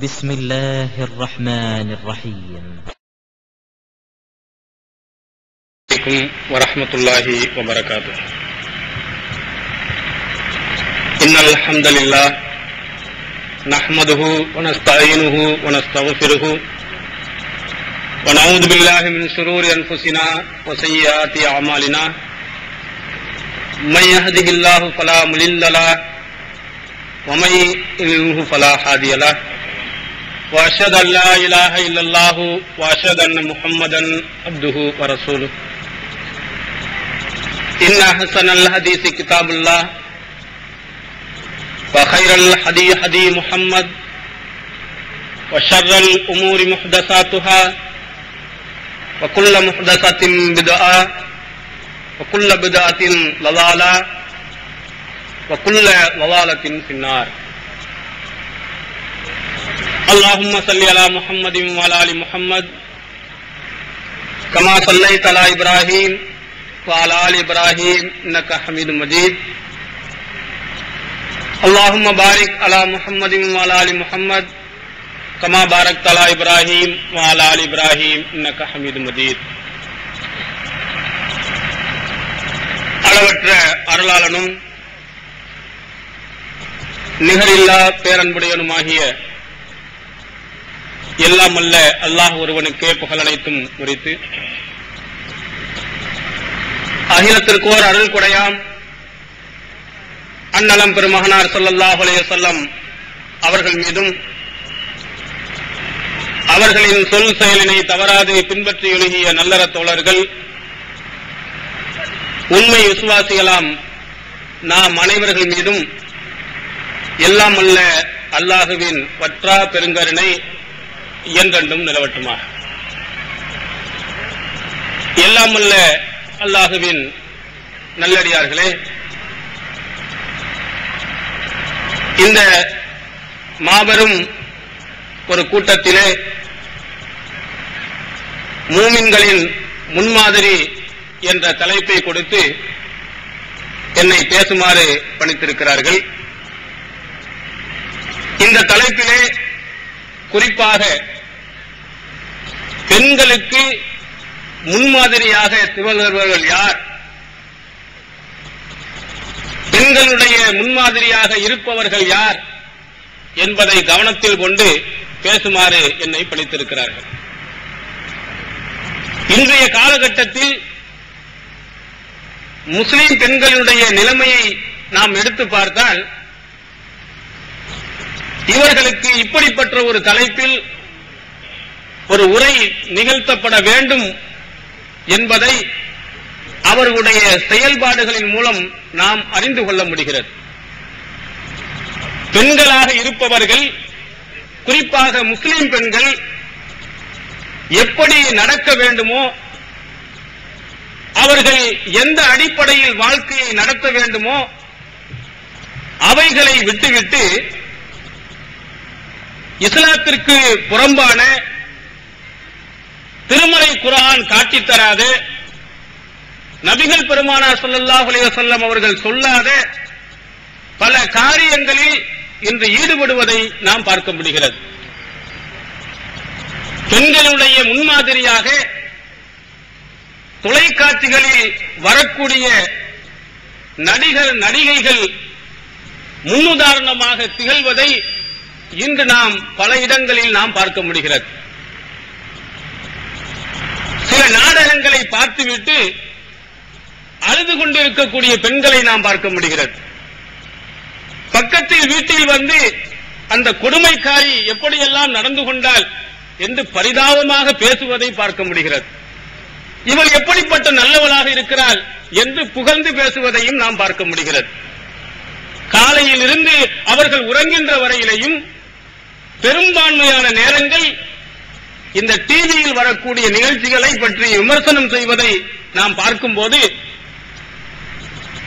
بسم الله الرحمن الرحيم. عليكم ورحمة الله وبركاته. إن الحمد لله نحمده ونستعينه ونستغفره ونعوذ بالله من شرور أنفسنا وسيئات أعمالنا. من يهده الله فلا مضل له ومن يضلل فلا هادي له. وأشهد أن لا إله إلا الله وأشهد أن محمدا عبده ورسوله. إن أحسن الحديث كتاب الله وخير الهدي هدي محمد وشر الأمور محدثاتها وكل محدثة بدعة وكل بدعة ضلالة وكل ضلالة في النار. اللهم صل على محمد وعلى آل محمد كما صليت على إبراهيم وعلى آل إبراهيم إنك حميد مجيد. اللهم بارك على محمد وعلى آل محمد كما باركت على إبراهيم وعلى آل إبراهيم إنك حميد مجيد. அளவற்ற அருளாளனும் நிகரில்லா பேரன்புடையனுமாகிய எல்லாம் அல்ல அல்லாஹ் ஒருவனுக்கே புகழ் அனைத்தும் உரித்து, அகிலத்திற்கோர் அருள் கொடையாம் அன்னலம் பெருமகனார் ஸல்லல்லாஹு அலைஹி வஸல்லம் அவர்கள் மீதும், அவர்களின் சொல் செயலினை தவறாது பின்பற்றி எழுகிய நல்லற தோழர்கள், உண்மை விசுவாசிகளாம் நாம் அனைவர்கள் மீதும் எல்லாம் அல்ல அல்லாஹுவின் வற்றா பெருங்கருணை என்றென்றும் நிலவட்டுமாக. எல்லாம் அல்ல அல்லாஹுவின் நல்லடியார்களே, இந்த மாபெரும் ஒரு கூட்டத்திலே மூமின்களின் முன்மாதிரி என்ற தலைப்பை கொடுத்து என்னை பேசுமாறு பணித்திருக்கிறார்கள். இந்த தலைப்பிலே குறிப்பாக பெண்களுக்கு முன்மாதிரியாக திகழ்பவர்கள் யார், பெண்களுடைய முன்மாதிரியாக இருப்பவர்கள் யார் என்பதை கவனத்தில் கொண்டு பேசுமாறு என்னை பணித்திருக்கிறார்கள். இன்றைய காலகட்டத்தில் முஸ்லிம் பெண்களுடைய நிலைமையை நாம் எடுத்து பார்த்தால், இவர்களுக்கு இப்படிப்பட்ட ஒரு தலைப்பில் ஒரு உரை நிகழ்த்தப்பட வேண்டும் என்பதை அவர்களுடைய செயல்பாடுகளின் மூலம் நாம் அறிந்து கொள்ள முடிகிறது. பெண்களாக இருப்பவர்கள், குறிப்பாக முஸ்லிம் பெண்கள் எப்படி நடக்க வேண்டுமோ, அவர்கள் எந்த அடிப்படையில் வாழ்க்கையை நடத்த வேண்டுமோ அவைகளை விட்டுவிட்டு இஸ்லாத்திற்கு புறம்பான, திருமறை குர்ஆன் காட்டித்தராத, நபிகள் பெருமானார் ஸல்லல்லாஹு அலைஹி வஸல்லம் அவர்கள் சொல்லாத பல காரியங்களில் இன்று ஈடுபடுவதை நாம் பார்க்க முடிகிறது. பெண்களுடைய முன்மாதிரியாக தொலைக்காட்சிகளில் வரக்கூடிய நடிகர் நடிகைகள் முன்னுதாரணமாக திகழ்வதை இன்று நாம் பல இடங்களில் நாம் பார்க்க முடிகிறது. சில நாடகங்களை பார்த்துவிட்டு அழுது கொண்டிருக்கக்கூடிய பெண்களை நாம் பார்க்க முடிகிறது. பக்கத்தில் வீட்டில் வந்து அந்த கொடுமைக்காரி எப்படியெல்லாம் நடந்து கொண்டால் என்று பரிதாபமாக பேசுவதை பார்க்க முடிகிறது. இவள் எப்படிப்பட்ட நல்லவளாக இருக்கிறாள் என்று புகழ்ந்து பேசுவதையும் நாம் பார்க்க முடிகிறது. காலையில் இருந்து அவர்கள் உறங்குகின்ற வரையிலையும் பெரும்பான்மையான நேரங்கள் இந்த டிவியில் வரக்கூடிய நிகழ்ச்சிகளை பற்றி விமர்சனம் செய்வதை நாம் பார்க்கும்போது,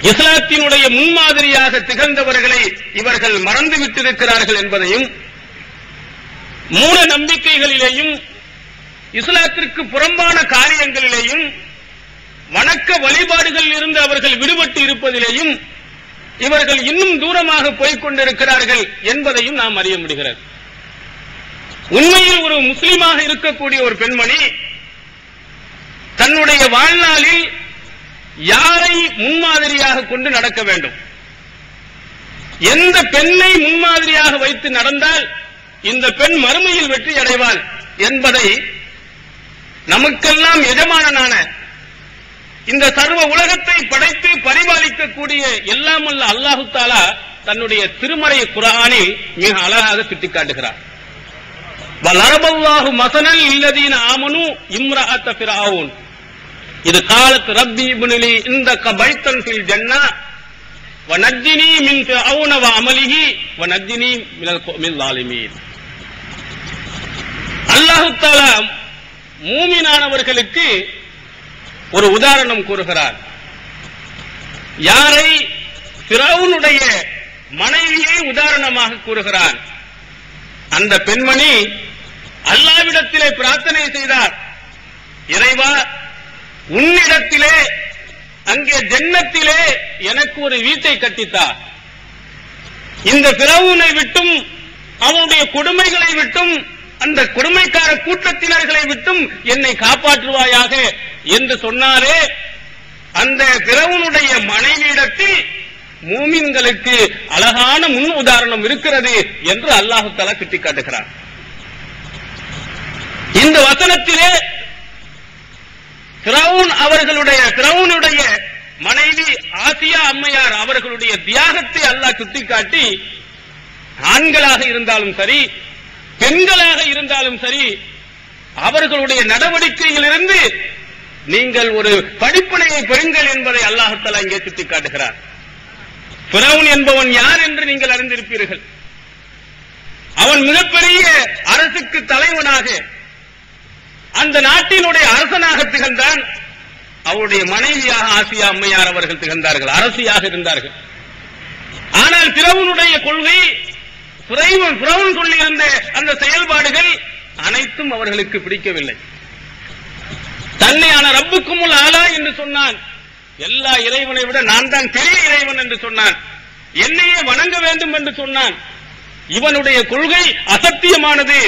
இஸ்லாத்தினுடைய முன்மாதிரியாக திகழ்ந்தவர்களை இவர்கள் மறந்துவிட்டிருக்கிறார்கள் என்பதையும், மூட நம்பிக்கைகளிலேயும் இஸ்லாத்திற்கு புறம்பான காரியங்களிலேயும் வணக்க வழிபாடுகளில் இருந்து அவர்கள் விடுபட்டு இருப்பதிலேயும் இவர்கள் இன்னும் தூரமாக போய்க் கொண்டிருக்கிறார்கள் என்பதையும் நாம் அறிய முடிகிறது. உண்மையில் ஒரு முஸ்லிமாக இருக்கக்கூடிய ஒரு பெண்மணி தன்னுடைய வாழ்நாளில் யாரை முன்மாதிரியாக கொண்டு நடக்க வேண்டும், எந்த பெண்ணை முன்மாதிரியாக வைத்து நடந்தால் இந்த பெண் மறுமையில் வெற்றி அடைவாள் என்பதை நமக்கெல்லாம் எஜமானனான இந்த சர்வ உலகத்தை படைத்து பரிபாலிக்கக்கூடிய எல்லாம் அல்ல அல்லாஹு தஆலா தன்னுடைய திருமறை குர்ஆனில் மிக அழகாக சுட்டிக்காட்டுகிறார். வலரபல்லாஹு மஸனல் இல்லதீன ஆமனு இம்ரஅத ஃபிரௌன் இது காலத் ரப்பி இப்னுலி இந்தக பைத்தன் ஃபில் ஜன்னah வநஜ்ஜினி மின் ஃபிரௌன வ அமலிஹி வநஜ்ஜினி மினல் கௌமில் ஸாலிமீன். அல்லாஹ் தஆலா மூமினானவர்களுக்கு ஒரு உதாரணம் கூறுகிறார். யாரை? ஃபிரௌனுடைய மனைவியை உதாரணமாக கூறுகிறார். அந்த பெண்மணி அல்லாஹ்விடத்திலே பிரார்த்தனை செய்தார், இறைவா உன்னிடத்திலே அங்கே ஜன்னத்திலே எனக்கு ஒரு வீட்டை கட்டித்தார், இந்த ஃபிரௌனை விட்டும் அவனுடைய கொடுமைகளை விட்டும் அந்த கொடுமைக்கார கூட்டத்தினர்களை விட்டும் என்னை காப்பாற்றுவாயாக என்று சொன்னாரே. அந்த ஃபிரௌனுடைய மனைவியிடத்தில் மூமின்களுக்கு அழகான முன் உதாரணம் இருக்கிறது என்று அல்லாஹ் தஆலா சுட்டிக்காட்டுகிறார். இந்த வசனத்திலே ஃபிரௌனுடைய மனைவி ஆசியா அம்மையார் அவர்களுடைய தியாகத்தை அல்லாஹ் சுட்டிக்காட்டி, ஆண்களாக இருந்தாலும் சரி பெண்களாக இருந்தாலும் சரி அவர்களுடைய நடவடிக்கையிலிருந்து நீங்கள் ஒரு படிப்பினையை பெறுங்கள் என்பதை அல்லாஹ் தஆலா இங்கே சுட்டிக்காட்டுகிறார். ஃபிரௌன் என்பவன் யார் என்று நீங்கள் அறிந்திருப்பீர்கள். அவன் மிகப்பெரிய அரசுக்கு தலைவனாக அந்த நாட்டினுடைய அரசனாக திகழ்ந்தான். அவருடைய மனைவியாக ஆசியா அம்மையார் அவர்கள் திகழ்ந்தார்கள், அரசியாக இருந்தார்கள். ஆனால் ஃபிரௌனுடைய கொள்கை, ஃபிரௌன் சொல்லியிருந்த அந்த செயல்பாடுகள் அனைத்தும் அவர்களுக்கு பிடிக்கவில்லை. தன்னையான ரப்புக்குமுல் ஆலா என்று சொன்னான், எல்லா இறைவனை விட நான் தான் பெரிய இறைவன் என்று சொன்னான், என்னையே வணங்க வேண்டும் என்று சொன்னான். இவனுடைய கொள்கை அசத்தியமானது.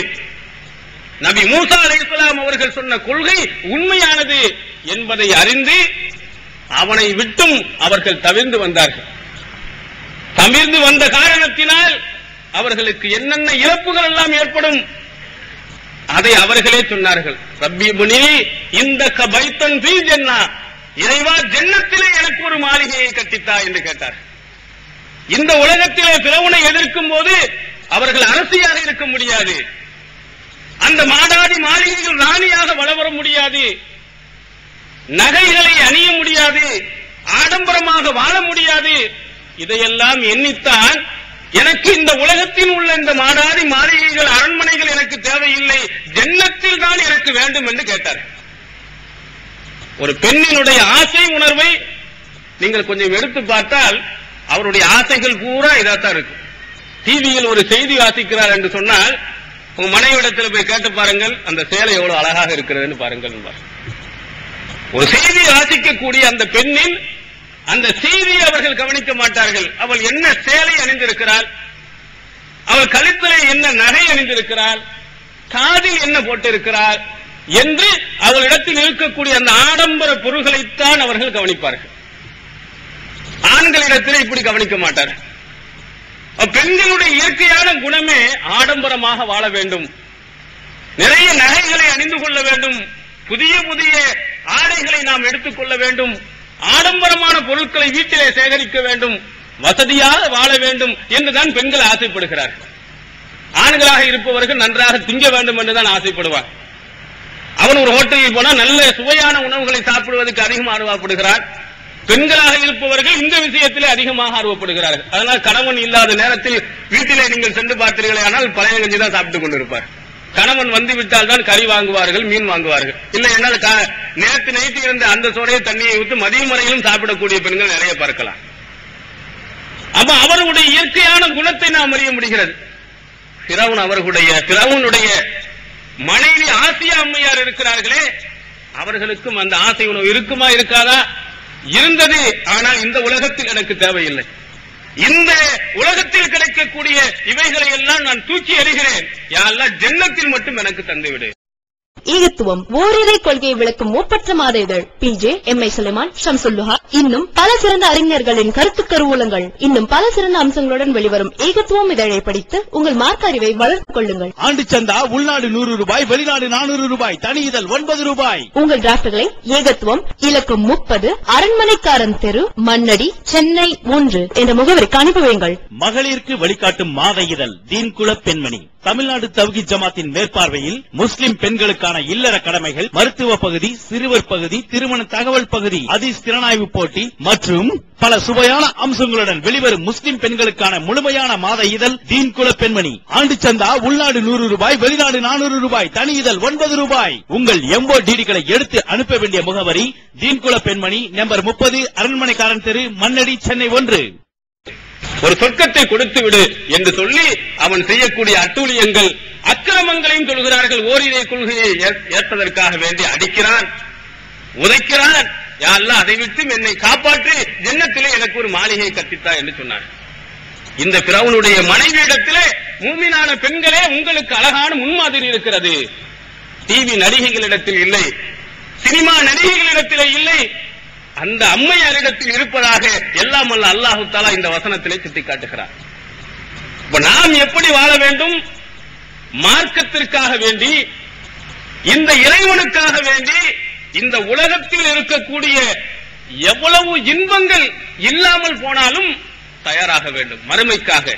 நபி மூசா அலைஹிஸ்ஸலாம் அவர்கள் சொன்ன கொள்கை உண்மையானது என்பதை அறிந்து அவனை விட்டும் அவர்கள் தவிர்ந்து வந்தார்கள். தவிர்ந்து வந்த காரணத்தினால் அவர்களுக்கு என்னென்ன இழப்புகள் எல்லாம் ஏற்படும் அதை அவர்களே சொன்னார்கள். ரப்பி இப்னி இந்தக பைத்தன் ஃபீ ஜன்னah, இறைவா ஜன்னத்திலே எனக்கு ஒரு மாளிகையை கட்டித்தா என்று கேட்டார். இந்த உலகத்திலே ஃபிரௌனை எதிர்க்கும் போது அவர்கள் அரசியாக இருக்க முடியாது, அந்த மாடாதி மாளிகையில் ராணியாக வளர முடியாது, நகைகளை அணிய முடியாது, ஆடம்பரமாக வாழ முடியாது. இதையெல்லாம் எண்ணித்தான் எனக்கு இந்த உலகத்தில் உள்ள இந்த மாடாதி மாளிகைகள் அரண்மனைகள் எனக்கு தேவையில்லை, ஜன்னத்தில் தான் எனக்கு வேண்டும் என்று கேட்டார். ஒரு பெண்ணினுடைய ஆசை உணர்வை நீங்கள் கொஞ்சம் எடுத்து பார்த்தால் அவருடைய ஆசைகள் பூரா இதாத்தான் இருக்கு. டிவியில் ஒரு செய்தி வாசிக்கிறார் என்று சொன்னால் உங்க மனைவிடத்தில் போய் கேட்டு பாருங்கள், அந்த சேலை எவ்வளவு அழகாக இருக்கிறதுன்னு பாருங்கள். ஒரு செய்தி வாசிக்கக்கூடிய அந்த பெண்ணின் அந்த செய்தியை அவர்கள் கவனிக்க மாட்டார்கள். அவள் என்ன சேலை அணிந்திருக்கிறாள், அவள் கழுத்திலே என்ன நகை அணிந்திருக்கிறாள், காதில் என்ன போட்டிருக்கிறாள் என்று அவளிடத்தில் இருக்கக்கூடிய அந்த ஆடம்பர பொருள்களைத்தான் அவர்கள் கவனிப்பார்கள். ஆண்களிடத்திலே இப்படி கவனிக்க மாட்டார்கள். பெண்களுடைய இயற்கையான குணமே ஆடம்பரமாக வாழ வேண்டும், நிறைய நகைகளை அணிந்து கொள்ள வேண்டும், புதிய புதிய ஆடைகளை நாம் எடுத்துக் கொள்ள வேண்டும், ஆடம்பரமான பொருட்களை வீட்டிலே சேகரிக்க வேண்டும், வசதியாக வாழ வேண்டும் என்றுதான் பெண்கள் ஆசைப்படுகிறார்கள். ஆண்களாக இருப்பவர்கள் நன்றாக திங்க வேண்டும் என்றுதான் ஆசைப்படுவார். அவன் ஒரு ஹோட்டலில் போனால் நல்ல சுவையான உணவுகளை சாப்பிடுவதற்கு அதிகம் ஆர்வப்படுகிறார். பெண்களாக இருப்பவர்கள் இந்த விஷயத்திலே அதிகமாக ஆர்வப்படுகிறார்கள். அதனால் கணவன் இல்லாத நேரத்தில் வீட்டிலே நீங்கள் சென்று பார்த்தீர்களே ஆனால் பழைய கஞ்சி தான் சாப்பிட்டுக் கொண்டிருப்பார். கணவன் வந்து விட்டால் தான் கறி வாங்குவார்கள், மீன் வாங்குவார்கள். இல்லை என்றால் நேற்று நைட்டு இருந்த அந்த சோடையை தண்ணியை ஊற்றி மதியம் வரையிலும் சாப்பிடக்கூடிய பெண்கள் நிறைய பார்க்கலாம். அப்ப அவர்களுடைய இயற்கையான குணத்தை நாம் அறிய முடிகிறது. ஃபிரௌனுடைய மனைவி ஆசியா அம்மையார் இருக்கிறார்களே, அவர்களுக்கும் அந்த ஆசை உணவு இருக்குமா இருக்காதா? இருந்தது. ஆனால் இந்த உலகத்தில் எனக்கு தேவையில்லை, இந்த உலகத்தில் கிடைக்கக்கூடிய இவைகளை எல்லாம் நான் தூக்கி எறிகிறேன், யா அல்லாஹ் ஜன்னத்தில் மட்டும் எனக்கு தந்துவிடு. ஏகத்துவம் ஓரிரை கொள்கையை விளக்கும் ஒப்பற்ற மாத இதழ் PJ MI சுலைமான், ஷம்சுல்லுஹா, இன்னும் பல சிறந்த அறிஞர்களின் கருத்து கருவூலங்கள், இன்னும் பல சிறந்த அம்சங்களுடன் வெளிவரும் ஏகத்துவம் இதழை படித்து உங்கள் மார்க்க அறிவை வளர்த்துக் கொள்ளுங்கள். ஆண்டு சந்தா உள்நாடு 100 ரூபாய், வெளிநாடு 400 ரூபாய், தனி இதழ் 9 ரூபாய். உங்கள் டிராப்ட்களை ஏகத்துவம், இலக்கம் 30, அரண்மனைக்காரன் தெரு, மண்ணடி, சென்னை 3 என்ற முகவரிக்கு அனுப்பி வையுங்கள். மகளிருக்கு வழிகாட்டும் மாத இதழ் தீன்குல பெண்மணி, தமிழ்நாடு தவ்ஹீத் ஜமாத்தின் மேற்பார்வையில் முஸ்லிம் பெண்களுக்கான இல்லற கடமைகள், மருத்துவ பகுதி, சிறுவர் பகுதி, திருமண தகவல் பகுதி, ஹதீஸ் திறனாய்வு போட்டி மற்றும் பல சுவையான அம்சங்களுடன் வெளிவரும் முஸ்லிம் பெண்களுக்கான முழுமையான மாத இதழ் தீன்குல பெண்மணி. ஆண்டு சந்தா உள்நாடு 100 ரூபாய், வெளிநாடு 400 ரூபாய், தனி இதழ் 9 ரூபாய். உங்கள் MODDகளை எடுத்து அனுப்ப வேண்டிய முகவரி தீன்குல பெண்மணி, நம்பர் 30, அரண்மனைக்காரன் தெரு, மண்ணடி, சென்னை 1. ஒரு சொர்க்கத்தை கொடுத்து விடு என்று சொல்லி அவன் செய்யக்கூடிய அட்டூழியங்கள், அக்கிரமங்களையும் சொல்கிறார்கள். ஓரிரை கொள்கையை ஏற்பதற்காக வேண்டி அடிக்கிறான், உதைக்கிறான். யா அல்லாஹ் அதை விட்டு என்னை காப்பாற்றி ஜன்னத்திலே எனக்கு ஒரு மாளிகை கட்டித்தா என்று சொன்னார். இந்த பிறவுனுடைய மனைவியிடத்திலே மூமினான பெண்களே உங்களுக்கு அழகான முன்மாதிரி இருக்கிறது. டிவி நடிகைகளிடத்தில் இல்லை, சினிமா நடிகைகளிடத்திலே இல்லை, அந்த அம்மையாரிடத்தில் இருப்பதாக எல்லாம் அல்ல அல்லாஹு தஆலா இந்த வசனத்திலே சுட்டிக்காட்டுகிறார். இப்ப நாம் எப்படி வாழ வேண்டும்? மார்க்கத்திற்காக வேண்டி, இந்த இறைவனுக்காக வேண்டி, இந்த உலகத்தில் இருக்கக்கூடிய எவ்வளவு இன்பங்கள் இல்லாமல் போனாலும் தயாராக வேண்டும். மறுமைக்காக,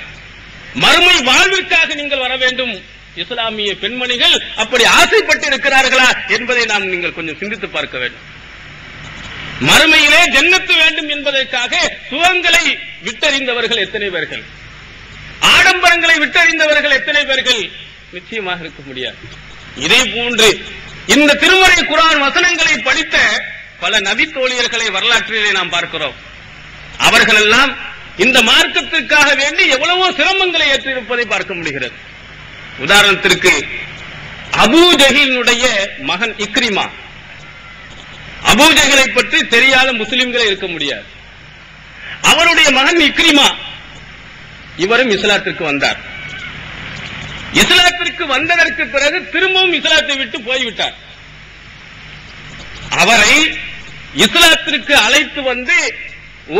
மறுமை வாழ்விற்காக நீங்கள் வர வேண்டும். இஸ்லாமிய பெண்மணிகள் அப்படி ஆசைப்பட்டு இருக்கிறார்களா என்பதை நாம் நீங்கள் கொஞ்சம் சிந்தித்து பார்க்க வேண்டும். மறுமையிலே ஜன்னத்து வேண்டும் என்பதற்காக சுகங்களை விட்டறிந்தவர்கள் எத்தனை பேர்கள், ஆடம்பரங்களை விட்டறிந்தவர்கள் எத்தனை பேர்கள்? நிச்சயமாக இருக்க முடியாது. இதே போன்று இந்த திருமறை குர்ஆன் வசனங்களை படித்த பல நபி தோழியர்களை வரலாற்றிலே நாம் பார்க்கிறோம். அவர்கள் எல்லாம் இந்த மார்க்கத்திற்காக வேண்டி எவ்வளவோ சிரமங்களை ஏற்றிருப்பதை பார்க்க முடிகிறது. உதாரணத்திற்கு அபூ ஜஹீலுடைய மகன் இக்ரிமா. அபூ ஜஹலை பற்றி தெரியாத முஸ்லிம்களே இருக்க முடியாது. அவருடைய மகன் இக்ரிமா, இவரும் இஸ்லாத்திற்கு வந்தார். இஸ்லாத்திற்கு வந்ததற்கு பிறகு திரும்பவும் இஸ்லாத்தை விட்டு போய்விட்டார். அவரை இஸ்லாத்திற்கு அழைத்து வந்து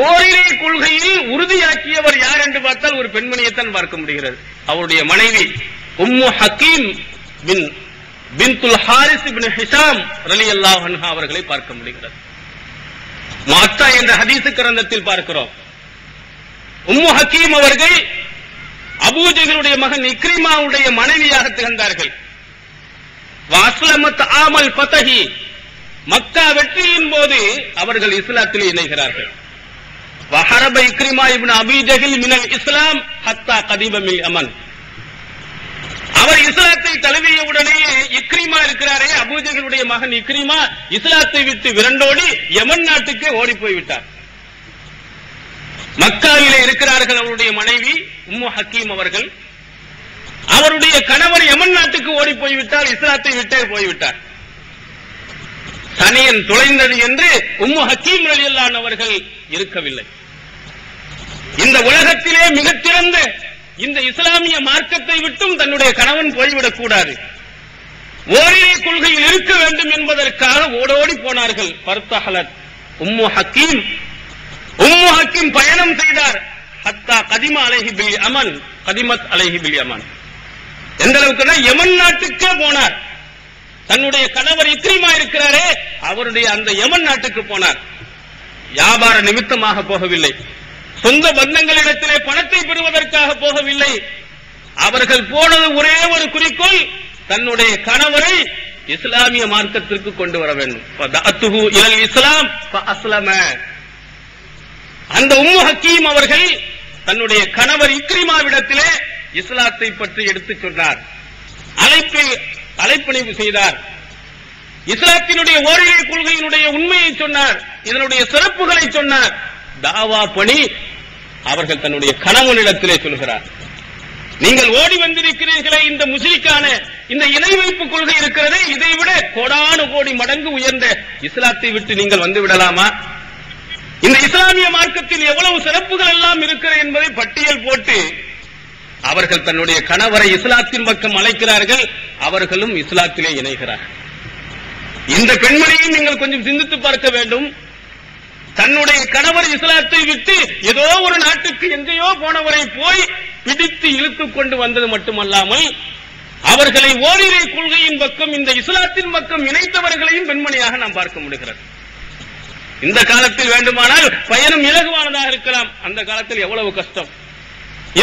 ஓரிரை கொள்கையில் உறுதியாக்கியவர் யார் என்று பார்த்தால் ஒரு பெண்மணியைத்தான் பார்க்க முடிகிறது. அவருடைய மனைவி உம்மு ஹக்கீம் பின்துல் ஹாரிஸ் இப்னு ஹிஷாம் ரலியல்லாஹு அன்ஹா அவர்களை பார்க்க முடிகிறது. முஅத்தா என்ற ஹதீஸ் கிரந்தத்தில் பார்க்கிறோம். உம்மு ஹக்கீம் அவர்கள் அபூ ஜஹலுடைய மகன் இக்ரிமாவுடைய மனைவியாக திகழ்ந்தார்கள். வஅஸ்லமத் ஆமல் ஃபதஹி, மக்கா வெற்றியின் போது அவர்கள் இஸ்லாத்தில் இணைகிறார்கள். வஹரப இக்ரிமா இப்னு அபீ ஜஹல் மினல் இஸ்லாம் ஹத்தா கதிப மில் யமன். அவர் இஸ்லாத்தை தழுவிய உடனேயே இக்ரிமா இருக்கிறாரே, அபூ ஜஹலுடைய மகன் இக்ரிமா இஸ்லாத்தை விட்டு விரண்டோடி யமன் நாட்டுக்கு ஓடி போய்விட்டார். மக்காவிலே இருக்கிறார்கள் அவருடைய மனைவி உம்மு ஹக்கீம் அவர்கள். அவருடைய கணவர் யமன் நாட்டுக்கு ஓடி போய்விட்டார், இஸ்லாத்தை விட்டே போய்விட்டார். சனியன் துளைந்தது என்று உம்மு ஹக்கீம் ரலியல்லாஹு அன்ஹா அவர்கள் இருக்கவில்லை. இந்த உலகத்திலே மிகச்சிறந்த இந்த இஸ்லாமிய மார்க்கத்தை விட்டும் தன்னுடைய கணவன் போய்விடக் கூடாது, ஓரிரை கொள்கையில் இருக்க வேண்டும் என்பதற்காக ஓடோடி போனார்கள். பர்தஹலத் உம்மு ஹக்கீம், உம்மு ஹக்கீம் பயணம் செய்தார். ஹத்தா கதிம அலைஹி பில் யமன், கதிமத் அலைஹி பில் யமன். எந்த அளவுக்கு யமன் நாட்டுக்கே போனார். தன்னுடைய கணவர் இக்ரிமா இருக்கிறாரே, அவருடைய அந்த யமன் நாட்டுக்கு போனார். வியாபார நிமித்தமாக போகவில்லை, சொந்த பந்தங்களிடத்திலே பணத்தை பெறுவதற்காக போகவில்லை. அவர்கள் போனது ஒரே ஒரு குறிக்கோள், தன்னுடைய கணவரை இஸ்லாமிய மார்க்கத்திற்கு கொண்டு வர வேண்டும். இஸ்லாம் அந்த உம்மு ஹக்கீம் அவர்கள் தன்னுடைய கணவர் இக்ரிமாவிடத்திலே இஸ்லாத்தை பற்றி எடுத்துச் சொன்னார், அழைப்பணிவு செய்தார். இஸ்லாத்தினுடைய ஓரிரை கொள்கையினுடைய உண்மையை சொன்னார், இதனுடைய சிறப்புகளை சொன்னார். தாவா பணி அவர்கள் தன்னுடைய கணவனிடத்திலே சொல்கிறார். நீங்கள் ஓடி வந்திருக்கிறீர்களே, இந்த முஸ்லிக்கான இந்த இணை வைப்பு கொள்கை இருக்கிறதே, இதை விட கோடானு கோடி மடங்கு உயர்ந்த இஸ்லாத்தை விட்டு நீங்கள் வந்து விடலாமா? இந்த இஸ்லாமிய மார்க்கத்தில் எவ்வளவு சிறப்புகள் எல்லாம் இருக்கிறது என்பதை பட்டியல் போட்டு அவர்கள் தன்னுடைய கணவரை இஸ்லாத்தின் பக்கம் அழைக்கிறார்கள். அவர்களும் இஸ்லாத்திலே இணைகிறார்கள். இந்த பெண்மணியும் நீங்கள் கொஞ்சம் சிந்தித்து பார்க்க வேண்டும். தன்னுடைய கணவர் இஸ்லாத்தை விட்டு ஏதோ ஒரு நாட்டுக்கு எங்கேயோ போனவரை போய் பிடித்து இழுத்துக் கொண்டு வந்தது மட்டுமல்லாமல் அவர்களை ஓரிரை கொள்கையின் பக்கம் இந்த இஸ்லாத்தின் பக்கம் இணைத்தவர்களையும் பெண்மணியாக நாம் பார்க்க முடிகிறது. இந்த காலத்தில் வேண்டுமானால் பயணம் இலகுவானதாக இருக்கலாம். அந்த காலத்தில் எவ்வளவு கஷ்டம்,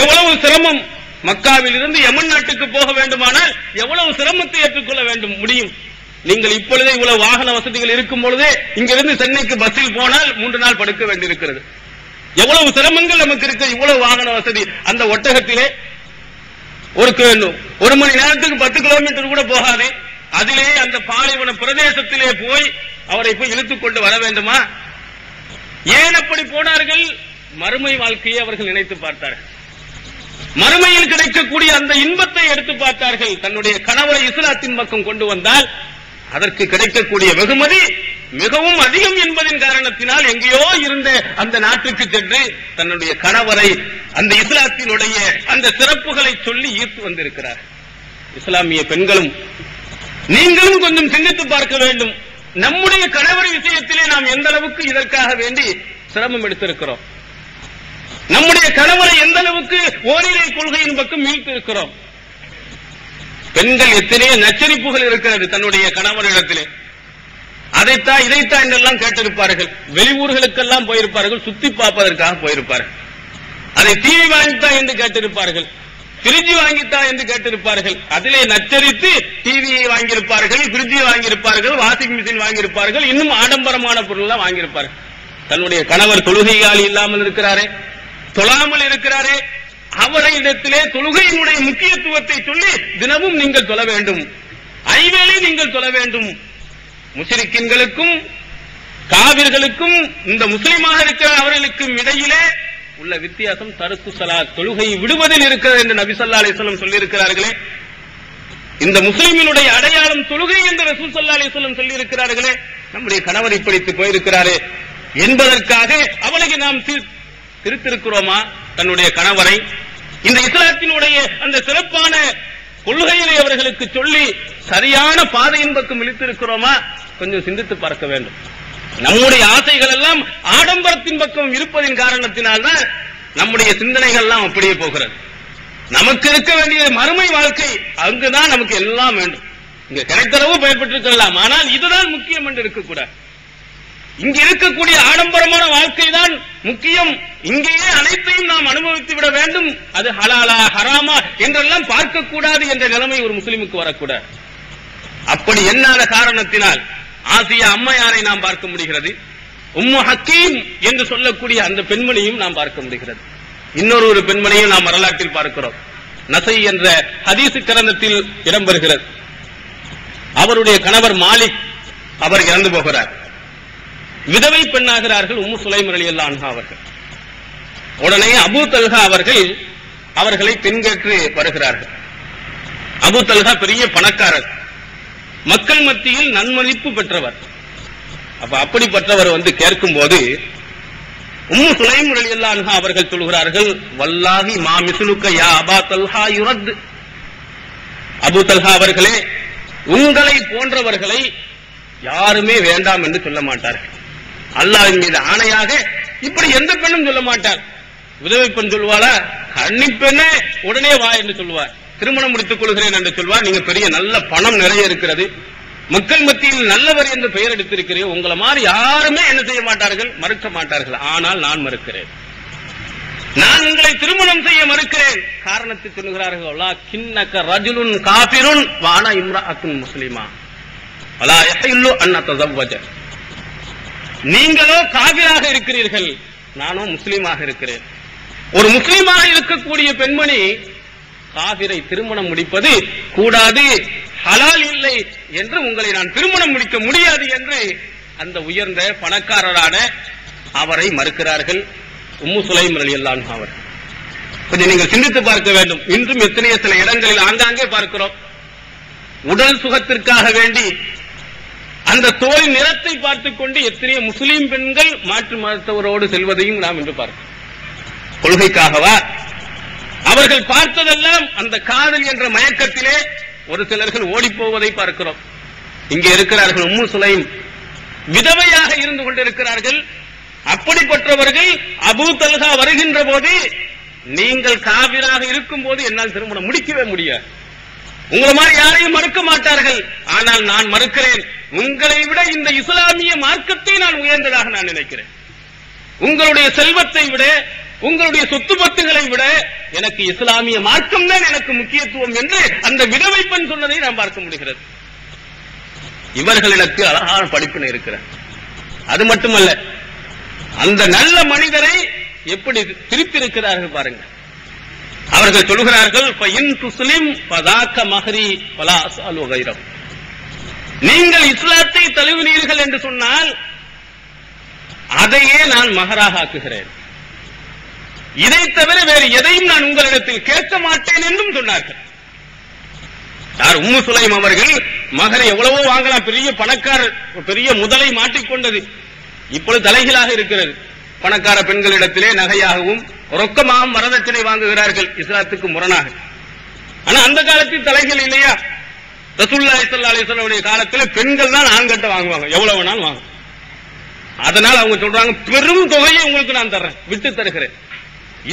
எவ்வளவு சிரமம். மக்காவில் இருந்து யமன் நாட்டுக்கு போக வேண்டுமானால் எவ்வளவு சிரமத்தை ஏற்றுக்கொள்ள வேண்டும் முடியும். நீங்கள் இப்பொழுதே இவ்வளவு வாகன வசதிகள் இருக்கும் பொழுதே இங்கிருந்து சென்னைக்கு பஸ்ஸில் போனால் 3 நாள் படுக்க வேண்டியிருக்கிறது. எவ்வளவு சிரமங்கள் நமக்கு இருக்கு. இவ்வளவு வாகன வசதி. அந்த ஒட்டகத்திலே ஒரு மணி நேரத்துக்கு 10 கிலோமீட்டர் கூட போகாதே. அதிலே அந்த பாலைவன பிரதேசத்திலே போய் அவரை போய் இழுத்துக் கொண்டு வர வேண்டுமா? ஏன் அப்படி போனார்கள்? மறுமை வாழ்க்கையை அவர்கள் நினைத்து பார்த்தார்கள். மறுமையில் கிடைக்கக்கூடிய அந்த இன்பத்தை எடுத்து பார்த்தார்கள். தன்னுடைய கணவரை இஸ்லாத்தின் பக்கம் கொண்டு வந்தால் அதற்கு கிடைக்கக்கூடிய வெகுமதி மிகவும் அதிகம் என்பதின் காரணத்தினால் எங்கேயோ இருந்த அந்த நாட்டுக்கு சென்று தன்னுடைய கணவரை அந்த இஸ்லாத்தினுடைய அந்த சிறப்புகளை சொல்லி ஈர்த்து வந்திருக்கிறார். இஸ்லாமிய பெண்களும் நீங்களும் கொஞ்சம் சிந்தித்து பார்க்க வேண்டும். நம்முடைய கணவர் விஷயத்திலே நாம் எந்த அளவுக்கு இதற்காக வேண்டி சிரமம் எடுத்திருக்கிறோம். நம்முடைய கணவரை எந்த அளவுக்கு ஓரிரை கொள்கையின் பக்கம் மீழ்த்து இருக்கிறோம். பெண்கள் எத்தனையோ நச்சரிப்புகள் இருக்கிறது தன்னுடைய கணவரிடத்திலே. அதைத்தான் இதைத்தான் என்றெல்லாம் கேட்டிருப்பார்கள். வெளியூர்களுக்கெல்லாம் போயிருப்பார்கள், சுத்தி பார்ப்பதற்காக போயிருப்பார்கள். அதை டிவி வாங்கித்தா என்று கேட்டிருப்பார்கள், பிரிட்ஜ் வாங்கித்தா என்று கேட்டிருப்பார்கள். அதிலே நச்சரித்து டிவியை வாங்கியிருப்பார்கள், பிரிட்ஜை வாங்கியிருப்பார்கள், வாஷிங் மிஷின் வாங்கியிருப்பார்கள், இன்னும் ஆடம்பரமான பொருள் வாங்கியிருப்பார்கள். தன்னுடைய கணவர் தொழுகையாளி இல்லாமல் இருக்கிறாரே, தொழாமல் இருக்கிறாரே, அவரிடத்திலே தொழுகையினுடைய முக்கியத்துவத்தை சொல்லி தினமும் நீங்கள் தொழ வேண்டும், ஐவேளை நீங்கள் தொழ வேண்டும். முஸ்லிம்களுக்கும் காவிர்களுக்கும் இந்த முஸ்லிமாக இருக்கிற அவர்களுக்கும் இடையிலே உள்ள வித்தியாசம் தருக்கு ஸலாத், தொழுகை விடுவதில் இருக்கிறது என்று நபி ஸல்லல்லாஹு அலைஹி வஸல்லம் சொல்லி இருக்கிறார்களே. இந்த முஸ்லிமினுடைய அடையாளம் தொழுகை என்று ரசூல் ஸல்லல்லாஹு அலைஹி வஸல்லம் சொல்லி இருக்கிறார்களே. நம்முடைய கணவர் இப்படித்து போயிருக்கிறாரே என்பதற்காக அவளை நாம் திருத்திருக்கிறோமா? தன்னுடைய கணவரை இந்த இஸ்லாத்தினுடைய அந்த சிறப்பான கொள்கைகளை அவர்களுக்கு சொல்லி சரியான பாதையின் பக்கம் இழுத்திருக்கிறோமா? கொஞ்சம் சிந்தித்து பார்க்க வேண்டும். நம்முடைய ஆசைகள் எல்லாம் ஆடம்பரத்தின் பக்கம் இருப்பதின் காரணத்தினால்தான் நம்முடைய சிந்தனைகள் எல்லாம் அப்படியே போகிறது. நமக்கு இருக்க வேண்டிய மறுமை வாழ்க்கை, அங்குதான் நமக்கு எல்லாம் வேண்டும். இங்க கிடைத்தளவு பயன்பட்டிருக்கலாம், ஆனால் இதுதான் முக்கியம் என்று இருக்கக்கூடாது. இங்கு இருக்கக்கூடிய ஆடம்பரமான வாழ்க்கை தான் முக்கியம். இங்கேயே அனைத்தையும் நாம் அனுபவித்து விட வேண்டும். அது ஹலாலா ஹராமா என்றெல்லாம் பார்க்கக்கூடாது என்ற நிலைமை ஒரு முஸ்லிமுக்கு வரக்கூடாது. அப்படி எண்ணாத காரணத்தினால் ஆசியா அம்மையாரை நாம் பார்க்க முடிகிறது. உம்மு ஹக்கீம் என்று சொல்லக்கூடிய அந்த பெண்மணியும் நாம் பார்க்க முடிகிறது. இன்னொரு பெண்மணியும் நாம் வரலாற்றில் பார்க்கிறோம். நசை என்ற ஹதீஸ் கிரந்தத்தில் இடம்பெறுகிறது. அவருடைய கணவர் மாலிக் அவர் இறந்து போகிறார். விதவை பெண்ணாகிறார்கள் உம்மு சுலைம் ரலியல்லாஹு அன்ஹா அவர்கள். உடனே அபூ தல்ஹா அவர்கள் அவர்களை பெண்கேற்று வருகிறார்கள். அபூ தல்ஹா பெரிய பணக்காரர், மக்கள் மத்தியில் நன்மதிப்பு பெற்றவர். அப்படிப்பட்டவர் வந்து கேட்கும் போது உம்மு சுலைம் ரலியல்லாஹு அன்ஹா அவர்கள் சொல்கிறார்கள், வல்லாஹி மா மிஸ்லுக யா அபா தல்ஹா யுரத். அபூ தல்ஹா அவர்களே, உங்களை போன்றவர்களை யாருமே வேண்டாம் என்று சொல்ல மாட்டார்கள். அல்லாஹ்வின் மீது ஆணையாக இப்படி எந்த பெண்ணும் சொல்ல மாட்டார். விதவை பெண் சொல்வாளா? கன்னி பெண்ணே உடனே வா என்று சொல்வார். திருமணம் முடித்துக் கொள்கிறேன் என்று சொல்வார். நீங்க பெரிய நல்ல பணம் நிறைய இருக்கிறது, மக்கள் மத்தியில் நல்லவர் என்று பெயர் எடுத்திருக்கிறேன், உங்களை மாதிரி யாருமே என்ன செய்ய மாட்டார்கள், மறுக்க மாட்டார்கள். ஆனால் நான் மறுக்கிறேன், நான் உங்களை திருமணம் செய்ய மறுக்கிறேன். காரணத்தை சொல்லுகிறார்கள், கின்னக ரஜுலுன் காபிருன் வானா இம்ராஅத்துன் முஸ்லிமா வலா யஹில்லு அன் அத்தஸவ்வஜ. நீங்களோ காபிராக இருக்கிறீர்கள், நானோ முஸ்லிமாக இருக்கிறேன். ஒரு முஸ்லிமாக இருக்கக்கூடிய பெண்மணி காபிரை திருமணம் முடிப்பது கூடாது, ஹலால் இல்லை என்று உங்களை நான் திருமணம் முடிக்க முடியாது என்று அந்த உயர்ந்த பணக்காரரான அவரை மறுக்கிறார்கள். உம்மு சுலைம் ரலியல்லாஹு அன்ஹா அவர்கள். கொஞ்சம் நீங்கள் சிந்தித்து பார்க்க வேண்டும். இன்றும் எத்தனையோ சில இடங்களில் ஆங்காங்கே பார்க்கிறோம். உடல் சுகத்திற்காக வேண்டி அந்த தோலின் நிறத்தை பார்த்துக் கொண்டு எத்தனையோ முஸ்லீம் பெண்கள் மாற்று மதத்தவரோடு செல்வதையும் நாம் இன்று பார்க்கிறோம். கொள்கைக்காகவா? அவர்கள் பார்த்ததெல்லாம் அந்த காதல் என்ற மயக்கத்திலே ஒரு சிலர்கள் ஓடிப்போவதை பார்க்கிறோம். இங்கே இருக்கிறார்கள் உம்மு சுலைம், விதவையாக இருந்து கொண்டிருக்கிறார்கள். அப்படிப்பட்டவர்கள் அபூ தல்ஹா வருகின்ற போது, நீங்கள் காபிராக இருக்கும் போது என்னால் திருமணம் முடிக்கவே முடியாது, உங்களை மாதிரி யாரையும் மறுக்க மாட்டார்கள், ஆனால் நான் மறுக்கிறேன், உங்களை விட இந்த இஸ்லாமிய மார்க்கத்தை நான் உயர்ந்ததாக நான் நினைக்கிறேன், உங்களுடைய செல்வத்தை விட, உங்களுடைய சொத்து பத்துகளை விட எனக்கு இஸ்லாமிய மார்க்கம் தான் எனக்கு முக்கியத்துவம் என்று அந்த விதவை பெண் சொன்னதை நாம் பார்க்க முடிகிறது. இவர்களுக்கு அழகான படிப்பினை இருக்கிறார். அது மட்டுமல்ல, அந்த நல்ல மனிதரை எப்படி பிரித்திருக்கிறார்கள் பாருங்க. அவர்கள் சொல்கிறார்கள், நீங்கள் இஸ்லாத்தை தழுவினீர்கள் என்று சொன்னால் அதையே நான் மகராக ஆக்குகிறேன், இதை தவிர வேறு எதையும் நான் உங்களிடத்தில் கேட்க மாட்டேன் என்றும் சொன்னார்கள். யார்? உம்மு சுலைம் அவர்கள். மகரை எவ்வளவோ வாங்கலாம், பெரிய பணக்காரர், பெரிய முதலை மாட்டிக்கொண்டது. இப்பொழுது தலைகீழாக இருக்கிறது. பணக்கார பெண்களிடத்திலே நகையாகவும் ரொக்கமாகவும் வரதட்சணை வாங்குகிறார்கள் இஸ்லாத்துக்கு முரணாக. ஆனா அந்த காலத்தில் தலைகள் இல்லையா? ரசூலுல்லாஹி ஸல்லல்லாஹு அலைஹி வஸல்லம் காலத்தில் பெண்கள் தான் ஆண்கிட்ட வாங்குவாங்க, எவ்வளவு வேணாலும் வாங்க. அதனால் அவங்க சொல்றாங்க, பெரும் தொகையை உங்களுக்கு நான் தர்றேன், விட்டு தருகிறேன்,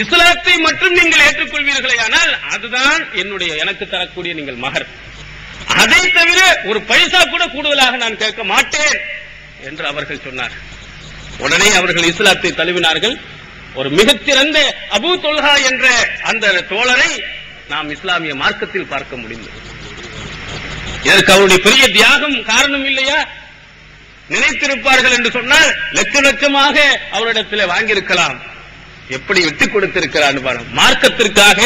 இஸ்லாத்தை மட்டும் நீங்கள் ஏற்றுக்கொள்வீர்களே ஆனால் அதுதான் என்னுடைய எனக்கு தரக்கூடிய நீங்கள் மகர், அதை தவிர ஒரு பைசா கூட கூடுதலாக நான் கேட்க மாட்டேன் என்று அவர்கள் சொன்னார். உடனே அவர்கள் இஸ்லாத்தை தழுவினார்கள். ஒரு மிகச்சிறந்த அபூ தொல்ஹா என்ற அந்த தோழரை நாம் இஸ்லாமிய மார்க்கத்தில் பார்க்க முடிந்தது. இதற்கு அவருடைய பெரிய தியாகம் காரணம் இல்லையா? நினைத்திருப்பார்கள் என்று சொன்னால் லட்ச லட்சமாக அவரிடத்தில் வாங்கியிருக்கலாம். எப்படி விட்டுக் கொடுத்திருக்கிறார் பாருங்க. மார்க்கத்திற்காக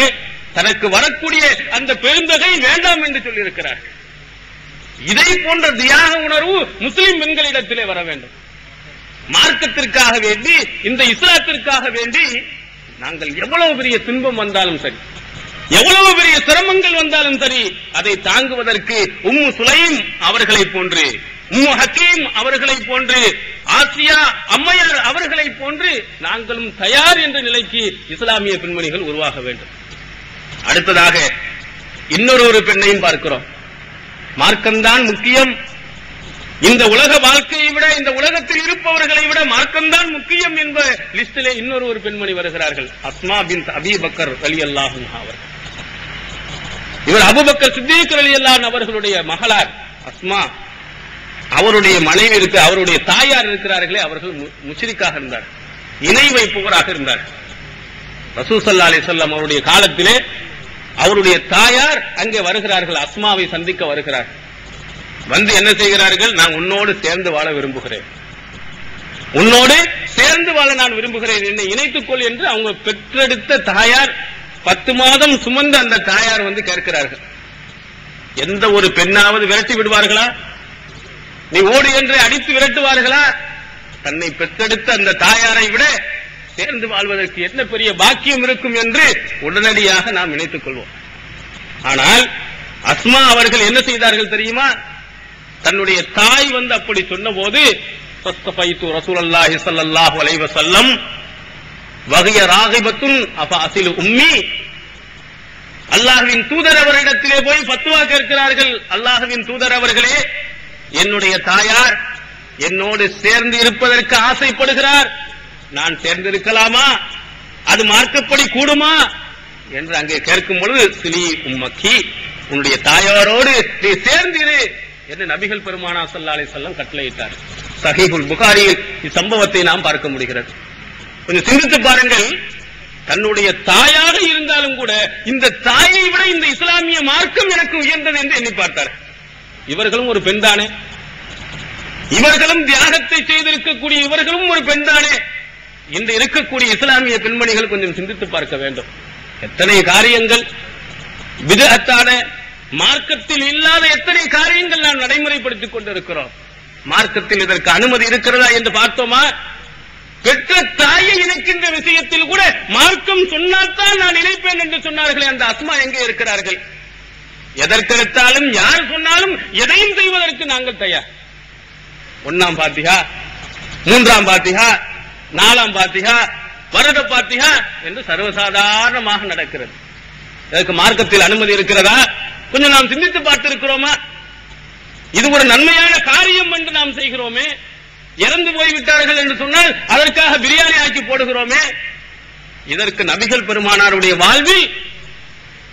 தனக்கு வரக்கூடிய அந்த பெருந்தகை வேண்டாம் என்று சொல்லியிருக்கிறார். இதை போன்ற தியாக உணர்வு முஸ்லிம் பெண்களிடத்திலே வர வேண்டும். மார்க்கத்திற்காக வேண்டி, இந்த இஸ்லாத்திற்காக வேண்டி நாங்கள் எவ்வளவு பெரிய துன்பம் வந்தாலும் சரி, எவ்வளவு பெரிய சிரமங்கள் வந்தாலும் சரி, அதை தாங்குவதற்கு உம்மு சுலைம் அவர்களை போன்று, உம்மு ஹக்கீம் அவர்களை போன்று, ஆசியா அம்மையார் அவர்களை போன்று நாங்களும் தயார் என்ற நிலைக்கு இஸ்லாமிய பெண்மணிகள் உருவாக வேண்டும். அடுத்ததாக இன்னொரு பெண்ணையும் பார்க்கிறோம். மார்க்கம்தான் முக்கியம், இந்த உலக வாழ்க்கையை விட, இந்த உலகத்தில் இருப்பவர்களை விட மார்க்கம்தான் முக்கியம் என்ற லிஸ்டிலே இன்னொரு பெண்மணி வருகிறார்கள். அஸ்மா பின்த் அபீ பக்கர் ரலியல்லாஹு அன்ஹா அவர்கள். இவர் அபூபக்கர் சித்தீக் ரலியல்லாஹு அன்ஹு அவர்களுடைய மகளார் அஸ்மா. அவருடைய மனைவி இருக்கு, அவருடைய தாயார் இருக்கிறார்களே, அவர்கள் முஷ்ரிக்காக இருந்தார், இணை வைப்பவராக இருந்தார். ரசூல் ஸல்லல்லாஹு அலைஹி வஸல்லம் அவருடைய காலத்திலே அவருடைய தாயார் அங்கே வருகிறார்கள், அஸ்மாவை சந்திக்க வருகிறார். வந்து என்ன செய்கிறார்கள்? நான் உன்னோடு சேர்ந்து வாழ விரும்புகிறேன், உன்னோடு சேர்ந்து வாழ நான் விரும்புகிறேன், என்னை இணைத்துக் கொள் என்று அவங்க பெற்றெடுத்த தாயார், 10 மாதம் சுமந்த அந்த தாயார் வந்து கேட்கிறார்கள். எந்த ஒரு பெண்ணாவது விரட்டி விடுவார்களா? நீ ஓடு என்று அடித்து விரட்டுவார்களா? தன்னை பெற்றெடுத்த அந்த தாயாரை விட சேர்ந்து வாழ்வதற்கு என்ன பெரிய பாக்கியம் இருக்கும் என்று உடனடியாக நாம் நினைத்துக் கொள்வோம். ஆனால் அஸ்மா அவர்கள் என்ன செய்தார்கள் தெரியுமா? தன்னுடைய தாய் வந்து அப்படி சொன்ன போது, ரசூலுல்லாஹி ஸல்லல்லாஹு அலைஹி வஸல்லம் வகிய ராகிபத்துன் அஃபாசிலு உம்மி, அல்லாஹ்வின் தூதர் அவரிடத்திலே போய் ஃபத்வா கேட்கிறார்கள். அல்லாஹ்வின் தூதர் அவர்களே, என்னுடைய தாயார் என்னோடு சேர்ந்து இருப்பதற்கு ஆசைப்படுகிறார், நான் சேர்ந்திருக்கலாமா? அது மார்க்கப்படி கூடுமா என்று அங்கே கேட்கும் பொழுது, சிலி உம்மக்கி, உன்னுடைய தாயாரோடு நீ சேர்ந்திரு என்று நபிகள் பெருமானார் ஸல்லல்லாஹு அலைஹி வஸல்லம் கட்டளையிட்டார். சஹீஹுல் புகாரியில் இச்சம்பவத்தை நாம் பார்க்க முடிகிறது. கொஞ்சம் சிந்தித்து பாருங்கள். தன்னுடைய தாயாக இருந்தாலும் கூட இந்த தாயை விட இந்த இஸ்லாமிய மார்க்கம் எனக்கு உயர்ந்தது என்று எண்ணி பார்த்தார். இவர்களும் ஒரு பெண் தானே, இவர்களும் தியாகத்தை செய்திருக்கக்கூடிய இவர்களும் ஒரு பெண் தானே. இன்று இருக்கக்கூடிய இஸ்லாமிய பெண்மணிகள் கொஞ்சம் சிந்தித்து பார்க்க வேண்டும். எத்தனை காரியங்கள் பிதஅத்தான, மார்க்கத்தில் இல்லாத எத்தனை காரியங்கள் நாம் நடைமுறைப்படுத்திக் கொண்டிருக்கிறோம். மார்க்கத்தில் இதற்கு அனுமதி இருக்கிறதா என்று பார்த்தோமா? பெற்ற தாயை இணைக்கின்ற விஷயத்தில் கூட மார்க்கம் சொன்னால்தான் நான் இணைப்பேன் என்று சொன்னார்களே, அந்த அஸ்மா எங்கே இருக்கிறார்கள்? எதற்கெடுத்தாலும் யார் சொன்னாலும் எதையும் செய்வதற்கு நாங்கள் தயார். ஒன்னாம் பாத்திகா, மூன்றாம் பாத்திகா, நாலாம் பாத்திகா, வருட பாத்திகா என்று சர்வசாதாரணமாக நடக்கிறது. இதற்கு மார்க்கத்தில் அனுமதி இருக்கிறதா? கொஞ்சம் நாம் சிந்தித்து பார்த்திருக்கிறோமா? இது ஒரு நன்மையான காரியம் என்று நாம் செய்கிறோமே. இறந்து போய்விட்டார்கள் என்று சொன்னால் அதற்காக பிரியாணி ஆக்கி போடுகிறோமே. இதற்கு நபிகள் பெருமானாருடைய வாழ்வில்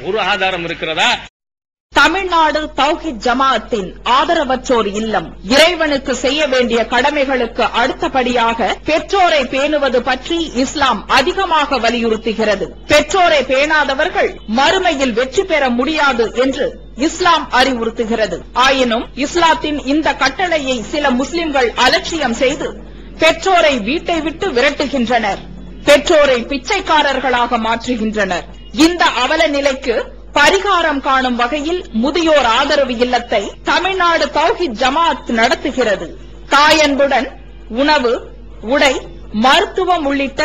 ஒரு ஆதாரம் இருக்கிறதா? தமிழ்நாடு தௌஹீத் ஜமாஅத்தின் ஆதரவற்றோர் இல்லம் இறைவனுக்கு செய்ய வேண்டிய கடமைகளுக்கு அடுத்தபடியாக பெற்றோரை பேணுவது பற்றி இஸ்லாம் அதிகமாக வலியுறுத்துகிறது. பெற்றோரை பேணாதவர்கள் மறுமையில் வெற்றி பெற முடியாது என்று இஸ்லாம் அறிவுறுத்துகிறது. ஆயினும் இஸ்லாத்தின் இந்த கட்டளையை சில முஸ்லிம்கள் அலட்சியம் செய்து பெற்றோரை வீட்டை விட்டு விரட்டுகின்றனர். பெற்றோரை பிச்சைக்காரர்களாக மாற்றுகின்றனர். இந்த அவல நிலைக்கு பரிகாரம் காணும் வகையில் முதியோர் ஆதரவு இல்லத்தை தமிழ்நாடு தௌஹீத் ஜமாஅத் நடத்துகிறது. தாயன்புடன் உணவு, உடை, மருத்துவம் உள்ளிட்ட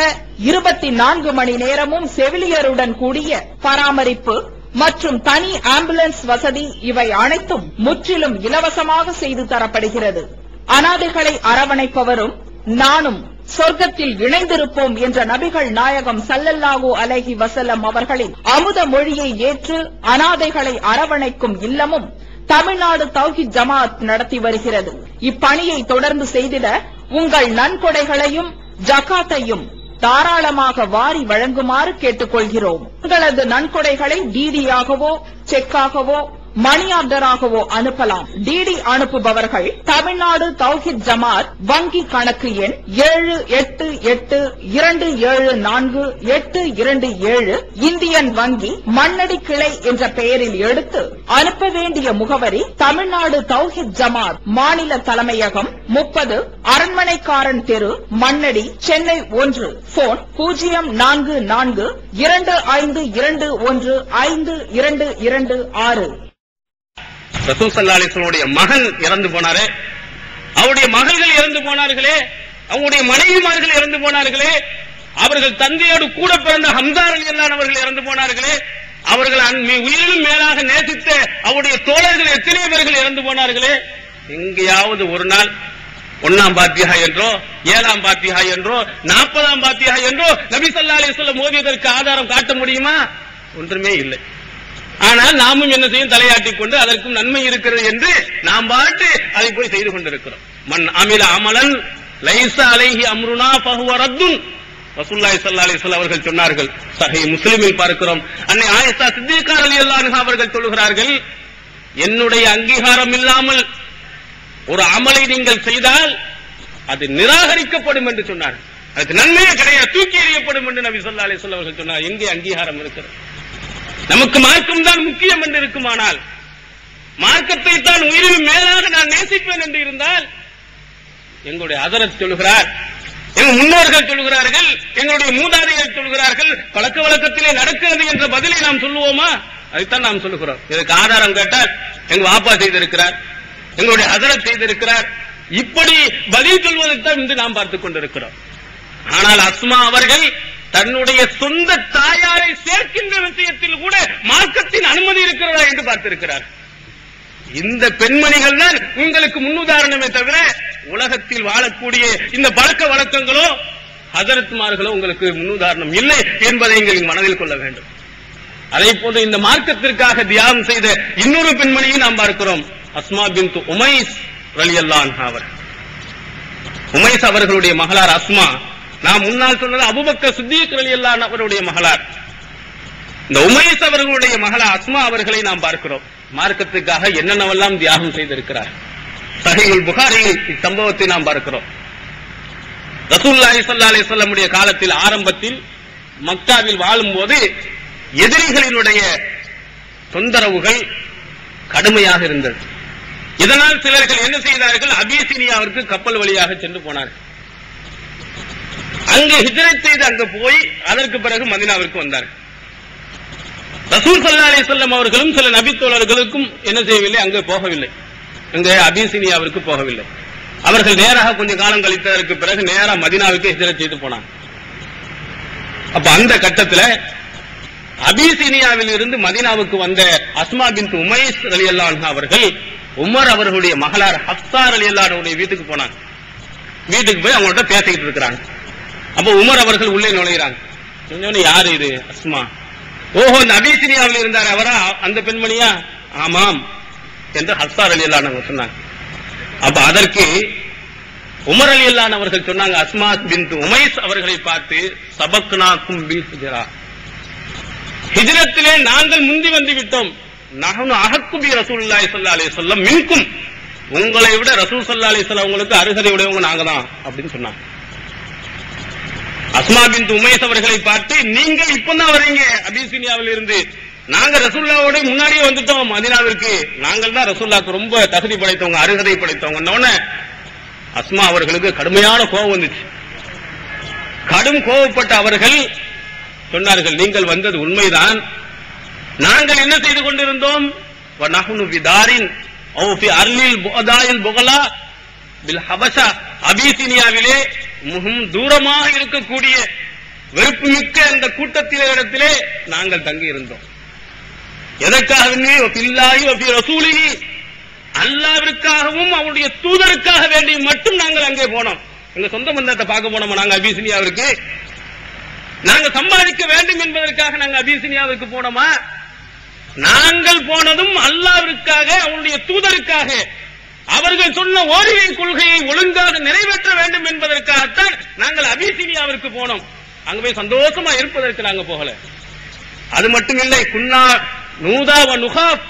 24 மணி நேரமும் செவிலியருடன் கூடிய பராமரிப்பு மற்றும் தனி ஆம்புலன்ஸ் வசதி இவை அனைத்தும் முற்றிலும் இலவசமாக செய்து தரப்படுகிறது. அனாதைகளை அரவணைப்பவரும் நானும் சொர்க்கத்தில் இணைந்திருப்போம் என்ற நபிகள் நாயகம் ஸல்லல்லாஹு அலைஹி வஸல்லம் அவர்களின் அமுத மொழியை ஏற்று அனாதைகளை அரவணைக்கும் இல்லமும் தமிழ்நாடு தௌஹீத் ஜமாஅத் நடத்தி வருகிறது. இப்பணியை தொடர்ந்து செய்திட உங்கள் நன்கொடைகளையும் ஜகாத்தையும் தாராளமாக வாரி வழங்குமாறு கேட்டுக் கொள்கிறோம். உங்களது நன்கொடைகளை டிடியாகவோ செக்காகவோ மணி ஆர்டராகவோ அனுப்பலாம். டிடி அனுப்புபவர்கள் தமிழ்நாடு தௌஹீத் ஜமாஅத் வங்கி கணக்கு எண் 7882748827 இந்தியன் வங்கி மண்ணடி கிளை என்ற பெயரில் எடுத்து அனுப்ப வேண்டிய முகவரி தமிழ்நாடு தௌஹீத் ஜமாஅத் மாநில தலைமையகம் 30 அரண்மனைக்காரன் தெரு, மண்ணடி, சென்னை 1. போன் 044215215226. ரசூல் ஸல்லல்லாஹு அலைஹி வஸல்லம் மகன் இறந்து போனாரே, அவருடைய மகள்கள் இறந்து போனார்களே, அவருடைய மனைவிமார்கள் இறந்து போனார்களே, அவர்கள் தந்தையோடு கூட பிறந்த ஹம்ஸா ரலியல்லாஹு அவர்கள் இறந்து போனார்களே, அவர்கள் உயிரிலும் மேலாக நேசித்த அவருடைய தோழர்கள் எத்தனை பேர்கள் இறந்து போனார்களே. எங்கேயாவது ஒரு நாள் 1ஆம் பாத்திஹா என்றோ 7ஆம் பாத்திஹா என்றோ 40ஆம் பாத்திஹா என்றோ நபி ஸல்லல்லாஹு அலைஹி வஸல்லம் ஓதியதற்கு ஆதாரம் காட்ட முடியுமா? ஒன்றுமே இல்லை. ஆனால் நாமும் என்ன செய்யும்? தலையாட்டிக் கொண்டு அதற்கும் நன்மை இருக்கிறது என்று நாம் பாட்டு அதை போய் செய்து கொண்டிருக்கிறோம். மன் அமில அமலன் லைஸ அலைஹி அம்ருனா ஃபஹுவ ரத்துன். ரசூலுல்லாஹி ஸல்லல்லாஹு அலைஹி வஸல்லம் அவர்கள் சொன்னார்கள். சஹீஹ் முஸ்லிமில் பார்க்கிறோம். அன்னை ஆயிஷா சித்திகா ரலியல்லாஹு அன்ஹா அவர்கள் சொல்கிறார்கள், என்னுடைய அங்கீகாரம் இல்லாமல் ஒரு அமலை நீங்கள் செய்தால் அது நிராகரிக்கப்படும் என்று சொன்னார்கள். அதுக்கு நன்மையே கிடையாது, தூக்கி எறியப்படும் என்று நபி ஸல்லல்லாஹு அலைஹி வஸல்லம் அவர்கள் சொன்னார். எங்கே அங்கீகாரம் இருக்கிறது? நமக்கு மார்க்கம் தான் முக்கியம் என்று இருக்குமானால், மார்க்கத்தை தான் உயிரினும் மேலாக நான் நேசிப்பேன் என்று இருந்தால், எங்களுடைய ஹஜ்ரத் சொல்கிறார், எங்கள் முன்னோர்கள் சொல்கிறார்கள், எங்களுடைய மூதாதையர்கள் சொல்கிறார்கள், பழக்க வழக்கத்திலே நடக்கிறது என்ற பதிலை நாம் சொல்லுவோமா? அதைத்தான் நாம் சொல்லுகிறோம். இதற்கு ஆதாரம் கேட்டால் எங்க வாப்பா செய்திருக்கிறார், எங்களுடைய ஹஜ்ரத் செய்திருக்கிறார், இப்படி பதில் சொல்வதைத்தான் இன்று நாம் பார்த்துக் கொண்டிருக்கிறோம். ஆனால் அஸ்மா அவர்கள் தன்னுடைய சொந்த தாயாரை சேர்க்கின்ற விஷயத்தில் கூட மார்க்கத்தின் அனுமதி இருக்கிறதா என்று பார்த்திருக்கிறார். இந்த பெண்மணிகள் தான் உங்களுக்கு முன்னுதாரணமே தவிர உலகத்தில் வாழக்கூடிய இந்த பழக்க வழக்கங்களோ ஹஜரத்மார்களோ உங்களுக்கு முன்னுதாரணம் இல்லை என்பதை நீங்கள் மனதில் கொள்ள வேண்டும். அதே போன்று இந்த மார்க்கத்திற்காக தியாகம் செய்த இன்னொரு பெண்மணியை நாம் பார்க்கிறோம். அஸ்மா பின்த் உமைஸ் ரலியல்லாஹு அன்ஹா அவர்கள். உமைஸ் அவர்களுடைய மகளார் அஸ்மா. நாம் முன்னால் சொன்னது அபூபக்கர் சித்தீக் ரலியல்லாஹு அன்ஹு அவருடைய மகளார். இந்த உமைஸ் அவர்களுடைய மகளார் அஸ்மா அவர்களை நாம் பார்க்கிறோம். மார்க்கத்துக்காக என்னென்னவெல்லாம் தியாகம் செய்திருக்கிறார். சஹீஹுல் புகாரியில் இச்சம்பவத்தை நாம் பார்க்கிறோம். ரசூலுல்லாஹி ஸல்லல்லாஹு அலைஹி வஸல்லம் உடைய காலத்தில் ஆரம்பத்தில் மக்காவில் வாழும்போது எதிரிகளினுடைய தொந்தரவுகள் கடுமையாக இருந்தது. இதனால் சிலர்கள் என்ன செய்தார்கள்? அபிசீனியாவிற்கு கப்பல் வழியாக சென்று போனார்கள். அங்கு ஹிஜ்ரத் செய்து அங்கு போய் அதற்கு பிறகு மதீனாவிற்கு வந்தார்கள். ரசூல் ஸல்லல்லாஹு அலைஹி வஸல்லம் அவர்களும் சில நபி தோழர்களுக்கும் என்ன செய்யவில்லை, அங்கு போகவில்லை, அங்கு அபிசீனியாவிற்கு போகவில்லை. அவர்கள் நேராக கொஞ்ச காலம் கழித்ததற்கு பிறகு நேரா மதீனாவுக்கு ஹிஜ்ரத் செய்து போனாங்க. அப்ப அந்த கட்டத்தில் அபிசீனியாவில் இருந்து மதீனாவுக்கு வந்த அஸ்மா பின்த் உமைஸ் ரலியல்லாஹு அன்ஹா அவர்கள் உமர் அவர்களுடைய மகளார் ஹப்ஸா ரலியல்லாஹு அன்ஹா வீட்டுக்கு போனாங்க. வீட்டுக்கு போய் அவங்கள்ட்ட பேசிக்கிட்டு இருக்கிறாங்க. அப்ப உமர் அவர்கள் உள்ளே நுழைகிறாங்க. யாரு இது? அஸ்மா. ஓஹோ, இந்த அபிசினியாவில் இருந்தார் அவரா? அந்த பெண்மணியா? ஆமாம் என்று ஹப்ஸா ரலியல்லாஹு அன்ஹா சொன்னாங்க. அப்ப அதற்கு உமர் ரலியல்லாஹு அன்ஹு அவர்கள் சொன்னாங்க, அஸ்மா பின்த் உமைஸ் அவர்களை பார்த்து, சபக்னாக்கும் பில் ஹிஜ்ரா, ஹிஜ்ரத்திலே நாங்கள் முந்தி வந்து விட்டோம். நஹ்னு அஹக்கு பி ரசூலுல்லாஹி ஸல்லல்லாஹு அலைஹி வஸல்லம் மின்கும், உங்களை விட ரசூல் ஸல்லல்லாஹு அலைஹி வஸல்லம் உங்களுக்கு அருகதை உடையவங்க நாங்க தான் அப்படின்னு சொன்னாங்க. அஸ்மா பின்த் உமைஸ் அவர்களை பார்த்து, நீங்கள் இப்பதான் வரீங்க அபிசீனியாவில் இருந்து, நாங்க ரசூலுல்லாஹ்வோட முன்னாடியே வந்துட்டோம் மதீனாவிற்கு, நாங்கள் தான் ரசூலுல்லாஹ்க்கு ரொம்ப தகுதி படைத்தவங்க, அருகதை படைத்தவங்க. அஸ்மா அவர்களுக்கு கடுமையான கோபம் வந்துச்சு. கடும் கோபப்பட்ட அவர்கள் சொன்னார்கள், நீங்கள் வந்தது உண்மைதான், நாங்கள் என்ன செய்து கொண்டிருந்தோம்? வநஹ்னு பிதாரின் அவ் ஃபி அர்லில் புஅதாயில் புகலா பில் ஹபஷா, அபிசீனியாவிலே மிகவும் தூரமாக இருக்கக்கூடிய வெறுப்பு மிக்க அந்த கூட்டத்திலே நாங்கள் தங்கி இருந்தோம். எதற்காக? பில்லாஹி வ ஃபி ரசூலிஹி, அல்லாஹ்விற்காகவும் அவருடைய தூதருக்காக வேண்டி மட்டும் நாங்கள் அங்கே போனோம். எங்க சொந்த பந்தத்தை பார்க்க போனோம் நாங்க அபிசீனியாவிற்கு. நாங்க சம்பாதிக்க வேண்டும் என்பதற்காக நாங்க அபிசீனியாவுக்கு போனோமா? நாங்கள் போனதும் அல்லாஹ்விற்காக, அவருடைய தூதருக்காக, அவர்கள் சொன்ன ஓரிரை கொள்கையை ஒழுங்காக நிறைவேற்ற வேண்டும் என்பதற்காகத்தான் நாங்கள் அபிசீனியாவிற்கு போனோம். அங்க போய் சந்தோஷமா இருப்பதற்கு நாங்க போகல. அது மட்டும் இல்லை, குன்னா நூதா வ நுகாப்,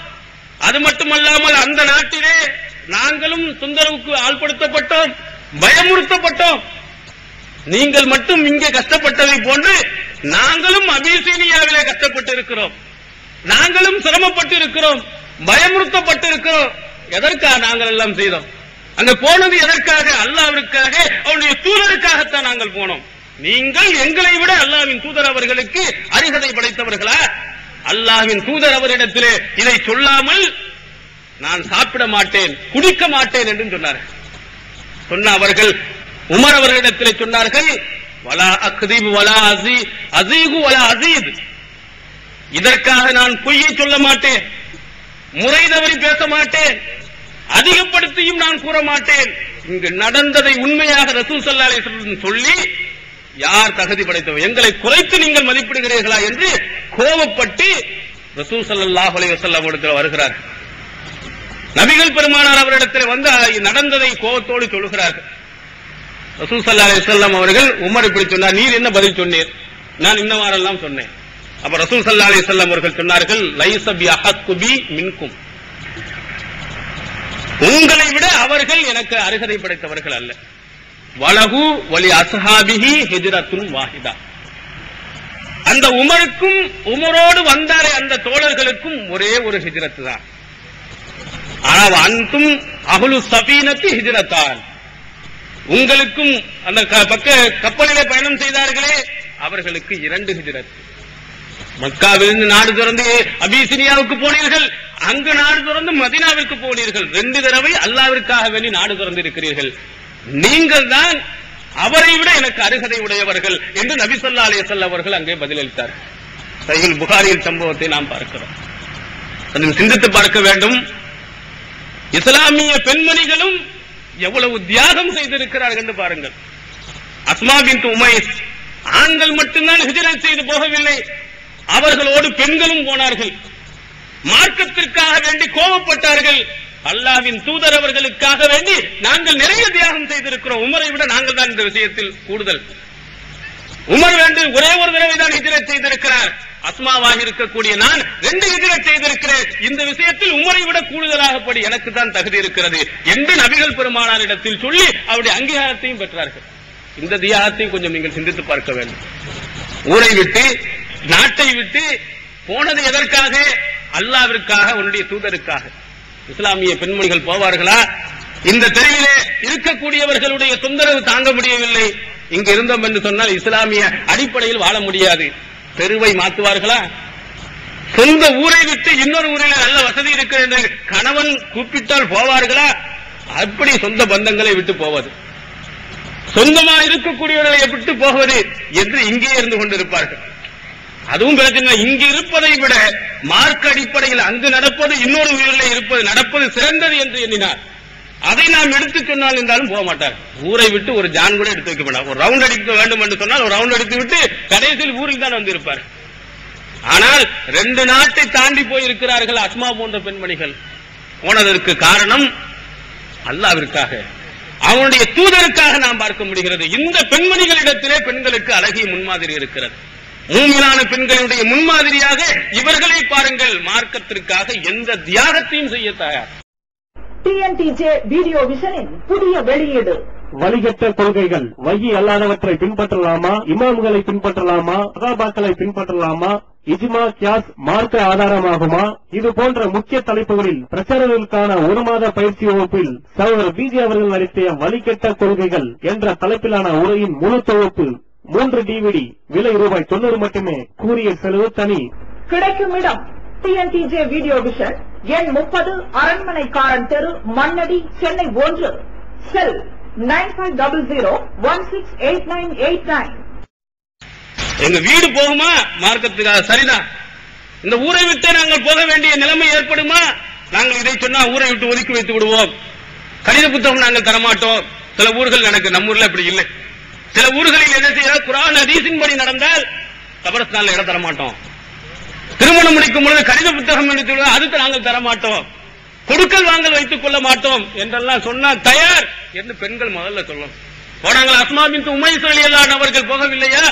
அது மட்டுமல்லாமல் அந்த நாட்டிலே நாங்களும் தொந்தரவுக்கு ஆள்படுத்தப்பட்டோம், பயமுறுத்தப்பட்டோம். நீங்கள் மட்டும் இங்கே கஷ்டப்பட்டதை போன்று நாங்களும் அபிசீனியாவிலே கஷ்டப்பட்டு இருக்கிறோம், நாங்களும் சிரமப்பட்டு இருக்கிறோம், பயமுறுத்தப்பட்டு இருக்கிறோம். எதற்காக நாங்கள் எல்லாம் செய்தோம்? அங்க போனது எதற்காக? அல்லாஹ்விற்காக, அவருடைய தூதருக்காகத்தான் நாங்கள் போனோம். நீங்கள் எங்களை விட அல்லாஹ்வின் தூதர் அவர்களுக்கு அருகதை படைத்தவர்களா? அல்லாஹ்வின் தூதர் அவரிடத்திலே இதை சொல்லாமல் நான் சாப்பிட மாட்டேன், குடிக்க மாட்டேன் என்று சொன்னார்கள். சொன்ன அவர்கள் உமர் அவர்களிடத்திலே சொன்னார்கள், வலா அக்திபு வலா அஸீகு வலா அஸீத், இதற்காக நான் பொய்யை சொல்ல மாட்டேன், முறை தவறி பேச மாட்டேன், அதிகப்படுத்தியும் நான் கூற மாட்டேன். இங்கு நடந்ததை உண்மையாக ரசூல் ஸல்லல்லாஹு அலைஹி வஸல்லம் சொல்லி யார் தகுதி படைத்தவர்? எங்களை குறைத்து நீங்கள் மதிப்பிடுகிறீர்களா என்று கோபப்பட்டு ரசூல் ஸல்லல்லாஹு அலைஹி வஸல்லம் இடத்தில் வருகிறார். நபிகள் பெருமானார் அவரிடத்தில் வந்து நடந்ததை கோபத்தோடு சொல்கிறார்கள். ரசூல் ஸல்லல்லாஹு அலைஹி வஸல்லம் அவர்கள் உமர் இப்படி சொன்னார், நீர் என்ன பதில் சொன்னீர்? நான் இன்னவாறெல்லாம் சொன்னேன். அப்ப ரசூல் ஸல்லல்லாஹு அலைஹி வஸல்லம் அவர்கள் சொன்னார்கள், லைஸ பி அஹக்கு பி மின்கும், உங்களை விட அவர்கள் எனக்கு அருகதை படைத்தவர்கள் அல்ல. வலஹு வலி அஸ்ஹாபிஹி ஹிஜ்ரத்துன் வாஹிதா, அந்த உமருக்கும் உமரோடு வந்தாரே அந்த தோழர்களுக்கும் ஒரே ஒரு ஹிஜ்ரத் தான். ஆனால் அன்தும் அஹ்லு ஸஃபீனத்தி ஹிஜ்ரத்தான், உங்களுக்கும் அந்த பக்க கப்பலிலே பயணம் செய்தார்களே அவர்களுக்கு 2 ஹிஜ்ரத். மக்காவிலிருந்து நாடு திறந்து அபிசீனியாவுக்கு போனீர்கள், அங்கு நாடு திறந்து மதீனாவிற்கு போனீர்கள், 2 தடவை அல்லாஹ்விற்காக வேண்டி நாடு திறந்து இருக்கிறீர்கள். நீங்கள் தான் அவரை விட எனக்கு அருகதை உடையவர்கள் என்று நபி ஸல்லல்லாஹு அலைஹி வஸல்லம் அவர்கள் அங்கே பதிலளித்தார். சஹீஹ் புகாரியில் சம்பவத்தை நாம் பார்க்கிறோம். அதை சிந்தித்து பார்க்க வேண்டும். இஸ்லாமிய பெண்மணிகளும் எவ்வளவு தியாகம் செய்திருக்கிறார்கள் என்று பாருங்கள். அஸ்மா பின்த் உமைஸ் ஆண்கள் மட்டும்தான் ஹிஜ்ரத் செய்து போகவில்லை, அவர்களோடு பெண்களும் போனார்கள். மார்க்கத்திற்காக வேண்டி கோபப்பட்டார்கள். அல்லாஹ்வின் தூதர் அவர்களுக்காக வேண்டி நாங்கள் நிறைய தியாகம் செய்திருக்கிறோம். உமரை விட நாங்கள் தான் இந்த விஷயத்தில் கூடுதல். உமர் ஒரே ஒரு தடவை தான் ஹிஜ்ரத் செய்திருக்கிறார். அஸ்மாவாக இருக்கக்கூடிய நான் 2 ஹிஜ்ரத் செய்திருக்கிறேன். இந்த விஷயத்தில் உமரை விட கூடுதலாகப்படி எனக்கு தான் தகுதி இருக்கிறது என்று நபிகள் பெருமானாரிடத்தில் சொல்லி அவருடைய அங்கீகாரத்தையும் பெற்றார்கள். இந்த தியாகத்தையும் கொஞ்சம் நீங்கள் சிந்தித்து பார்க்க வேண்டும். ஊரை விட்டு நாட்டை விட்டு போனது எதற்காக? அல்லாஹ்விற்காக, உன்னுடைய தூதருக்காக. இஸ்லாமிய பெண்மணிகள் போவார்களா? இந்த தெருவிலே இருக்கக்கூடியவர்களுடைய தொந்தரவு தாங்க முடியவில்லை, இங்கு இருந்தோம் என்று சொன்னால் இஸ்லாமிய அடிப்படையில் வாழ முடியாது. தெருவை மாற்றுவார்களா? சொந்த ஊரை விட்டு இன்னொரு ஊரில் நல்ல வசதி இருக்கிறது கணவன் கூப்பிட்டால் போவார்களா? அப்படி சொந்த பந்தங்களை விட்டு போவது, சொந்தமா இருக்கக்கூடியவர்களை விட்டு போவது என்று இங்கே இருந்து கொண்டிருப்பார்கள். அதுவும் பிரச்சனை. இங்கு இருப்பதை விட மார்க்க அடிப்படையில் அங்கு நடப்பது, இன்னொரு ஊரிலே இருப்பது நடப்பது சிறந்தது என்று எண்ணினார். அதை நாம் எடுத்து சொன்னால் என்றாலும் போக மாட்டார். ஊரை விட்டு ஒரு ஜான் கூட எடுத்து வைக்க மாட்டார். ஒரு ரவுண்ட் அடிக்க வேண்டும் என்று சொன்னால் ஒரு ரவுண்ட் அடித்து விட்டு கடைசியில் ஊரில் தான் வந்து இருப்பார். ஆனால் 2 நாட்டை தாண்டி போயிருக்கிறார்கள் அஸ்மா போன்ற பெண்மணிகள். போனதற்கு காரணம் அல்லாஹ்விற்காக, அவனுடைய தூதருக்காக நாம் பார்க்க முடிகிறது. இந்த பெண்மணிகளிடத்திலே பெண்களுக்கு அழகிய முன்மாதிரி இருக்கிறது. மூமினான பெண்களுடைய முன்மாதிரியாக இவர்களை பாருங்கள். மார்க்கத்திற்காக எந்த தியாகத்தையும் செய்ய தயார். டிஎன்டிஜே வீடியோ விஷனின் புதிய வெளியீடு. வழிகட்ட கொள்கைகள். வகி அல்லாதவற்றை பின்பற்றலாமா, இமாம்களை பின்பற்றலாமா, சஹாபாக்களை பின்பற்றலாமா, இஜ்மா கியாஸ் மார்க்க ஆதாரமாகுமா? இது போன்ற முக்கிய தலைப்புகளில் பிரச்சாரங்களுக்கான 1 மாத பயிற்சி வகுப்பில் சகோதரர் பிஜே அவர்கள் நடத்திய வழிகட்ட கொள்கைகள் என்ற தலைப்பிலான உரையின் முழு தொகுப்பு 3 DVD, விலை ரூபாய் 90 மட்டுமே. கூறிய செலவு தனி. கிடைக்கும் இடம் டிஎன்டிஜே வீடியோ விஷன், எண் 30, அரண்மனைக்காரன் தெரு, மண்ணடி, சென்னை 1. செல் 9500168989. எங்க வீடு போகுமா மார்க்கத்துக்காக? சரிதான். இந்த ஊரை விட்டு நாங்கள் போக வேண்டிய நிலைமை ஏற்படுமா? நாங்கள் இதை சொன்னா ஊரை விட்டு ஒதுக்கி வைத்து விடுவோம். கணித புத்தகம் நாங்கள் தரமாட்டோம். சில ஊர்கள் எனக்கு, நம்ம ஊர்ல அப்படி இல்லை. சில ஊர்களில் என்ன செய்ய, குர்ஆன் ஹதீஸின் படி நடந்தால் கபரஸ்தான்ல இடம் தரமாட்டோம். திருமணம் முடிக்கும் பொழுது கணித புத்தகம் எடுத்து அதுக்கு நாங்கள் தரமாட்டோம். கொடுக்கல் வாங்கல் வைத்துக் கொள்ள மாட்டோம் என்றெல்லாம் சொன்னா தயார் என்று பெண்கள் முதல்ல சொல்லணும். போனாங்கள். அஸ்மா பின்த் உமைஸ் ரலியல்லாஹு அவர்கள் போகவில்லையா?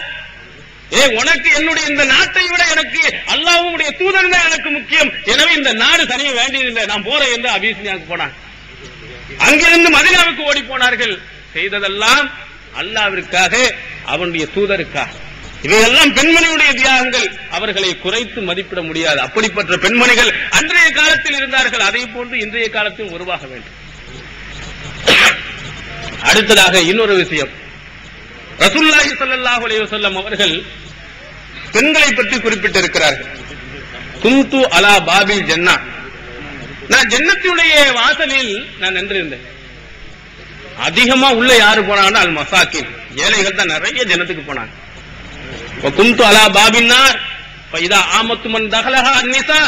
உனக்கு என்னுடைய இந்த நாட்டை விட எனக்கு அல்லாஹ்வுடைய தூதர் தான் எனக்கு முக்கியம், எனவே இந்த நாடு தனியே வேண்டியதில்லை, நான் போறேன் என்று அபிசினியாவுக்கு போனாங்க. அங்கிருந்து மதீனாவுக்கு ஓடி போனார்கள். செய்ததெல்லாம் அல்லாஹ்விற்காக, அவனுடைய தூதருக்காக. இவையெல்லாம் பெண்மணியுடைய தியாகங்கள். அவர்களை குறைத்து மதிப்பிட முடியாது. அப்படிப்பட்ட பெண்மணிகள் அன்றைய காலத்தில் இருந்தார்கள். அதே போன்று இன்றைய காலத்தில் உருவாக வேண்டும். அடுத்ததாக இன்னொரு விஷயம், ரசூலுல்லாஹி ஸல்லல்லாஹு அலைஹி வஸல்லம் அவர்கள் பெண்களை பற்றி குறிப்பிட்டிருக்கிறார்கள். குந்து அலா பாபில் ஜன்னா, நான் ஜன்னத்தினுடைய வாசலில் நான் நின்றிருந்தேன். அதிகமா உள்ள யாரு போனாங்கன்னா அல் மசாக்கின், ஏழைகள் தான் நிறைய ஜன்னத்துக்கு போனாங்க. குந்து அலா பாபின்னார் இதா ஆமத்து மன் தகலஹா அன்னிசா,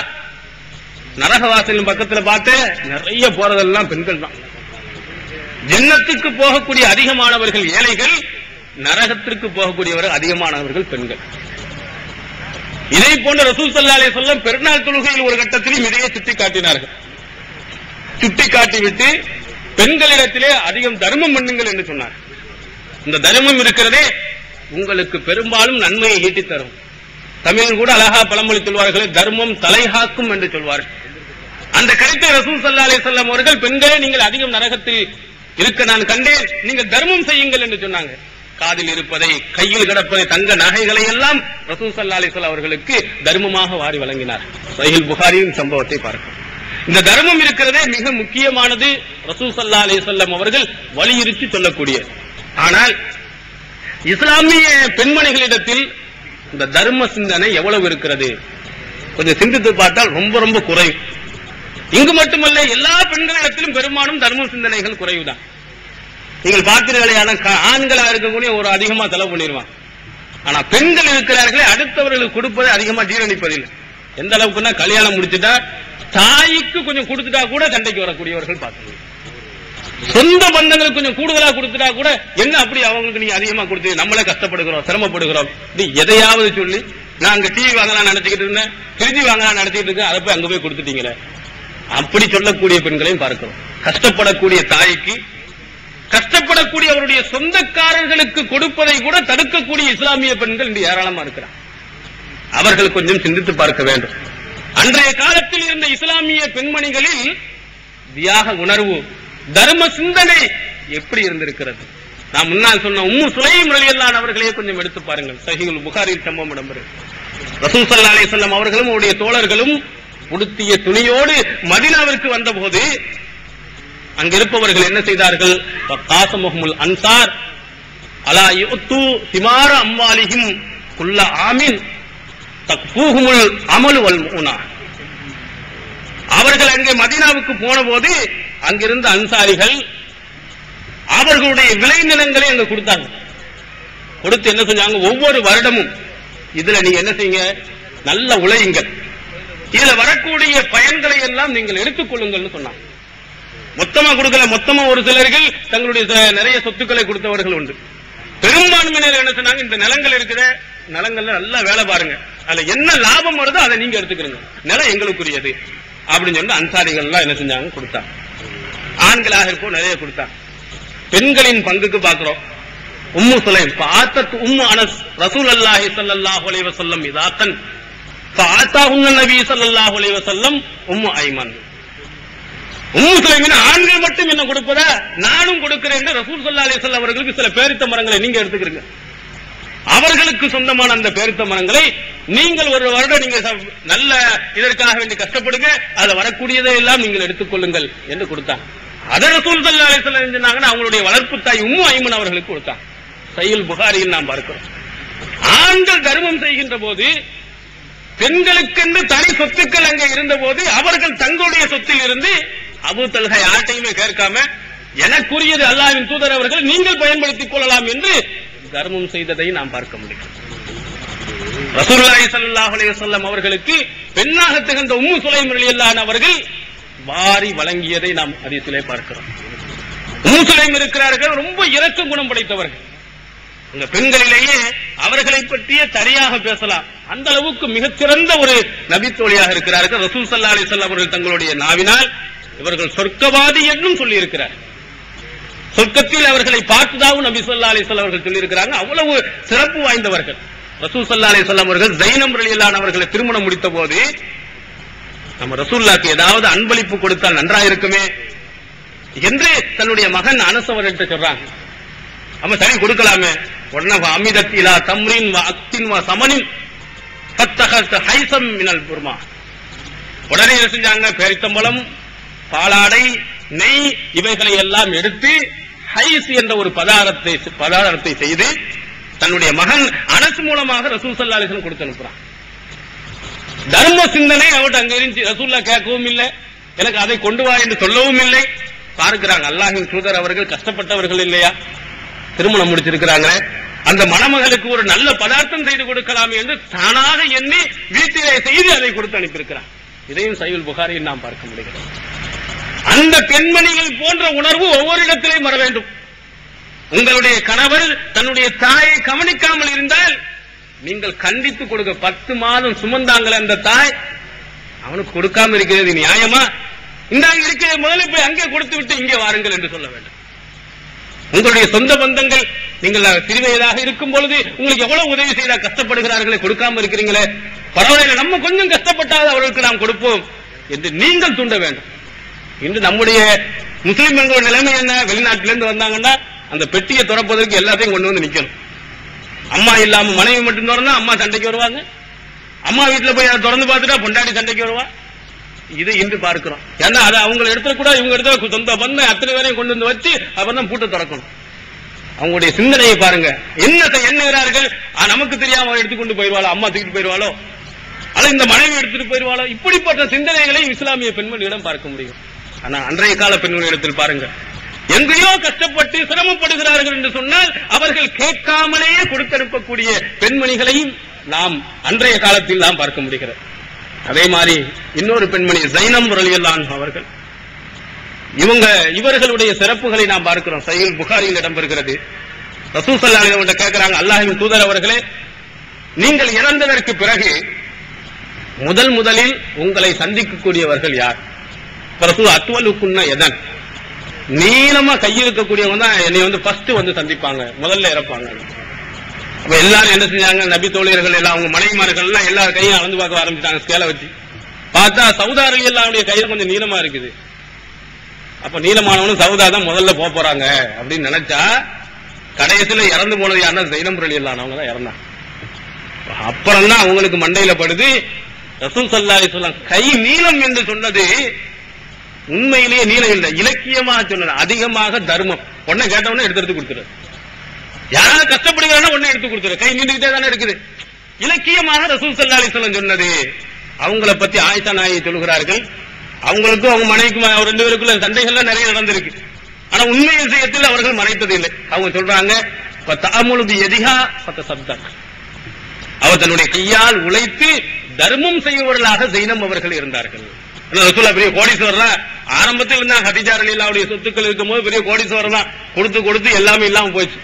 நரக வாசலின் பக்கத்துல பார்த்து நிறைய போறதெல்லாம் பெண்கள் தான். ஜன்னத்துக்கு போகக்கூடிய அதிகமானவர்கள் ஏழைகள், நரகத்திற்கு போகக்கூடியவர்கள் அதிகமானவர்கள் பெண்கள். இதை போன்ற ரசூல் ஸல்லல்லாஹு அலைஹி வஸல்லம் பெருநாள் தொழுகையில் ஒரு கட்டத்திலும் இதையே சுட்டி காட்டினார்கள். சுட்டி காட்டிவிட்டு பெண்களிடத்திலே அதிகம் தர்மம் பண்ணுங்கள் என்று சொன்னார். இந்த தர்மம் இருக்கிறதே உங்களுக்கு பெரும்பாலும் நன்மையை ஈட்டித் தரும். தமிழில் கூட அழகா பழமொழி சொல்வார்கள், தர்மம் தலைகாக்கும் என்று சொல்வார்கள். அந்த கருத்தை ரசூல் ஸல்லல்லாஹு அலைஹி வஸல்லம் அவர்கள், பெண்களே நீங்கள் அதிகம் நரகத்தில் இருக்க நான் கண்டேன், நீங்கள் தர்மம் செய்யுங்கள் என்று சொன்னாங்க. காதில் இருப்பதை, கையில் கிடப்பதை, தங்க நகைகளை எல்லாம் ரசூல் ஸல்லல்லாஹு அலைஹி வஸல்லம் அவர்களுக்கு தர்மமாக வாரி வழங்கினார். சஹீஹ் புகாரியின் சம்பவத்தை பார்க்கிறோம். இந்த தர்மம் இருக்கிறதே மிக முக்கியமானது. ரசூல் ஸல்லல்லாஹு அலைஹி வஸல்லம் அவர்கள் வலியுறுத்தி சொல்லக்கூடிய. ஆனால் இஸ்லாமிய பெண்மணிகளிடத்தில் இந்த தர்ம சிந்தனை எவ்வளவு இருக்கிறது கொஞ்சம் சிந்தித்து பார்த்தால் ரொம்ப ரொம்ப குறைவு. இங்கு மட்டுமல்ல, எல்லா பெண்களிடத்திலும் பெரும்பாலும் தர்ம சிந்தனைகள் குறைவுதான். நீங்கள் பார்த்தீர்களே, ஆண்களா இருக்கக்கூடிய ஒரு அதிகமா செலவு பண்ணிடுவான். ஆனா பெண்கள் இருக்கிறார்களே, அடுத்தவர்களுக்கு கொடுப்பதை அதிகமா ஜீரணிப்பதில்லை. எந்த அளவுக்குன்னா, கல்யாணம் முடிச்சுட்டா தாய்க்கு கொஞ்சம் கொடுத்துட்டா கூட சண்டைக்கு வரக்கூடியவர்கள் பார்த்து, சொந்த பந்தங்களுக்கு கொஞ்சம் கூடுதலா கொடுத்துட்டா கூட என்ன அப்படி அவங்களுக்கு நீங்க அதிகமா கொடுத்து நம்மளே கஷ்டப்படுகிறோம், சிரமப்படுகிறோம், எதையாவது சொல்லி நான் அங்க டிவி வாங்கலாம் நினைச்சுக்கிட்டு இருந்தேன், ஃப்ரிட்ஜ் வாங்கலாம் நினைச்சிட்டு இருக்கேன், அதை போய் அங்க போய் கொடுத்துட்டீங்களே, அப்படி சொல்லக்கூடிய பெண்களையும் பார்க்கிறோம். கஷ்டப்படக்கூடிய தாய்க்கு, கஷ்டப்படக்கூடிய அவருடைய சொந்தக்காரர்களுக்கு கொடுப்பதை கூட தடுக்கக்கூடிய இஸ்லாமிய பெண்கள் இன்று ஏராளமா இருக்கிறார். அவர்கள் கொஞ்சம் சிந்தித்து பார்க்க வேண்டும். அன்றைய காலத்தில் இருந்த இஸ்லாமிய பெண்மணிகளில் தியாக உணர்வு, தர்ம சிந்தனை எப்படி இருந்திருக்கிறது. நான் முன்னால் சொன்ன உம்மு சுலைம் ரலியல்லாஹு அவர்களே கொஞ்சம் எடுத்து பாருங்கள். சஹீஹுல் புகாரியில் சம்பவம் இடம்பெறும். ரசூல் ஸல்லல்லாஹு அலைஹி வஸல்லம் அவர்களும் அவருடைய தோழர்களும் உடுத்திய துணியோடு மதீனாவிற்கு வந்தபோது அங்கிருப்பவர்கள் என்ன செய்தார்கள்? காசமுஹுல் அன்சார் அலா யுத்து திமார அம்வாலிஹிம் குல்ல ஆமின் தக்ஃபூஹுல் அமல் வல் முனா. அவர்கள் அங்கே மதீனாவுக்கு போன போது அங்கிருந்த அன்சாரிகள் அவர்களுடைய விளைநிலங்களை அங்க கொடுத்தாங்க. கொடுத்து என்ன செஞ்சாங்க? ஒவ்வொரு வருடமும் இதுல நீங்க என்ன செய்யுங்க, நல்ல உழையுங்கள், இதுல வரக்கூடிய பயன்களை எல்லாம் நீங்கள் எடுத்துக் கொள்ளுங்கள்னு சொன்னாங்க. மொத்தமா கொடுக்கல, மொத்தமா ஒரு சிலர்கள் தங்களுடைய நிறைய சொத்துக்களை கொடுத்தவர்கள் உண்டு. பெரும்பான்மையினர் என்ன சொன்னாங்க, இந்த நிலங்கள் இருக்கிற நிலங்கள்ல நல்லா வேலை பாருங்க, அதுல என்ன லாபம் வருதோ அதை நீங்க எடுத்துக்கிறீங்க, நிலம் எங்களுக்குரியது அப்படின்னு சொல்லி அன்சாரிகள் எல்லாம் என்ன செஞ்சாங்க, கொடுத்தாங்க. ஆண்களாக இருக்கும் நிறைய கொடுத்தாங்க. பெண்களின் பங்குக்கு பாக்குறோம். உம்மு சுலைம் பாத்தத் உம்மு அனஸ் ரசூலுல்லாஹி ஸல்லல்லாஹு அலைஹி வஸல்லம் இதாத்தன் ஃபஆதாஹுன் நபி ஸல்லல்லாஹு அலைஹி வஸல்லம் உம்மு ஐமன். உம்மு சுலைமின் ஆண்கள் மட்டும் என்ன கொடுப்பதா, நானும் கொடுக்கிறேன் என்று ரசூல் ஸல்லல்லாஹு அலைஹி வஸல்லம் அவர்களுக்கு சில பேரித்த மரங்களை நீங்க எடுத்துக்கிறீங்க. அவர்களுக்கு சொந்தமான அந்த பேரித்த மரங்களை நீங்கள் ஒரு வருடம் நீங்க நல்ல இதற்காக வேண்டி கஷ்டப்படுங்க, அதுல வரக்கூடியதை எல்லாம் நீங்கள் எடுத்துக்கொள்ளுங்கள் என்று கொடுத்தாங்க. அதை ரசூல் ஸல்லல்லாஹு அலைஹி வஸல்லம் சொன்னாங்கன்னா அவங்களுடைய வளர்ப்பு தாய் உம்மு ஐமன் அவர்களுக்கு கொடுத்தாங்க. சஹீஹுல் புகாரியில் நாம் பார்க்கிறோம். ஆண்கள் தர்மம் செய்கின்ற போது பெண்களுக்கென்று தனி சொத்துக்கள் அங்கே இருந்த போது அவர்கள் தங்களுடைய சொத்தில் இருந்து அபூ தல்ஹா யார்ட்டையுமே கேட்காம எனக்குரியது அல்லாஹ்வின் தூதர் அவர்கள் நீங்கள் பயன்படுத்திக் கொள்ளலாம் என்று தர்மம் செய்ததை நாம் பார்க்க முடியும். ரசூலுல்லாஹி ஸல்லல்லாஹு அலைஹி வஸல்லம் அவர்களுக்கு பெண்ணாக திகழ்ந்த உம்மு சுலைம் ரலியல்லாஹு அன்ஹா அவர்கள் வாரி வழங்கியதை நாம் ஹதீஸிலே பார்க்கிறோம். உம்மு சுலைம் இருக்கிறார்கள், ரொம்ப இரக்க குணம் படைத்தவர்கள். இந்த பெண்களிலேயே அவர்களை பற்றிய தனியாக பேசலாம், அந்த அளவுக்கு மிகச்சிறந்த ஒரு நபித்தோழியாக இருக்கிறார்கள். ரசூல் ஸல்லல்லாஹு அலைஹி வஸல்லம் அவர்கள் தங்களுடைய நாவினால் இவர்கள் சொர்க்கவாதி என்றும் சொல்லி இருக்கிறார். சொர்க்கத்தில் அவர்களை பார்த்ததாகவும் நபி ஸல்லல்லாஹு அலைஹி வஸல்லம் அவர்கள் சொல்லி இருக்கிறாங்க. அவ்வளவு சிறப்பு வாய்ந்தவர்கள். ரசூல் ஸல்லல்லாஹு அலைஹி வஸல்லம் அவர்கள் ஸைனப் ரலியல்லாஹு அன்ஹா அவர்களை திருமணம் முடித்த போது நம்ம ரசூலுல்லாஹ்க்கு ஏதாவது அன்பளிப்பு கொடுத்தால் நன்றாக இருக்குமே என்று தன்னுடைய மகன் அனஸ் அவர்கிட்ட சொல்றாங்க. நம்ம சரி கொடுக்கலாமே. உடனே அமிதத் இலா தம்ரின் வ அக்தின் வ சமனின் ஃபத்தஹத் ஹைஸம் மினல் புர்மா. உடனே என்ன செஞ்சாங்க, பேரித்தம்பழம், பாலாடை, நெய் இவைகளை எல்லாம் எடுத்து ஹைஸ் என்ற ஒரு பதார்த்தத்தை செய்து தன்னுடைய மகன் அனஸ் மூலமாக ரசூல் ஸல்லல்லாஹு அலைஹி வஸல்லம் கொடுத்து அனுப்புறான். தர்ம சிந்தனை அவர்கிட்ட அங்க இருந்துச்சு. ரசூலுல்லாஹ் கேட்கவும் இல்லை, எனக்கு அதை கொண்டு வா என்று சொல்லவும் இல்லை. பார்க்கிறாங்க அல்லாஹ்வின் தூதர் அவர்கள் கஷ்டப்பட்டவர்கள் இல்லையா, திருமணம் முடிச்சிருக்கிறாங்க, அந்த மணமகளுக்கு ஒரு நல்ல பதார்த்தம் செய்து கொடுக்கலாம் என்று தானாக எண்ணி வீட்டிலே செய்து அதை கொடுத்து அனுப்பியிருக்கிறார். இதையும் சஹீஹுல் புகாரியில் நாம் பார்க்க முடிகிறது. அந்த பெண்மணிகள் போன்ற உணர்வு ஒவ்வொரு இடத்திலேயும் வர வேண்டும். உங்களுடைய கணவர் தன்னுடைய தாயை கவனிக்காமல் இருந்தால் நீங்கள் கண்டித்து கொடுக்க. 10 மாதம் சுமந்தாங்கள் அந்த தாய், அவனுக்கு கொடுக்காம இருக்கிறது நியாயமா? இந்த இருக்கிற முதல்ல போய் அங்கே கொடுத்து விட்டு இங்கே வாருங்கள் என்று சொல்ல வேண்டும். உங்களுடைய சொந்த பந்தங்கள் நீங்கள் சிறுவயதாக இருக்கும் பொழுது உங்களுக்கு எவ்வளவு உதவி செய்தா கஷ்டப்படுகிறார்களே, கொடுக்காம இருக்கிறீங்களே, பரவாயில்லை நம்ம கொஞ்சம் கஷ்டப்பட்டால் அவர்களுக்கு நாம் கொடுப்போம் என்று நீங்கள் தூண்ட வேண்டும். இன்று நம்முடைய முஸ்லிம் பெண்களோட நிலைமை என்ன, வெளிநாட்டிலிருந்து வந்தாங்கன்னா அந்த பெட்டியை திறப்பதற்கு எல்லாத்தையும் கொண்டு வந்து நிக்கணும். அம்மா இல்லாம மனைவி மட்டும் திறந்தா அம்மா சண்டைக்கு வருவாங்க, அம்மா வீட்டுல போய் அதை திறந்து பார்த்துட்டா பொண்டாட்டி சண்டைக்கு வருவா. இது இன்று பார்க்கிறோம். ஏன்னா அதை அவங்க இடத்துல கூட இவங்க இடத்துல சொந்த பந்தம் அத்தனை பேரையும் கொண்டு வந்து வச்சு அப்புறம் தான் பூட்டை திறக்கணும். அவங்களுடைய சிந்தனையை பாருங்க, என்னத்தை எண்ணுகிறார்கள். நமக்கு தெரியாம எடுத்துக்கொண்டு போயிருவாளோ, அம்மா தூக்கிட்டு போயிருவாளோ, அல்ல இந்த மனைவி எடுத்துட்டு போயிருவாளோ, இப்படிப்பட்ட சிந்தனைகளை இஸ்லாமிய பெண்மணியிடம் பார்க்க முடியும். ஆனா அன்றைய கால பெண்களிடத்தில் பாருங்க, எங்கேயோ கஷ்டப்பட்டு சிரமப்படுகிறார்கள் என்று சொன்னால் அவர்கள் கேட்காமலேயே கொடுத்தனுப்பக்கூடிய பெண்மணிகளையும் நாம் அன்றைய காலத்தில் நாம் பார்க்க முடிகிறது. அதே மாதிரி இன்னொரு பெண்மணி ஸைனப் ரலியல்லாஹு அன்ஹா அவர்கள், இவர்களுடைய சிறப்புகளை நாம் பார்க்கிறோம். சஹீஹுல் புகாரியில் இடம்பெறுகிறது. ரசூல் ஸல்லல்லாஹு அலைஹி வஸல்லம் கேட்கிறாங்க, அல்லாஹ்வின் தூதர் அவர்களே, நீங்கள் இறந்ததற்கு பிறகு முதலில் உங்களை சந்திக்கக்கூடியவர்கள் யார்? ரசூல் அத்வலுக்குன்ன எதன், நீளமா கையிருக்கக்கூடியவங்க தான் என்னை ஃபர்ஸ்ட் சந்திப்பாங்க, முதல்ல இறப்பாங்க. அப்ப எல்லாரும் என்ன செஞ்சாங்க, நபி தோழியர்கள் எல்லாம் அவங்க மனைவிமார்கள் எல்லாம் எல்லாரும் கையும் அளந்து பார்க்க ஆரம்பிச்சாங்க. ஸ்கேலை வச்சு பார்த்தா சௌதா ரலியல்லாஹு கையில் கொஞ்சம் நீளமா இருக்குது. அப்ப நீளமானவனும் சௌதா தான் முதல்ல போறாங்க அப்படின்னு நினைச்சா, கடைசியில இறந்து போனது யாருன்னா ஸைனப் ரலியல்லாஹு அவங்க தான் இறந்தாங்க. அப்புறம் தான் அவங்களுக்கு மண்டையில படுது, ரசூல் ஸல்லல்லாஹு அலைஹி வஸல்லம் கை நீளம் என்று சொன்னது உண்மையிலேயே நீளம் இல்லை, இலக்கியமாக சொன்னது. அதிகமாக தர்மம் ஒன்ன கேட்டவன எடுத்து கொடுத்துரு, யாராவது கஷ்டப்படுகிறாங்க ஒன்ன எடுத்து கொடுத்துரு, கை நீண்டுகிட்டே தானே இருக்குது. இலக்கியமாக ரசூல் ஸல்லல்லாஹு அலைஹி வஸல்லம் சொன்னது. அவங்களை பத்தி ஆயிஷா நாயகி சொல்கிறார்கள், அவங்களுக்கும் அவங்க மனைவிக்கும் 2 பேருக்குள்ள சண்டைகள்லாம் நிறைய நடந்திருக்கு. ஆனா உண்மை விஷயத்தில் அவர்கள் மறைத்தது இல்லை. அவங்க சொல்றாங்க, அவர் தன்னுடைய கையால் உழைத்து தர்மம் செய்பவர்களாக ஜைனம் அவர்கள் இருந்தார்கள். ரசூலுல்லாஹ் பெரிய கோடீஸ்வரர் தான். ஆரம்பத்தில் இருந்தாங்க. ஹதீஜா ரலியல்லாஹுடைய சொத்துக்கள் இருக்கும்போது பெரிய கோடீஸ்வரர் தான். கொடுத்து எல்லாமே இல்லாம போயிடுச்சு.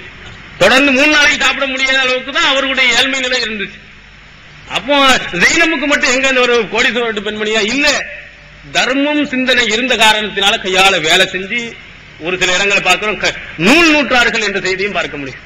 தொடர்ந்து 3 நாளைக்கு சாப்பிட முடியாத அளவுக்கு தான் அவர்களுடைய ஏழ்மை நிலை இருந்துச்சு. அப்போ ஜைனமுக்கு மட்டும் எங்க ஒரு கோடீஸ்வரர் பெண்மணியா இல்ல, தர்மம் சிந்தனை இருந்த காரணத்தினால கையால வேலை செஞ்சு ஒரு சில இடங்களை பார்க்கிறோம், நூல் நூற்றார்கள் என்ற செய்தியும் பார்க்க முடியும்.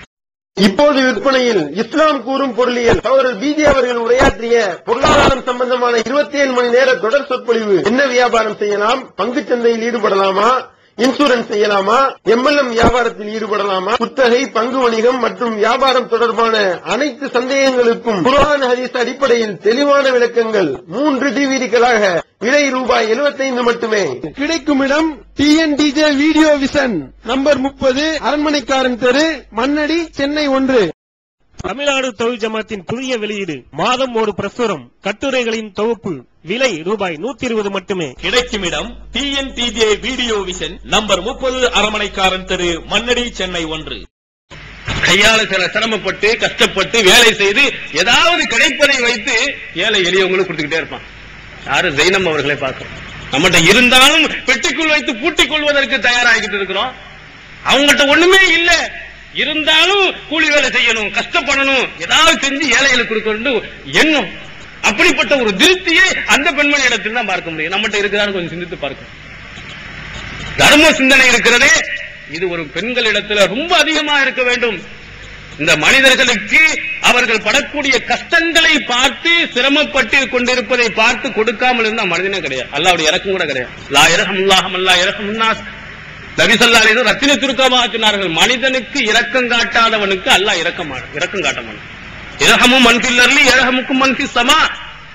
இப்போது விற்பனையில் இஸ்லாம் கூறும் பொருளியல் சகோதரர் பிஜே அவர்கள் உரையாற்றிய பொருளாதாரம் சம்பந்தமான 27 மணி நேர தொடர் சொற்பொழிவு. என்ன வியாபாரம் செய்யலாம், பங்குச் சந்தையில் ஈடுபடலாமா, இன்சூரன்ஸ் செய்யலாமா, MLM வியாபாரத்தில் ஈடுபடலாமா, குத்தகை, பங்கு வணிகம் மற்றும் வியாபாரம் தொடர்பான அனைத்து சந்தேகங்களுக்கும் குர்ஆன் ஹதீஸ் அடிப்படையில் தெளிவான விளக்கங்கள் 3 டிவிடிகளாக விலை ரூபாய் 75 மட்டுமே. கிடைக்கும் இடம் TNDJ வீடியோ விஷன், நம்பர் 30, அரண்மனைக்காரன் தெரு, மண்ணடி, சென்னை 1. தமிழ்நாடு தௌஹீத் ஜமாத்தின் புதிய வெளியீடு. மாதம் ஒரு பிரசுரம், கட்டுரைகளின் தொகுப்பு. விலை ரூபாய் 120 மட்டுமே. கிடைக்கும் இடம் TNTJ வீடியோ விஷன், நம்பர் 30, அரண்மனைக்காரன் தெரு, மண்ணடி, சென்னை 1. கையால சில சிரமப்பட்டு கஷ்டப்பட்டு வேலை செய்து ஏதாவது கிடைப்பதை வைத்து ஏழை எளியவங்களுக்கு கொடுத்துக்கிட்டே இருப்பான். யாரு? ஜைனம் அவர்களை பார்க்கிறோம். நம்மகிட்ட இருந்தாலும் பெட்டிக்குள் வைத்து பூட்டிக் கொள்வதற்கு தயாராகிட்டு இருக்கிறோம். அவங்ககிட்ட ஒண்ணுமே இல்ல, இருந்தாலும் கூலி வேலை செய்யணும், கஷ்டப்படணும், ஏதாவது செஞ்சு ஏழைகளுக்கு கொடுக்கணும் எண்ணம். அப்படிப்பட்ட ஒரு திருப்தியை அந்த பெண்மணி இடத்தில் தான் பார்க்க முடியும். நம்மகிட்ட இருக்கிறான்னு கொஞ்சம் சிந்தித்து பார்க்கணும். தர்ம சிந்தனை இருக்கிறதே, இது ஒரு பெண்கள் இடத்துல ரொம்ப அதிகமா இருக்க வேண்டும். இந்த மனிதர்களுக்கு அவர்கள் படக்கூடிய கஷ்டங்களை பார்த்து சிரமப்பட்டு கொண்டிருப்பதை பார்த்து கொடுக்காமல் இருந்தா மனிதனே கிடையாது. அல்லாஹ்வுடைய இரக்கம் கூட கிடையாது. லா இரஹமுல்லாஹ் மல்லா இரஹமுன்னாஸ். நபி ஸல்லல்லாஹு அலைஹி வஸல்லம் ரத்தின சுருக்கமாக சொன்னார்கள், மனிதனுக்கு இரக்கம் காட்டாதவனுக்கு அல்லாஹ் இரக்கம் காட்ட மாட்டான். இரஹமும் மன்ஃபில் அர்லி இரஹமுக்கும் மன்ஃபிஸ் ஸமா.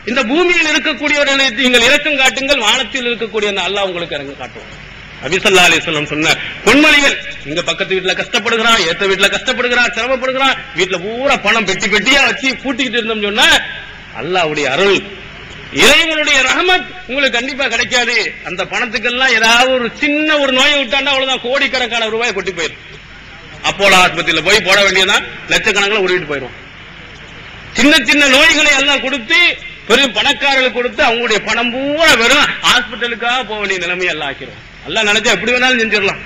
இந்த பூமியில் இருக்கக்கூடியவர்களை நீங்கள் இரக்கம் காட்டுங்கள், வானத்தில் இருக்கக்கூடிய அல்லாஹ் உங்களுக்கு இரக்கம் காட்டுவான். நபி ஸல்லல்லாஹு அலைஹி வஸல்லம் சொன்ன பொன்மொழிகள். இங்க பக்கத்து வீட்டுல கஷ்டப்படுகிறான், ஏத்த வீட்டுல கஷ்டப்படுகிறான், சிரமப்படுகிறான், வீட்டுல பூரா பணம் பெட்டி பெட்டியா வச்சு பூட்டிக்கிட்டு இருந்தோம் சொன்னா அல்லாஹ்வுடைய அருள், இறைவனுடைய ரஹமத் உங்களுக்கு கண்டிப்பா கிடைக்காது. அந்த பணத்துக்கெல்லாம் ஏதாவது ஒரு சின்ன ஒரு நோயை விட்டாண்டா அவ்வளவுதான், கோடிக்கணக்கான ரூபாய் கொட்டி போயிடும். அப்போலோ ஆஸ்பத்திரியில போய் போட வேண்டியதான் லட்சக்கணக்கில் உருவிட்டு போயிடும். சின்ன சின்ன நோய்களை எல்லாம் கொடுத்து பெரும் பணக்காரர்களுக்கு கொடுத்து அவங்களுடைய பணம் பூரா வெறும் ஹாஸ்பிட்டலுக்காக போக வேண்டிய நிலைமை எல்லாம் ஆக்கிடும். எல்லாம் நினைச்சா எப்படி வேணாலும் செஞ்சிடலாம்.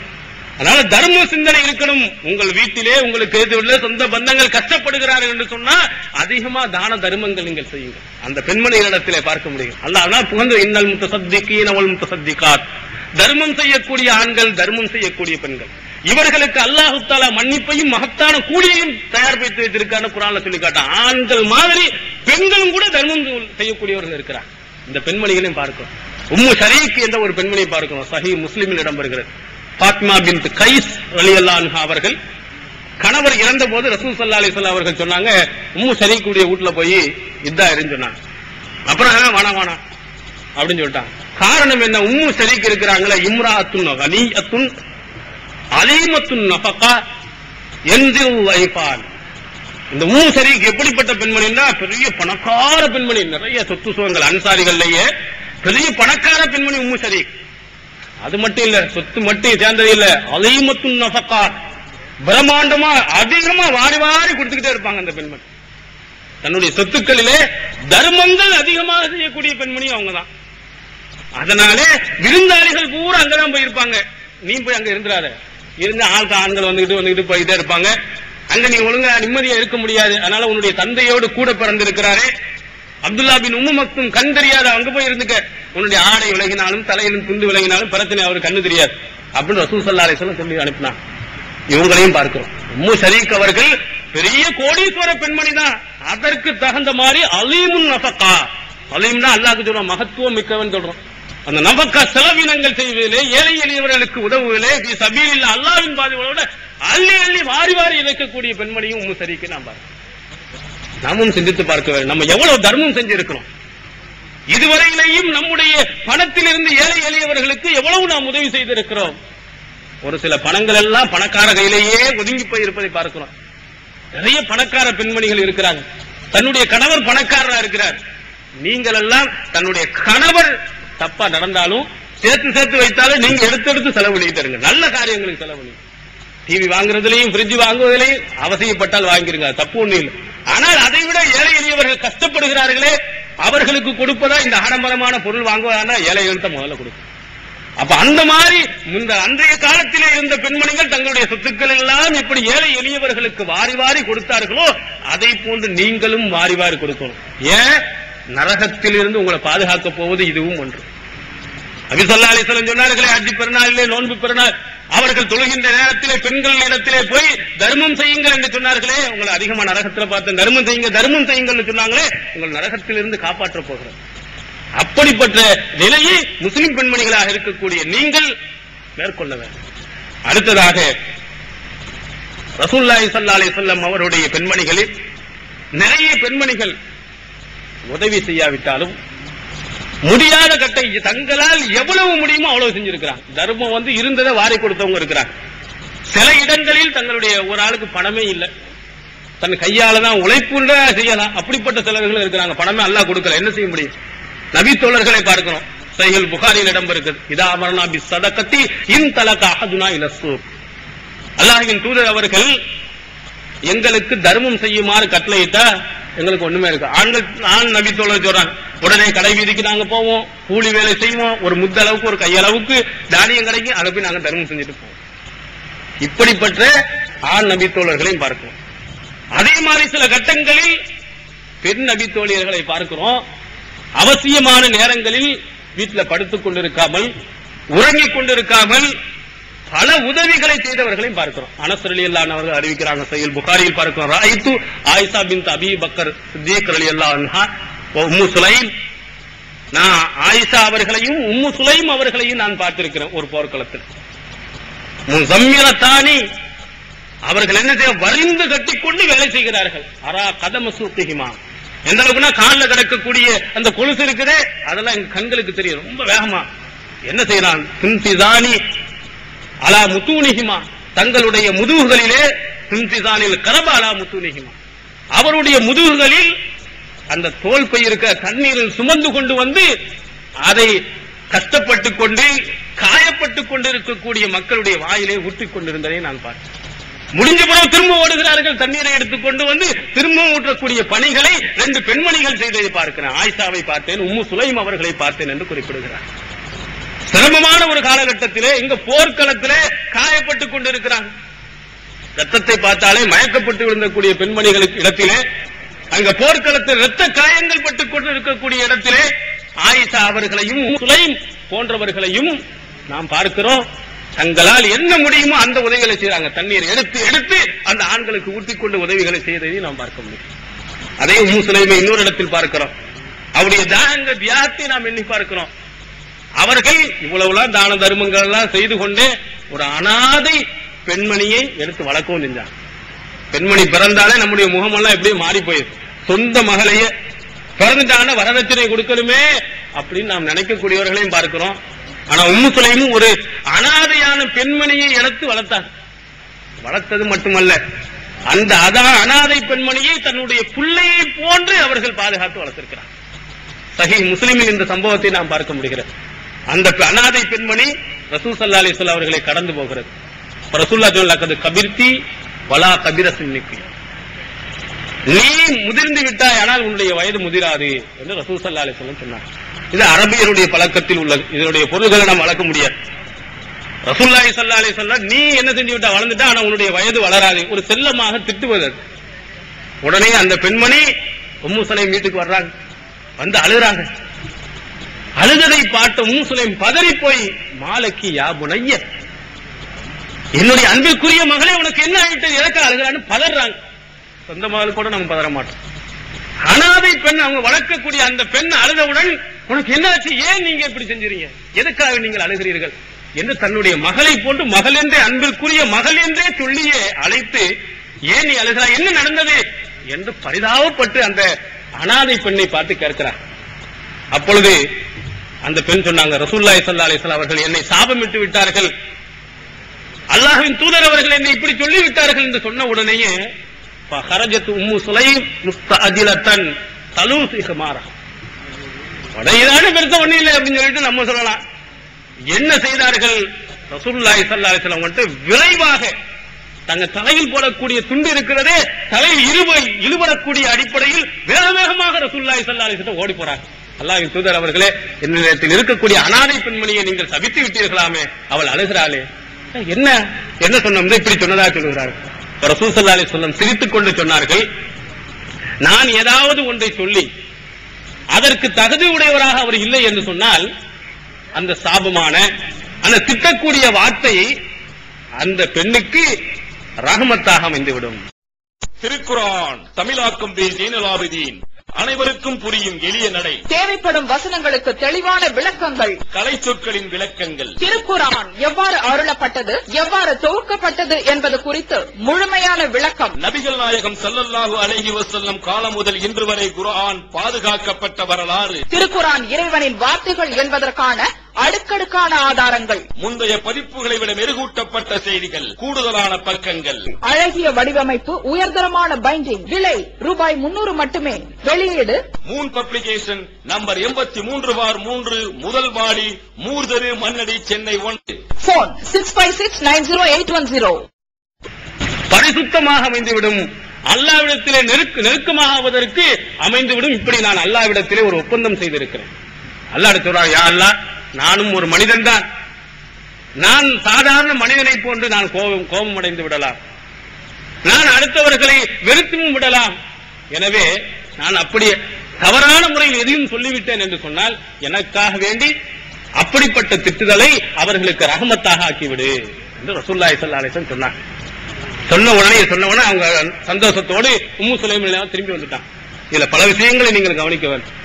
அதனால தர்ம சிந்தனை இருக்கணும். உங்கள் வீட்டிலே உங்களுக்கு எதிர்ல சொந்த பந்தங்கள் கஷ்டப்படுகிறார்கள் என்று சொன்னா அதிகமா தான தர்மங்கள் நீங்கள் செய்யுங்கள். அந்த பெண்மணிகளிடத்திலே பார்க்க முடியும். அல்லாஹ் புகழ்ந்து இன்னல் முத்தசத்திகீன வல் முத்தசத்திகாத். தர்மம் செய்யக்கூடிய ஆண்கள், தர்மம் செய்யக்கூடிய பெண்கள், இவர்களுக்கு அல்லாஹ் தஆலா மன்னிப்பையும் மகத்தான கூலியையும் தயார்படுத்தி வைத்திருக்கான்னு குர்ஆன்ல சொல்லி காட்டான். ஆண்கள் மாதிரி பெண்களும் கூட தர்மம் செய்யக்கூடியவர்கள் இருக்கிறார். இந்த பெண்மணிகளையும் பார்க்கிறோம். உம்மு ஷரீக் என்ற ஒரு பெண்மணியை பார்க்கிறோம். சஹீஹ் முஸ்லிமில் இடம்பெறுகிறது. ஃபாத்திமா பின்த் கைஸ் ரலியல்லாஹு அன்ஹா அவர்கள் கணவர் இறந்த போது ரசூல் ஸல்லல்லாஹு அலைஹி வஸல்லம் அவர்கள் சொன்னாங்க, உம்மு ஷரீக்குடைய வீட்டுல போய் இதா இருன்னு சொன்னாங்க. அப்புறம் வேணாம் அப்படின்னு சொல்லிட்டாங்க. காரணம் என்ன? உம்மு ஷரீக் இருக்கிறாங்களே, இம்ராஅத்துன் கனியத்துன் அலீமத்துன் நஃபகா யன்சில் வைஃபான். இந்த உம்மு ஷரீக் எப்படிப்பட்ட பெண்மணின்னா பெரிய பணக்கார பெண்மணி, நிறைய சொத்து சுகங்கள், அன்சாரிகள்லயே பெரிய பணக்கார பெண்மணி உம்மு ஷரீக். அது மட்டும் இல்ல, சொத்து மட்டும் சேர்ந்தது இல்ல, அலீமத்துன் நஃபகா, பிரம்மாண்டமா அதிகமா வாரி வாரி கொடுத்துக்கிட்டே இருப்பாங்க அந்த பெண்மணி. தன்னுடைய சொத்துக்களிலே தர்மங்கள் அதிகமாக செய்யக்கூடிய பெண்மணி அவங்கதான். அதனாலே விருந்தாளிகள் பூரா அங்கதான் போயிருப்பாங்க. நீ போய் அங்க இருந்துடாத, இருந்து ஆண்கள் வந்துகிட்டு போயிட்டே இருப்பாங்க. அங்க நீ ஒழுங்கா நிம்மதியா இருக்க முடியாது. அதனால உன்னுடைய தந்தையோடு கூட பிறந்திருக்கிறாரே அப்துல்லா பின் உம்மு மக்தும், கண் தெரியாத, அங்க போய் இருந்துக்க. உன்னுடைய ஆடை விலகினாலும் தலையிலும் துண்டு விலகினாலும் பிரச்சனை அவருக்கு கண்ணு தெரியாது அப்படின்னு ரசூல் ஸல்லல்லாஹு அலைஹி வஸல்லம் சொல்லி அனுப்பினான். இவங்களையும் பார்க்கிறோம். உம்மு ஷரீக் அவர்கள் பெரிய கோடீஸ்வர பெண்மணி தான். அதற்கு தகுந்த மாதிரி அலீமுன் நஃபகா, அலீம்னா அல்லாஹ்க்கு சொல்ற மகத்துவம் மிக்கவன் சொல்றோம். அந்த நஃபகா செலவினங்கள் செய்வதிலே, ஏழை எளியவர்களுக்கு உதவுவதிலே, சபீலில்லாஹ் அல்லாஹ்வின் பாதையோட அள்ளி அள்ளி வாரி வாரி இழைக்கக்கூடிய பெண்மணியும் உம்மு ஷரீக்கை நாம் பார்க்கிறோம். நாமும் சிந்தித்து பார்க்க வேண்டும், நம்ம எவ்வளவு தர்மம் செஞ்சிருக்கிறோம். இதுவரையிலேயும் நம்முடைய பணத்திலிருந்து ஏழை எளியவர்களுக்கு எவ்வளவு நாம் உதவி செய்திருக்கிறோம். ஒரு சில பணங்கள் எல்லாம் பணக்கார கையிலேயே ஒதுங்கி போயிருப்பதை பார்க்கிறோம். நிறைய பணக்கார பெண்மணிகள் இருக்கிறாங்க. தன்னுடைய கணவர் பணக்காரரா இருக்கிறார். நீங்கள் எல்லாம் தன்னுடைய கணவர் தப்பா நடந்தாலும் சேர்த்து வைத்தாலும் நீங்க எடுத்து செலவழித்தருங்க. நல்ல காரியங்களுக்கு செலவழி. டிவி வாங்குறதுலையும் பிரிட்ஜ் வாங்குவதிலையும் அவசியப்பட்டால் வாங்கிருங்க, தப்பு ஒண்ணு இல்லை. ஆனால் அதைவிட ஏழை எளியவர்கள் கஷ்டப்படுகிறார்களே, அவர்களுக்கு கொடுப்பதா இந்த ஆடம்பரமான பொருள் வாங்குவதா ஏழைகள் தான் முதல்ல கொடுக்கும். அப்ப அந்த மாதிரி இந்த அன்றைய காலத்திலே இருந்த பெண்மணிகள் தங்களுடைய சொத்துக்கள் எல்லாம் எப்படி ஏழை எளியவர்களுக்கு வாரி வாரி கொடுத்தார்களோ அதை போன்று நீங்களும் வாரி வாரி கொடுக்கணும். ஏன்? நரகத்திலிருந்து உங்களை பாதுகாக்க போவது இதுவும் ஒன்று. நபி ஸல்லல்லாஹு அலைஹி வஸல்லம் சொன்னார்களே, ஹஜ் பெருநாளிலே, நோன்பு பெருநாள், அவர்கள் தொழுகின்ற நேரத்திலே பெண்கள் இடத்திலே போய் தர்மம் செய்யுங்கள் என்று சொன்னார்களே, உங்களை அதிகமா நரகத்தில் பார்த்து தர்மம் செய்யுங்கள் சொன்னாங்களே, உங்கள் நரகத்திலிருந்து காப்பாற்ற போகிறது. அப்படிப்பட்ட நிலையை முஸ்லிம் பெண்மணிகளாக இருக்கக்கூடிய நீங்கள் மேற்கொள்ள வேண்டும். அடுத்ததாக ரசூலுல்லாஹி ஸல்லல்லாஹு அலைஹி வஸல்லம் அவருடைய பெண்மணிகளில் நிறைய பெண்மணிகள் உதவி செய்யாவிட்டாலும் முடியாத கட்டை தங்களால் எவ்வளவு முடியுமோ அவ்வளவு செஞ்சிருக்கிறாங்க. தர்மம் இருந்ததை வாரி கொடுத்தவங்க இருக்கிறாங்க. சில இடங்களில் தங்களுடைய ஒரு ஆளுக்கு பணமே இல்லை, தன் கையால தான் உழைப்புன்ற செய்யலாம். அப்படிப்பட்ட சிலர்கள் இருக்கிறாங்க. பணமே அல்லாஹ் கொடுக்கல, என்ன செய்ய முடியும்? நபி தோழர்களை பார்க்கிறோம். சஹீஹ் புகாரியில் இடம் இருக்குது. இதா அமர்னா பி ஸதகத்தி இன் தலக அஹதுனா இல ஸூக். அல்லாஹ்வின் தூதர் அவர்கள் எங்களுக்கு தர்மம் செய்யுமாறு கட்டளையிட்டா எங்களுக்கு ஒண்ணுமே இருக்கு. ஆண் நபி தோழர் சொல்றாங்க, உடனே கடை வீதிக்கு நாங்க போவோம், கூலி வேலை செய்வோம், ஒரு முத்தளவுக்கு ஒரு கையளவுக்கு தானியம் கிடைக்கும், அதை போய் நாங்க தர்மம் செஞ்சுட்டு போவோம். இப்படிப்பட்ட ஆண் நபி தோழர்களையும் பார்க்கிறோம். அதே மாதிரி சில கட்டங்களில் பெண் நபி தோழியர்களை பார்க்கிறோம். அவசியமான நேரங்களில் வீட்டில் படுத்துக் கொண்டிருக்காமல், உறங்கிக் கொண்டிருக்காமல் பல உதவிகளை செய்தவர்களையும் பார்க்கிறோம். அனஸ் ரலியல்லாஹு அவர்கள் அறிவிக்கிறாங்க, சஹீஹ் புகாரியில் பார்க்கிறோம், ராயித்து ஆயிஷா பின்த் அபீ பக்கர் சித்திக் ரலியல்லாஹு அன்ஹா வ உம்மு சுலைம். நான் ஆயிஷா அவர்களையும் உம்மு சுலைம் அவர்களையும் நான் பார்த்திருக்கிறேன் ஒரு போர்க்களத்தில். முஸம்மிரத்தானி, அவர்கள் என்ன செய்ய வரிந்து கட்டிக்கொண்டு வேலை செய்கிறார்கள். அரா கதம சூத்திஹிமா, எந்த அளவுக்குன்னா காலில் கிடக்கக்கூடிய அந்த கொலுசு இருக்குதே, அதெல்லாம் எங்க கண்களுக்கு தெரியும். ரொம்ப வேகமா என்ன செய்யறான்? தின்திதானி அலா முத்தூனிஹிமா, தங்களுடைய முதுகுகளிலே, தின்திதானில் கரப அலா முத்தூனிஹிமா, அவருடைய முதுகுகளில் அந்த தோல் பை இருக்க தண்ணீரில் சுமந்து கொண்டு வந்து அதை கஷ்டப்பட்டுக் கொண்டு காயப்பட்டுக் கொண்டிருக்கக்கூடிய மக்களுடைய வாயிலே ஊற்றிக் கொண்டிருந்ததை நான் பார்த்தேன். முடிஞ்ச பிறகு திரும்ப ஓடுகிறார்கள், தண்ணீரை எடுத்துக் கொண்டு வந்து திரும்ப ஊற்றக்கூடிய பணிகளை 2 பெண்மணிகள் செய்ததை பார்க்கிறேன். ஆயிஷாவை பார்த்தேன், உம்மு சுலைம் அவர்களை பார்த்தேன் என்று குறிப்பிடுகிறார். சிரமமான ஒரு காலகட்டத்திலே இங்க போர்க்களத்திலே காயப்பட்டுக் கொண்டிருக்கிறாங்க. ரத்தத்தை பார்த்தாலே மயக்கப்பட்டு விழுந்தக்கூடிய பெண்மணிகளுக்கு இடத்திலே, அங்க போர்க்களத்தில் ரத்த காயங்கள் பட்டுக் கொண்டு இருக்கக்கூடிய இடத்திலே ஆயிஷா அவர்களையும் சுலைம் போன்றவர்களையும் நாம் பார்க்கிறோம். தங்களால் என்ன முடியுமோ அந்த உதவிகளை செய்யறாங்க. தண்ணீர் எடுத்து எடுத்து அந்த ஆண்களுக்கு ஊற்றிக் கொண்டு உதவிகளை செய்ததை நாம் பார்க்க முடியும். அதே உம்மு சுலைமை இன்னொரு இடத்தில் பார்க்கிறோம். அவருடைய தியாகத்தை நாம் எண்ணி பார்க்கிறோம். அவர்கள் இவ்வளவுலாம் தான தர்மங்கள் எல்லாம் செய்து கொண்டே ஒரு அனாதை பெண்மணியை எடுத்து வளர்க்கவும் செஞ்சாங்க. பெண்மணி பிறந்தாலே நம்முடைய முகமெல்லாம் எப்படியே மாறி போயிருக்கு. சொந்த மகளையே பிறந்துட்டாங்கன்னா வரதட்சணை கொடுக்கணுமே அப்படின்னு நாம் நினைக்கக்கூடியவர்களையும் பார்க்கிறோம். ஆனா உம்மு சுலைமும் ஒரு அனாதையான பெண்மணியை எடுத்து வளர்த்தாங்க. வளர்த்தது மட்டுமல்ல, அந்த அனாதை பெண்மணியை தன்னுடைய பிள்ளையை போன்று அவர்கள் பாதுகாத்து வளர்த்திருக்கிறார். சஹீஹ் முஸ்லிமில் இந்த சம்பவத்தை நாம் பார்க்க முடிகிறது. அந்த அனாதை பெண்மணி ரசூல் ஸல்லல்லாஹு அலைஹி வஸல்லம் அவர்களை கடந்து போகிறது. ரசூலுல்லாஹ் சொன்னாங்க, கபிர்தி வலா கபிர சின்னிக்கு, நீ முதிர்ந்து விட்டாய், ஆனால் உன்னுடைய வயது முதிராது என்று ரசூல் ஸல்லல்லாஹு அலைஹி வஸல்லம் சொன்னார். இது அரபியருடைய பழக்கத்தில் உள்ளது. இதனுடைய பொருள்களை நாம் வளர்க்க முடியாது. ரசூலுல்லாஹி ஸல்லல்லாஹு அலைஹி வஸல்லம் நீ என்ன செஞ்சு விட்டா, வளர்ந்துட்டா, ஆனா உன்னுடைய வயது வளராது, ஒரு செல்லமாக திட்டுவது. உடனே அந்த பெண்மணி உம்மு சுலைம் வீட்டுக்கு வர்றாங்க, வந்து அழுகிறாங்க. அழுகதை பார்த்த உம்மு சுலைம் பதறி போய், மாலக்கி யா புனைய, என்னுடைய அன்பிற்குரிய மகளே உனக்கு என்ன ஆயிட்டு, எதற்கு அழுகிறான்னு பதறாங்க. சொந்த மகள் கூட நம்ம பதற மாட்டோம். அனாதை பெண், அவங்க வளர்க்கக்கூடிய அந்த பெண் அழுதவுடன், உனக்கு என்ன ஆச்சு, ஏன் நீங்க இப்படி செஞ்சீங்க, எதுக்காக நீங்கள் அழுகிறீர்கள் என்று தன்னுடைய மகளை போன்று மகள் என்றே, அன்பிற்குரிய மகள் என்றே சொல்லியே அழைத்து, ஏன் நீ அழுகிறாய், என்ன நடந்தது என்று பரிதாபப்பட்டு அந்த அனாதை பெண்ணை பார்த்து கேட்கிறார். அப்பொழுது அந்த பெண் சொன்னாங்க, ரசூலுல்லாஹி ஸல்லல்லாஹு அலைஹி வஸல்லம் அவர்கள் என்னை சாபமிட்டு விட்டார்கள், அல்லாஹ்வின் தூதர் அவர்கள் என்னை இப்படி சொல்லி விட்டார்கள் என்று சொன்ன உடனேயே ஃபஹரஜத் உம்மு சுலைம் முஸ்தஅஜிலத்தன் தலூசி ஹமாரா, உடையதான பெருச ஒண்ணு இல்லை அப்படின்னு சொல்லிட்டு நம்ம சொல்லலாம். என்ன செய்தார்கள்? ரசூலுல்லாஹி ஸல்லல்லாஹு அலைஹி வஸல்லம் விரைவாக தங்க தலையில் போடக்கூடிய துண்டு இருக்கிறதே, தலையில் இழுபடக்கூடிய அடிப்படையில் வேக வேகமாக ரசூலுல்லாஹி ஸல்லல்லாஹு அலைஹி வஸல்லம் ஓடி போறாங்க. அல்லாஹ்வின் தூதர் அவர்களே, என்னிடத்தில் இருக்கக்கூடிய அனாதை பெண்மணியை நீங்கள் சபித்து விட்டீர்களாமே, அவள் அழுகிறாளே, என்ன என்ன சொன்னோம், இப்படி சொன்னதா சொல்லுகிறார்கள். ரசூல் ஸல்லல்லாஹு அலைஹி வஸல்லம் சிரித்துக் கொண்டு சொன்னார்கள், நான் ஏதாவது ஒன்றை சொல்லி அதற்கு தகுதி உடையவராக அவர் இல்லை என்று சொன்னால் அந்த சாபமான அந்த திட்டக்கூடிய வார்த்தையை அந்த பெண்ணுக்கு ரஹமத்தாக அமைந்துவிடும். திருக்குர்ஆன் தமிழாக்கம் பி ஜைனுல் ஆபிதீன். அனைவருக்கும் புரியும் எளிய நடை. தேவைப்படும் வசனங்களுக்கு தெளிவான விளக்கங்கள். கலை சொற்களின் விளக்கங்கள். திருக்குர்ஆன் எவ்வாறு அருளப்பட்டது, எவ்வாறு தொகுக்கப்பட்டது என்பது குறித்து முழுமையான விளக்கம். நபிகள் நாயகம் ஸல்லல்லாஹு அலைஹி வஸல்லம் காலம் முதல் இன்று வரை குர்ஆன் பாதுகாக்கப்பட்ட வரலாறு. திருக்குர்ஆன் இறைவனின் வார்த்தைகள் என்பதற்கான அடுக்கடுக்கான ஆதாரங்கள். முந்தைய பதிப்புகளை விட மெருகூட்டப்பட்ட செய்திகள், கூடுதலான பக்கங்கள், அழகிய வடிவமைப்பு, உயர்தரமான பைண்டிங். விலை ரூபாய் 300 மட்டுமே. வெளியீடு மூன் பப்ளிகேஷன், நம்பர் 83/3, முதல் மாடி, மூர்தரு, மண்ணடி, சென்னை 1. போன் 65690810. பரிசுத்தமாக அமைந்துவிடும். அல்லாஹ்விடத்திலே நெருக்கமாக ஆவதற்கு அமைந்துவிடும். இப்படி நான் அல்லாஹ்விடத்திலே ஒரு ஒப்பந்தம் செய்திருக்கிறேன். அல்லாஹ் சொல்றார், யா அல்லாஹ், நானும் ஒரு மனிதன் தான். நான் சாதாரண மனிதனை போன்று நான் கோபம் அடைந்து விடலாம், நான் அடுத்தவர்களை வெறுத்தும் விடலாம். எனவே நான் அப்படி தவறான முறையில் எதையும் சொல்லிவிட்டேன் என்று சொன்னால் எனக்காக வேண்டி அப்படிப்பட்ட திட்டுதலை அவர்களுக்கு ரஹமத்தாக ஆக்கிவிடு என்று ரசூலுல்லாஹி ஸல்லல்லாஹு அலைஹி வஸல்லம் சொன்னாங்க. சொன்ன உடனே அவங்க சந்தோஷத்தோடு உம்மு சுலைம் திரும்பி வந்துட்டான். இதுல பல விஷயங்களை நீங்கள் கவனிக்க வேண்டும்.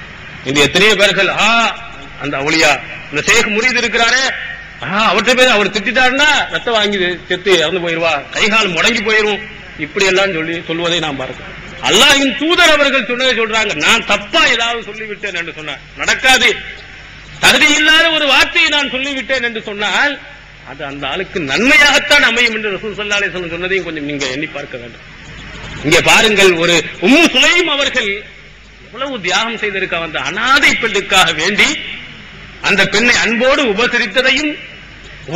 இந்த எத்தனையோ பேர்கள் அந்த அவுலியா, இந்த ஷேக் முரீத் இருக்கிறாரே, அவர்கிட்ட பேர் அவர் திட்டாருன்னா ரத்தம் வாங்கி செத்து இறந்து போயிருவா, கைகால் முடங்கி போயிரும், இப்படி எல்லாம் சொல்வதை நாம் பார்க்கிறோம். அல்லாஹ்வின் தூதர் அவர்கள் சொன்னதை சொல்றாங்க, நான் தப்பா ஏதாவது சொல்லிவிட்டேன் என்று சொன்னார் நடக்காது. தகுதி இல்லாத ஒரு வார்த்தையை நான் சொல்லிவிட்டேன் என்று சொன்னால் அது அந்த ஆளுக்கு நன்மையாகத்தான் அமையும் என்று ரசூல் ஸல்லல்லாஹு அலைஹி வஸல்லம் சொன்னதையும் கொஞ்சம் நீங்க எண்ணி பார்க்க வேண்டும். இங்கே பாருங்கள், ஒரு உம்மு சுலைம் அவர்கள் எவ்வளவு தியாகம் செய்திருக்க, அந்த அனாதை பெண்ணுக்காக வேண்டி அந்த பெண்ணை அன்போடு உபசரித்ததையும்,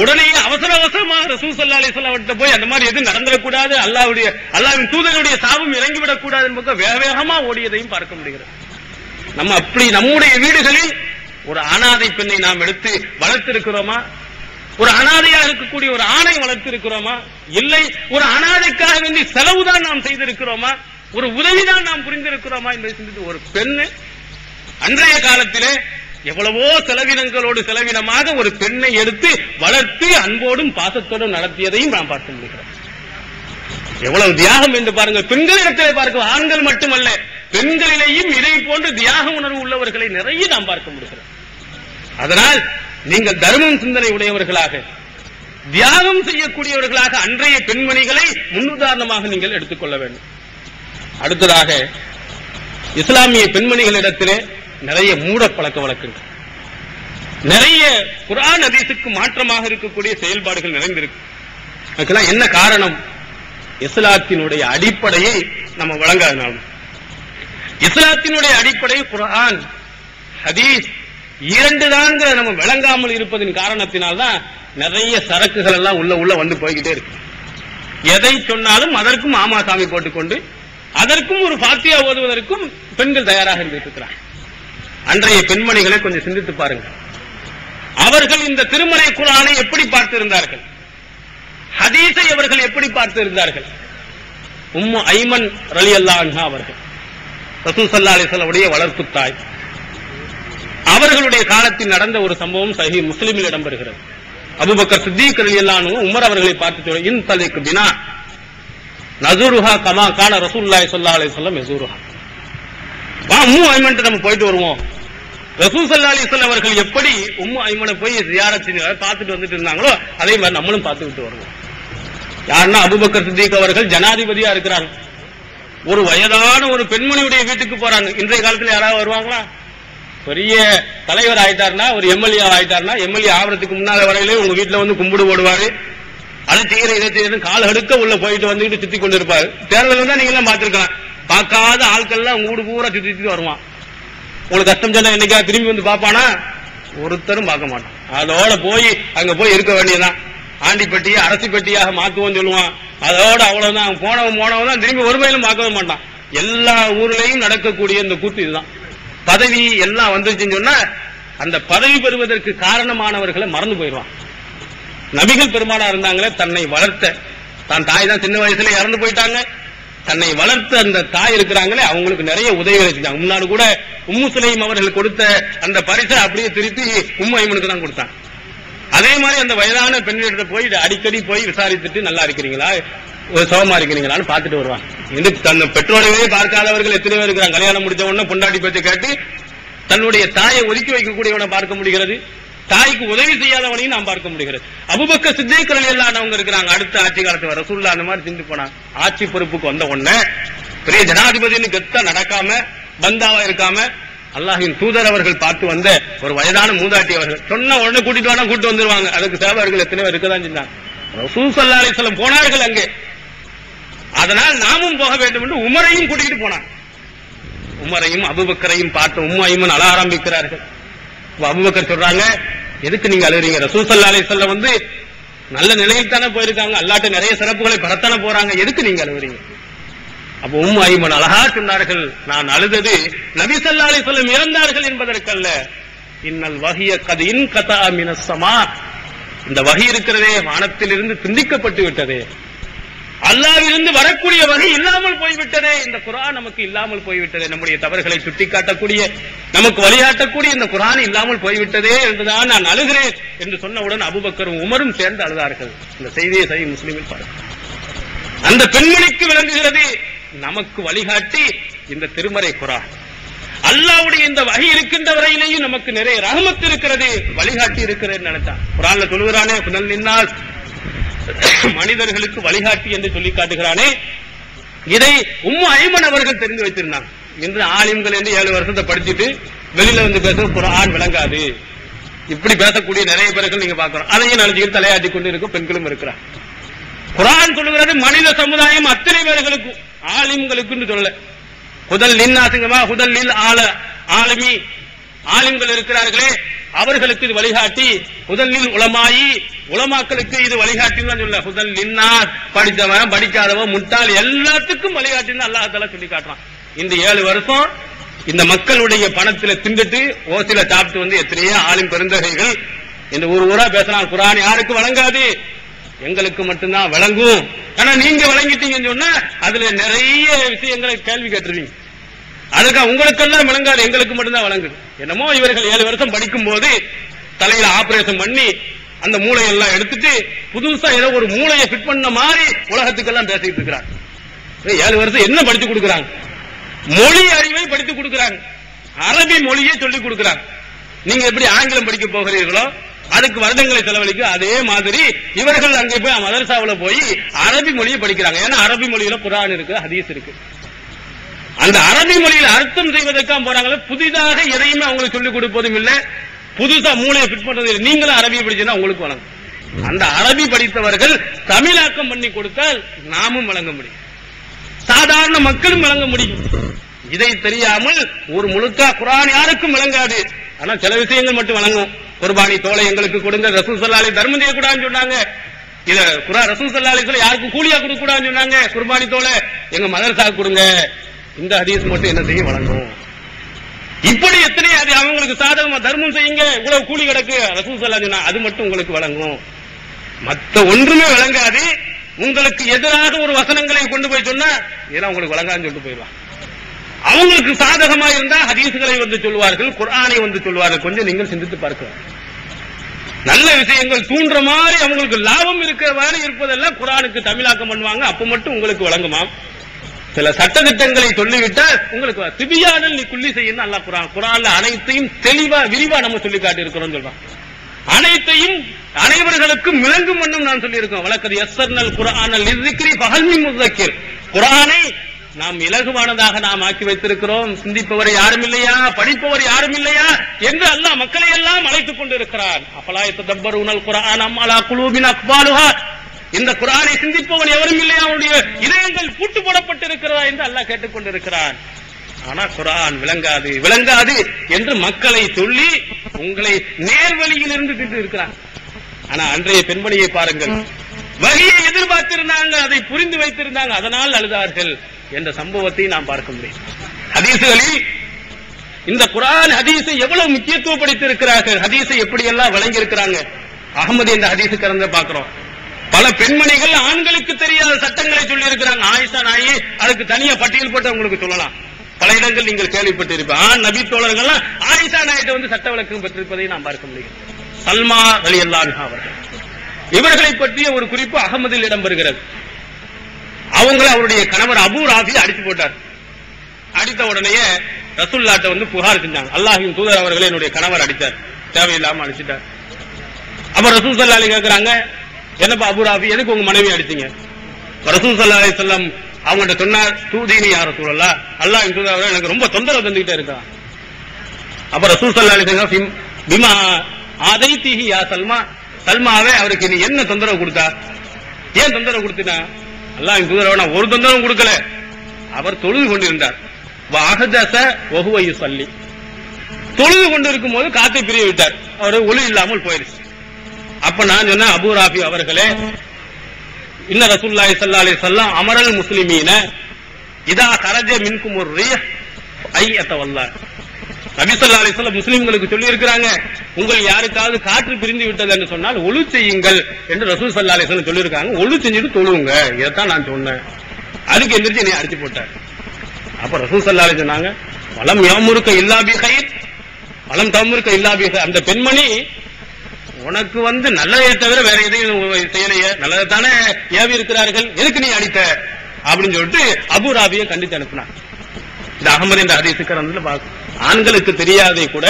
உடனே அவசர அவசரமாக ரசூல் ஸல்லல்லாஹு அலைஹி வஸல்லம் அவர்கிட்ட போய் அந்த மாதிரி எதுவும் நடந்துடக்கூடாது, அல்லாஹ்வின் தூதருடைய சாபம் இறங்கிவிடக் கூடாது என்பது வேக வேகமா ஓடியதையும் பார்க்க முடிகிறது. நம்ம அப்படி நம்முடைய வீடுகளில் ஒரு அனாதை பெண்ணை நாம் எடுத்து வளர்த்திருக்கிறோமா? ஒரு அனாதையாக இருக்கக்கூடிய ஒரு ஆணை வளர்த்திருக்கிறோமா? இல்லை, ஒரு அனாதைக்காக வேண்டி செலவுதான் நாம் செய்திருக்கிறோமா? ஒரு உதவிதான் நாம் புரிந்திருக்கிறோமா என்பதை சிந்தித்து, ஒரு பெண் அன்றைய காலத்திலே எவ்வளவோ செலவினமாக ஒரு பெண்ணை எடுத்து வளர்த்து அன்போடும் பாசத்தோடும் நடத்தியதையும் நாம் பார்க்க முடிகிறோம். எவ்வளவு தியாகம் என்று பாருங்கள். பெண்களிடத்திலே பார்க்க, ஆண்கள் மட்டுமல்ல, பெண்களிலேயும் இதை போன்று தியாக உணர்வு உள்ளவர்களை நிறைய நாம் பார்க்க முடிகிறோம். அதனால் நீங்கள் தர்மம் சிந்தனை உடையவர்களாக, தியாகம் செய்யக்கூடியவர்களாக அன்றைய பெண்மணிகளை முன்னுதாரணமாக நீங்கள் எடுத்துக்கொள்ள வேண்டும். அடுத்ததாக, இஸ்லாமிய பெண்மணிகளிடத்திலே நிறைய மூட பழக்க வழக்கங்கள், நிறைய குர்ஆன் ஹதீஸுக்கு மாற்றமாக இருக்கக்கூடிய செயல்பாடுகள் நிறைந்திருக்கு. அதுக்கெல்லாம் என்ன காரணம்? இஸ்லாத்தினுடைய அடிப்படையை நம்ம வழங்காதனால. இஸ்லாத்தினுடைய அடிப்படை குர்ஆன் ஹதீஸ் இரண்டு தான் நம்ம விளங்காமல் இருப்பதன் காரணத்தினால்தான் நிறைய சரக்குகள் எல்லாம் உள்ள வந்து போய்கிட்டே இருக்கு. எதை சொன்னாலும் அதற்கும் ஆமாசாமி போட்டுக்கொண்டு அதற்கும் ஒரு ஃபாத்தியா ஓதுவதற்கும் பெண்கள் தயாராக இருந்திருக்கிறார். அன்றைய பெண்மணிகளை கொஞ்சம் சிந்தித்து பாருங்கள். அவர்கள் இந்த திருமறை குர்ஆனை எப்படி பார்த்திருந்தார்கள்? ஹதீஸை அவர்கள் எப்படி பார்த்திருந்தார்கள்? உம்மு ஐமன் ரலியல்லாஹு அன்ஹா அவர்கள் ரசூல் ஸல்லல்லாஹு அலைஹி வஸல்லம் உடைய வளர்ப்பு தாய். அவர்களுடைய காலத்தில் நடந்த ஒரு சம்பவம் சஹீஹ் முஸ்லிமில் இடம்பெறுகிறது. அபூபக்கர் சித்தீக் ரலியல்லாஹு அன்ஹு உமர் அவர்களை பார்த்து, இன் தலிக் பினா நஸூருஹா கமா கான ரசூலுல்லாஹி ஸல்லல்லாஹு அலைஹி வஸல்லம் யஸூருஹா. உம்மு ஐமன் நம்ம போயிட்டு வருவோம். ரசூல் ஸல்லல்லாஹு அலைஹி வஸல்லம் அவர்கள் எப்படி உம்மு ஐமனை போய் ஜியாரத் செஞ்சு பார்த்துட்டு வந்துட்டு இருந்தாங்களோ அதே மாதிரி நம்மளும் பார்த்துக்கிட்டு வருவோம். யாருன்னா அபூபக்கர் சித்தீக் அவர்கள் ஜனாதிபதியா இருக்கிறாங்க. ஒரு வயதான ஒரு பெண்மணியுடைய வீட்டுக்கு போறாங்க. இன்றைய காலத்துல யாராவது வருவாங்களா? பெரிய தலைவர் ஆயிட்டாருன்னா, ஒரு எம்எல்ஏ ஆயிட்டாருன்னா, எம்எல்ஏ ஆவறதுக்கு முன்னால வரையிலே உங்க வீட்டுல வந்து கும்பிடு போடுவாரு. அதை செய்யற இதை செய்யறது கால் அடுக்க உள்ள போயிட்டு வந்துட்டு சுத்தி கொண்டு இருப்பாரு. தேர்தல் தான் நீங்க எல்லாம் பார்த்திருக்கலாம். பார்க்காத ஆட்கள்லாம் உங்க வீடு பூரா சுத்தி வருவான். உங்களுக்கு கஷ்டம் சொன்னா என்னைக்கா திரும்பி வந்து பாப்பானா? ஒருத்தரும் பார்க்க மாட்டான். அதோட போய் அங்க போய் இருக்க வேண்டியதான். ஆண்டி பெட்டியை அரசு பெட்டியாக மாத்துவோம் சொல்லுவான். அதோட அவ்வளவுதான், போனவன் தான் திரும்பி ஒரு வயலும் பார்க்கவே மாட்டான். எல்லா ஊர்லயும் நடக்கக்கூடிய இந்த கூத்து இதுதான். பதவி எல்லாம் வந்துருச்சுன்னு சொன்னா அந்த பதவி பெறுவதற்கு காரணமானவர்களை மறந்து போயிடுவான். நபிகள் பெருமானா இருந்தாங்களே, தன்னை வளர்த்த தான் தாய் தான் சின்ன வயசுல இறந்து போயிட்டாங்க. தன்னை வளர்த்த அந்த தாய் இருக்கிறாங்களே, அவங்களுக்கு நிறைய உதவிகளை செஞ்சாங்க. முன்னாடி கூட உம்மு சுலைம் அவர்கள் கொடுத்த அந்த பரிசை அப்படியே திருப்பி உம்மு ஐமனுக்கு தான் கொடுத்தாங்க. அதே மாதிரி அந்த வயதான பெண்களிட்ட போய் அடிக்கடி போய் விசாரித்துட்டு நல்லா இருக்கிறீங்களா, சோகமா இருக்கிறீங்களான்னு பார்த்துட்டு வருவாங்க. இது தன் பெற்றோரையே பார்க்காதவர்கள் எத்தனை பேர் இருக்கிறாங்க. கல்யாணம் முடிச்ச உடனே பொண்டாட்டி பேச்சு கேட்டு தன்னுடைய தாயை ஒதுக்கி வைக்கக்கூடியவனை பார்க்க முடிகிறது, தாய்க்கு உதவி செய்யாதவனையும் நாம் பார்க்க முடிகிறது. அபூபக்கர் சித்திக் ரலியல்லாஹு அன்ஹு இருக்கிறாங்க. அடுத்த ஆட்சி காலத்துல ரசூலுல்லாஹ் அந்த மாதிரி சிந்து போனாங்க. ஆட்சி பொறுப்புக்கு வந்த உடனே பெரிய ஜனாதிபதினு கெத்தா நடக்காம பந்தாவா இருக்காம அல்லாஹ்வின் தூதர் அவர்கள் பார்த்து வந்த ஒரு வயதான மூதாட்டி அவர்கள் சொன்ன உடனே கூட்டிட்டு வாங்க, கூட்டு வந்துருவாங்க. அதுக்கு சேவகர்கள் எத்தனை பேர் இருக்கதான் செஞ்சாங்க. ரசூல் ஸல்லல்லாஹு அலைஹி வஸல்லம் போனார்கள் அங்கே. அதனால் நாமும் போக வேண்டும் என்று உமரையும் கூட்டிட்டு போனாங்க. உமரையும் அபூபக்கரையும் பார்த்து உம்மு ஐமன் அழ ஆரம்பிக்கிறார்கள். அபூபக்கர் சொல்றாங்க, எதுக்கு நீங்க அழுறீங்க? ரசூல் ஸல்லல்லாஹு அலைஹி வஸல்லம் வந்து நல்ல நிலையில் தானே போயிருக்காங்க, அல்லாஹ்ட்ட நிறைய சிறப்புகளை பெறத்தானே போறாங்க, எதுக்கு நீங்க அழுறீங்க? அப்ப உம்மு ஐமன் அழகா சொன்னார்கள், நான் அழுதது நபி ஸல்லல்லாஹு அலைஹி வஸல்லம் இறந்தார்கள் என்பதற்கல்ல. இன்னல் வஹிய கத் இன்கதா மினஸ் ஸமா, இந்த வஹி இருக்கிறதே வானத்திலிருந்து துண்டிக்கப்பட்டு விட்டதே, அல்லாஹ்விலிருந்து வரக்கூடிய வகை இல்லாமல் போய்விட்டதே, இந்த குர்ஆன் நமக்கு இல்லாமல் போய்விட்டதே, நம்முடைய தவறுகளை சுட்டிக்காட்டக்கூடிய நமக்கு வழிகாட்டக்கூடிய இந்த குர்ஆன் இல்லாமல் போய்விட்டதே என்றுதான் நான் அழுகிறேன் என்று சொன்னவுடன் அபூபக்கரும் உமரும் சேர்ந்து அழுதார்கள். இந்த செய்தியை சஹீஹ் முஸ்லிமில் பாருங்கள். அந்த பெண்மணிக்கு விளங்குகிறது நமக்கு வழிகாட்டி இந்த திருமறை குர்ஆன். அல்லாஹ்வுடைய இந்த வஹி இருக்கின்ற வரையிலேயும் நமக்கு நிறைய ரஹமத் இருக்கிறது, வழிகாட்டி இருக்கிறது நினைத்தான். குர்ஆன்ல சொல்லுகிறானே, புனல் நின்னால் மனிதர்களுக்கு வழிகாட்டி என்று சொல்லி காட்டுகிறானே, இதை உம்மு ஐமன் அவர்கள் தெரிந்து வைத்திருந்தாங்க. இன்று ஆலிம்கள் என்று 7 வருஷத்தை படிச்சுட்டு வெளியில வந்து பேச குர்ஆன் விளங்காது இப்படி பேசக்கூடிய நிறைய பேர்கள் நீங்க பார்க்கிறோம். அதையும் நினைச்சுக்கிட்டு தலையாட்டி கொண்டு இருக்கும் பெண்களும் இருக்கிறார். குர்ஆன் சொல்லுகிறது மனித சமுதாயம் அத்தனை பேர்களுக்கும், ஆலிம்களுக்கு சொல்லல. ஹுதல் லின்னாசிங்கமா ஹுதல் லில் ஆலமி, ஆலிம்கள் இருக்கிறார்களே அவர்களுக்கு இது வழிகாட்டி, ஹுதல்லில் உலமாயி உலமாக்களுக்கு இது வழிகாட்டின்னு சொல்ல. ஹுதல் லின்னாஸ், படித்தவன் படிக்காதவன் முட்டாள் எல்லாத்துக்கும் வழிகாட்டின்னு அல்லாஹ் தஆலா சொல்லி காட்டுறான். இந்த 7 வருஷம் இந்த மக்களுடைய பணத்துல திண்டுட்டு ஓசில சாப்பிட்டு வந்து எத்தனையோ ஆலிம் பெருந்தகைகள் இந்த ஊரா பேசுறான், குர்ஆன் யாருக்கு வழங்காது, எங்களுக்கு மட்டும்தான் விளங்கும். ஆனா நீங்க வழங்கிட்டீங்கன்னு சொன்னா அதுல நிறைய விஷயங்களை கேள்வி கேட்டுருவீங்க. அதுக்கு உங்களுக்கெல்லாம் விளங்காது, எங்களுக்கு மட்டும்தான் வழங்குது. என்னமோ இவர்கள் 7 வருஷம் படிக்கும் போது தலையில ஆபரேஷன் பண்ணி அந்த மூளையெல்லாம் எடுத்துட்டு புதுசா ஏதோ ஒரு மூளையை ஃபிட் பண்ண மாதிரி உலகத்துக்கெல்லாம் பேசிட்டு இருக்கிறாங்க. 7 வருஷம் என்ன படித்து கொடுக்குறாங்க? மொழி அறிவை படித்து கொடுக்குறாங்க, அரபி மொழியை சொல்லிக் கொடுக்குறாங்க. நீங்க எப்படி ஆங்கிலம் படிக்க போகிறீர்களோ அதுக்கு வருடங்களை செலவழிக்க, அதே மாதிரி இவர்கள் அங்கே போய் மதரசாவுல போய் அரபி மொழியை படிக்கிறாங்க. ஏன்னா அரபி மொழியில குர்ஆன் இருக்கு, ஹதீஸ் இருக்கு. அந்த அரபி மொழியில் அர்த்தம் செய்வதற்காக போறாங்களே, புதிதாக எதையுமே அவங்களுக்கு சொல்லிக் கொடுப்பதும் இல்லை, புதுசா மூளையை ஃபிட் பண்றது இல்லை. நீங்களும் அரபி படிச்சா உங்களுக்கு வழங்கும். அந்த அரபி படித்தவர்கள் தமிழாக்கம் பண்ணி கொடுத்தால் நாமும் வழங்க முடியும், சாதாரண மக்களும் வழங்க முடியும். இதை தெரியாமல் ஒரு முழுக்கா குர்ஆன் யாருக்கும் விளங்காது. ஆனா சில விஷயங்கள் மட்டும் வழங்கும். குர்பானி தோலை எங்களுக்கு கொடுங்க, ரசூல் ஸல்லல்லாஹு அலைஹி தர்மம் செய்யக்கூடாதுன்னு சொன்னாங்க. இத ரசூல் ஸல்லல்லாஹு அலைஹி வஸல்லம் யாருக்கும் கூலியா கொடுக்க கூடாதுன்னு சொன்னாங்க. குர்பானி தோலை எங்க மதரசாக்கு கொடுங்க, இந்த ஹதீஸ் மட்டும் என்ன செய்ய வழங்கும். இப்படி எத்தனை அது அவங்களுக்கு சாதகமா தர்மம் செய்யுங்க, இவ்வளவு கூலி கிடக்கு ரசூல் ஸல்லல்லாஹு அலைஹி வஸல்லம் அது மட்டும் உங்களுக்கு வழங்கும். மற்ற ஒன்றுமே வழங்காது. உங்களுக்கு எதிராக ஒரு வசனங்களை கொண்டு போய் சொன்னா இதெல்லாம் உங்களுக்கு வழங்காதுன்னு சொல்லிட்டு போயிடுவாங்க. அவங்களுக்கு சாதகமா இருந்தா ஹதீஸ்களை வந்து சொல்வார்கள், குர்ஆனை வந்து சொல்வார்கள். கொஞ்சம் நீங்கள் சிந்தித்து பார்க்கலாம். நல்ல விஷயங்கள் தூண்டுற மாதிரி அவங்களுக்கு லாபம் இருக்கிற மாதிரி இருப்பதெல்லாம் குர்ஆனுக்கு தமிழாக்கம் பண்ணுவாங்க. அப்ப மட்டும் உங்களுக்கு வழங்குமா? சில சட்டத்திட்டங்களை சொல்லிவிட்டால் உங்களுக்கு திபியானல் நீ குல்லி செய்யணும். அல்லாஹ் குர்ஆன்ல அனைத்தையும் தெளிவா விரிவா நம்ம சொல்லி காட்டி இருக்கிறோம் சொல்றான். அனைத்தையும் அனைவர்களுக்கும் விளங்கும் வண்ணம் நான் சொல்லி இருக்கோம். வலக்கத் யஸ்ஸர்னல் குர்ஆன லிஸ்ஸிக்ரி ஃபஹல் மின் முஸக்கிர், குர்ஆனை நாம் இலகுவானதாக நாம் ஆக்கி வைத்திருக்கிறோம். சிந்திப்பவர் யாரும் இல்லையா, படிப்பவர் யாரும் இல்லையா என்று அல்லாஹ் மக்களை எல்லாம் அழைத்துக் கொண்டிருக்கிறான். அஃபலா யததப்பருனல் குர்ஆன அம் அலா குலூபின் அக்பாலுஹா, இந்த குர்ஆனை சிந்திப்பவன் எவரும் இல்லையா, அவருடைய இதயங்கள் பூட்டு போடப்பட்டிருக்கிறதா என்று அல்லாஹ் கேட்டுக் கொண்டிருக்கிறான். ஆனா குர்ஆன் விளங்காது விளங்காது என்று மக்களை சொல்லி உங்களை நேர்வழியில் இருந்து திட்டு இருக்கிறான். ஆனா அன்றைய பெண்மணியை பாருங்கள், வகையை எதிர்பார்த்திருந்தாங்க, அதை புரிந்து வைத்திருந்தாங்க, அதனால் அழுதார்கள் என்ற சம்பவத்தை நாம் பார்க்க முடியும். ஹதீசுகளில் இந்த குர்ஆன் ஹதீஸை எவ்வளவு முக்கியத்துவப்படுத்தியிருக்கிறார்கள், ஹதீஸை எப்படியெல்லாம் வழங்கி இருக்கிறாங்க. அகமது என்ற ஹதீஸு கறந்து பார்க்கிறோம். பல பெண்மணிகள் ஆண்களுக்கு தெரியாத சட்டங்களை சொல்லி இருக்கிறாங்க. ஆயிஷா நாயி அதுக்கு தனியா பட்டியல் போட்டு உங்களுக்கு சொல்லலாம். பல இடங்கள் நீங்கள் கேள்விப்பட்டிருப்பீங்க. ஆண் நபி தோழர்கள் ஆயிஷா நாயிட்ட வந்து சட்ட விளக்கம் பெற்றிருப்பதை நாம் பார்க்க முடியும். சல்மா ரலியல்லாஹு அன்ஹா அவர்கள், இவர்களை பற்றிய ஒரு குறிப்பு அகமதில் இடம்பெறுகிறது. அவங்களை அவருடைய கணவர் அபூ ராஃபி அடித்து போட்டார். அடித்த உடனே ரசூலுல்லாஹ்ட்ட வந்து புகார் செஞ்சாங்க. அல்லாஹ்வின் தூதர் அவர்களை என்னுடைய கணவர் அடித்தார், தேவையில்லாம அடிச்சிட்டார். அப்ப ரசூல் ஸல்லல்லாஹு அலைஹி கேக்குறாங்க, என்னப்பா அபூ ராஃபி, எதுக்கு உங்க மனைவி அடிச்சீங்க? ரசூல் ஸல்லல்லாஹு அலைஹி வஸல்லம் அவங்கள்ட்ட சொன்னார், தூதீனி யா ரசூலல்லாஹ், அல்லாஹ்வின் தூதர் அவர்கள் எனக்கு ரொம்ப தொந்தரவு தந்துகிட்டே இருக்கான். அப்ப ரசூல் ஸல்லல்லாஹு அலைஹி வஸல்லம் பிமா ஆதைதிஹி யா சல்மா, சல்மாவே அவருக்கு நீ என்ன தொந்தரவு கொடுத்தா, ஏன் தொந்தரவு கொடுத்தினா? அல்லாஹ்வின் தூதர் நான் ஒரு தொந்தரவும் கொடுக்கல, அவர் தொழுது கொண்டிருந்தார். வஹதஸ வஹுவ யுஸல்லி, தொழுது கொண்டிருக்கும் போது காத்தை பிரிய விட்டார், அவர் ஒளி இல்லாமல் போயிருச்சு. அப்ப நான் சொன்னேன், அபூ ராஃபி அவர்களே, இன்ன ரசூலுல்லாஹி ஸல்லல்லாஹு அலைஹி வஸல்லம் அமரல் முஸ்லிமீன இதா கரஜ மின்கும் ரிஹ் ஐயத்தவல்லா, நபி ஸல்லல்லாஹு அலைஹி வஸல்லம் முஸ்லிம்களுக்கு சொல்லி இருக்கிறாங்க, உங்கள் யாருக்காவது காற்று பிரிந்து விட்டது என்று சொன்னால் ஒளு செய்யுங்கள் என்று ரசூல் ஸல்லல்லாஹு அலைஹி வஸல்லம் சொல்லி இருக்காங்க. ஒளு செஞ்சுட்டு தொழுவுங்க, இதைத்தான் நான் சொன்னேன். அதுக்கு எந்திரிச்சு என்னை அடிச்சு போட்டார். அப்ப ரசூல் ஸல்லல்லாஹு அலைஹி சொன்னாங்க, வலம் யமுருக்க இல்லா பி கைர், வலம் தமுருக்க இல்லா பி கைர். அந்த பெண்மணி உனக்கு வந்து நல்லதை தவிர வேற எதையும் செய்யலையே, நல்லதைத்தானே ஏவி இருக்கிறார்கள், எதுக்கு நீ அடித்த அப்படின்னு சொல்லிட்டு அபூ ராபியை கண்டித்து அனுப்பினார். இந்த அகமது என்ற ஹதீஸுக்கு பார்க்க, ஆண்களுக்கு தெரியாதை கூட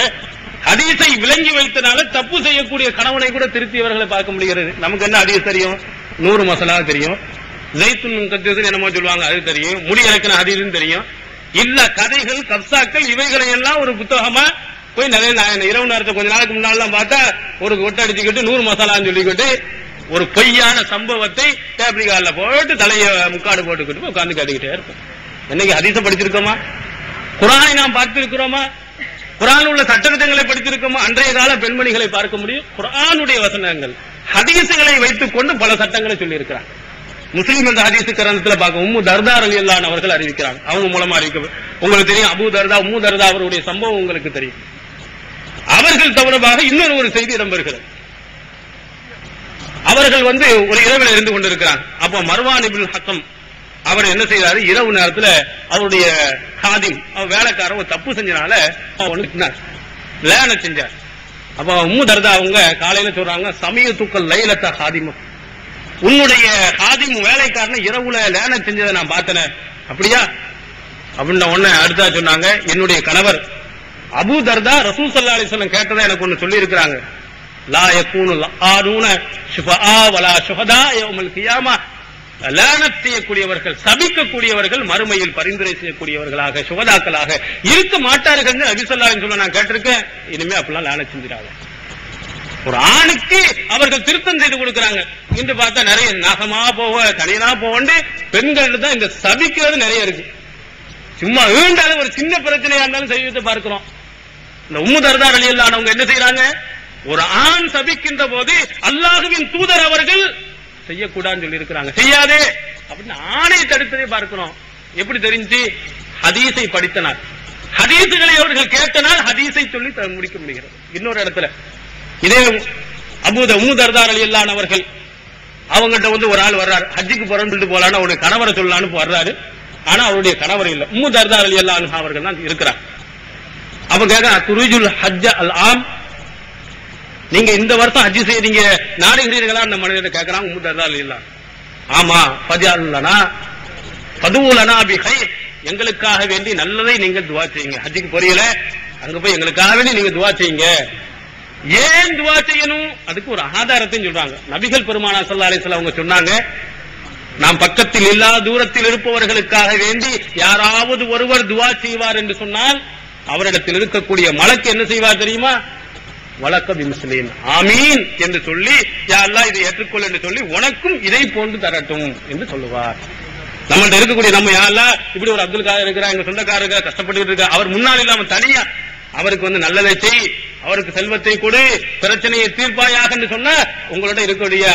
ஹதீஸை விளங்கி வைத்தனால தப்பு செய்யக்கூடிய கணவனை கூட திருத்தியவர்களை பார்க்க முடிகிறது. நமக்கு என்ன ஹதீஸ் தெரியும்? 100 மசாலா தெரியும், ஜெய்துன் கத்தீஸ் என்னமோ சொல்லுவாங்க அது தெரியும், முடி இறக்கின ஹதீஸும் தெரியும். இல்ல கதைகள் கப்சாக்கள் இவைகளை எல்லாம் ஒரு புத்தகமா போய் நிறைய இரவு நேரத்தை கொஞ்ச நாளுக்கு முன்னாலாம் பார்த்தா ஒரு கொட்டை அடிச்சுக்கிட்டு 100 மசாலான்னு சொல்லிக்கிட்டு ஒரு பொய்யான சம்பவத்தை டேப்ரிகால போட்டு தலைய முக்காடு போட்டுக்கிட்டு உட்கார்ந்து கேட்டுக்கிட்டே இருக்கும். என்னைக்கு ஹதீஸை படிச்சிருக்கோமா? குர்ஆனை நாம் பார்த்திருக்கிறோமா? குர்ஆனில் உள்ள சட்டங்களை படித்திருக்கோமா? அன்றைய கால பெண்மணிகளை பார்க்க முடியும். குர்ஆனுடைய வசனங்கள் ஹதீஸுகளை வைத்துக் கொண்டு பல சட்டங்களை சொல்லி இருக்கிறாங்க. முஸ்லிம் என்ற ஹதீஸ் கிரந்தத்தில் பார்க்க உம்மு தர்தா ரலியல்லாஹு அவர்கள் அறிவிக்கிறாங்க. அவங்க மூலமா அறிவிக்க உங்களுக்கு தெரியும். அபூ தர்தா, உம்மு தர்தா அவருடைய சம்பவம் உங்களுக்கு தெரியும். அவர்கள் தொடர்பாக இன்னொரு ஒரு செய்தி இடம்பெறுகிறது. அவர்கள் வந்து ஒரு இரவில் இருந்து கொண்டிருக்கிறாங்க. அப்போ மர்வான் இப்னு ஹக்கம் அவர் என்ன செய்தாரு, இரவு நேரத்துல அவருடைய காதிம் வேலைக்காரர் ஒரு தப்பு செஞ்சனால லேன செஞ்சார். அப்ப உம்மு தர்தா அவங்க காலையில சொல்றாங்க, சமயத்துக்கள் லைலத்த காதிமும், உன்னுடைய காதிம் வேலைக்காரன இரவுல லேன செஞ்சதை நான் பார்த்தேன். அப்படியா அப்படின்ன உடனே அடுத்தா சொன்னாங்க, என்னுடைய கணவர் அபூ தர்தா ரசூல் ஸல்லல்லாஹு அலைஹி வஸல்லம் கேட்டதா எனக்கு ஒன்னு சொல்லி இருக்கிறாங்க, லா யகூனு ஆரூன ஷுஃபஆ வலா ஷுஹதா யௌமல் கியாமா, லானத் செய்யக்கூடியவர்கள் சபிக்கக்கூடியவர்கள் மறுமையில் பரிந்துரை செய்யக்கூடியவர்களாக சுகதாக்களாக இருக்க மாட்டார்கள் என்று நபி ஸல்லல்லாஹு அலைஹி வஸல்லம் நான் கேட்டிருக்கேன். இனிமே அப்படிலாம் லானத் செஞ்சிடாங்க. ஒரு ஆணுக்கு அவர்கள் திருத்தம் செய்து கொடுக்கிறாங்க. இன்று பார்த்தா நிறைய நகமா போக தனியா போவண்டு பெண்கள் தான் இந்த சபிக்கிறது நிறைய இருக்கு. சும்மா வீண்டாலும் ஒரு சின்ன பிரச்சனையா இருந்தாலும் செய்வதை பார்க்கிறோம். இந்த உம்மு தர்தா ரலியல்லாஹு அவங்க என்ன செய்யறாங்க, ஒரு ஆண் சபிக்கின்ற போது அல்லாஹ்வின் தூதர் அவர்கள் செய்யக்கூடாதுன்னு சொல்லி இருக்கிறாங்க. செய்யாதே அப்படின்னு ஆணை தடுத்ததை பார்க்கிறோம். எப்படி தெரிஞ்சு? ஹதீஸை படித்தனால், ஹதீஸுகளை அவர்கள் கேட்டனால் ஹதீஸை சொல்லி முடிக்க முடிகிறது. இன்னொரு இடத்துல இதே உம்மு தர்தா ரலியல்லாஹு அவர்கள் அவங்ககிட்ட வந்து ஒரு ஆள் வர்றாரு, ஹஜ்ஜுக்கு போறேன்னு சொல்லிட்டு போலான்னு அவருடைய கணவரை சொல்லலான்னு வர்றாரு. ஆனா அவருடைய கணவர் இல்ல, உம்மு தர்தா ரலியல்லாஹு அவர்கள் தான் இருக்கிறார். அப்ப கேட்க, துரிஜுல் ஹஜ்ஜ அல் ஆம், நீங்க இந்த வருஷம் ஹஜ் செய்றீங்க நாடுகிறீர்களா? அந்த மனிதனை கேட்கிறாங்க. உம்மு தர்தா ரலியல்லாஹு, ஆமா, ஃபஜஅல்னா ஃபதுலனா பி கைர், எங்களுக்காக வேண்டி நல்லதை நீங்க துஆ செய்யுங்க. ஹஜ்ஜுக்கு போறீங்களே, அங்க போய் எங்களுக்காக வேண்டி நீங்க துஆ செய்யுங்க. ஏன் துஆ செய்யணும்? அதுக்கு ஒரு ஆதாரத்தையும் சொல்றாங்க. நபிகள் பெருமானார் ஸல்லல்லாஹு அலைஹி வஸல்லம் அவங்க சொன்னாங்க, நாம் பக்கத்தில் இல்லாத தூரத்தில் இருப்பவர்களுக்காக வேண்டி யாராவது ஒருவர் துஆ செய்வார் என்று சொன்னால் அவரிடத்தில் இருக்கக்கூடிய மலக்கு என்ன செய்வார் தெரியுமா? வலக்க பிமுஸ்லிம், ஆமீன் என்று சொல்லி, யா அல்லாஹ் இதை ஏற்றுக்கொள் என்று சொல்லி உனக்கும் இதை போன்று தரட்டும் என்று சொல்லுவார். நம்மள்ட்ட இருக்கக்கூடிய நம்ம யா அல்லாஹ் இப்படி ஒரு அப்துல் காதர் இருக்கிறா, எங்க சொந்தக்காரர் இருக்கா, கஷ்டப்பட்டு இருக்கா, அவர் முன்னால் இல்லாம தனியா அவருக்கு நல்லதை செய், அவருக்கு செல்வத்தை கொடு, பிரச்சனையை தீர்ப்பாயாக சொன்னா உங்களோட இருக்கக்கூடிய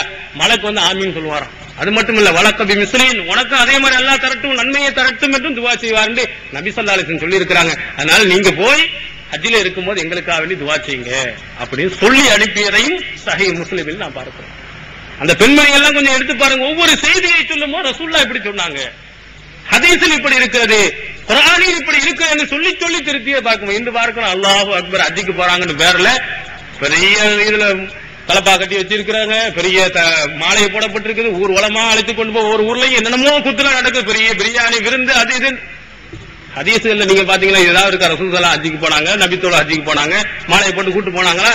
மலக்கு ஆமீன் சொல்லுவாராம். அது மட்டும் இல்ல, வழக்கபி மிஸ்லின், உனக்கு அதே மாதிரி அல்லாஹ் தரட்டும், நன்மையை தரட்டும் என்றும் துவா செய்வார் என்று நபி ஸல்லல்லாஹு அலைஹி வஸல்லம் சொல்லி இருக்கிறாங்க. அதனால நீங்க போய் ஹஜ்ஜில இருக்கும்போது எங்களுக்காக வேண்டி துவா செய்யுங்க அப்படின்னு சொல்லி அனுப்பியதையும் சஹீஹ் முஸ்லிமில் நான் பார்க்கிறேன். அந்த பெண்மணி எல்லாம் கொஞ்சம் எடுத்து பாருங்க. ஒவ்வொரு செய்தியை சொல்லுமோ ரசூலுல்லாஹ் இப்படி சொன்னாங்க, ஹதீஸில் இப்படி இருக்கிறது, குர்ஆனில் இப்படி இருக்கு என்று சொல்லி சொல்லி திருத்தியே பார்க்கணும். இன்று பார்க்கணும் அல்லாஹு அக்பர் ஹஜ்ஜுக்கு போறாங்கன்னு பேர்ல பெரிய இதுல தலப்பா கட்டி வச்சிருக்கிறாங்க, பெரிய மாலையை போடப்பட்டிருக்குது, ஊர் வளமா அழைத்து கொண்டு போய் ஒரு ஊர்லயும் என்னென்னமோ குத்துல நடக்குது, பெரிய பிரியாணி விருந்து அது இது. ஹதீஸ்ல நீங்க பாத்தீங்கன்னா ஏதாவது இருக்கா? ரசூலுல்லாஹ் ஹஜ்ஜுக்கு போனாங்க, நபித்தோட ஹஜ்ஜுக்கு போனாங்க, மாலையை போட்டு கூட்டு போனாங்களா?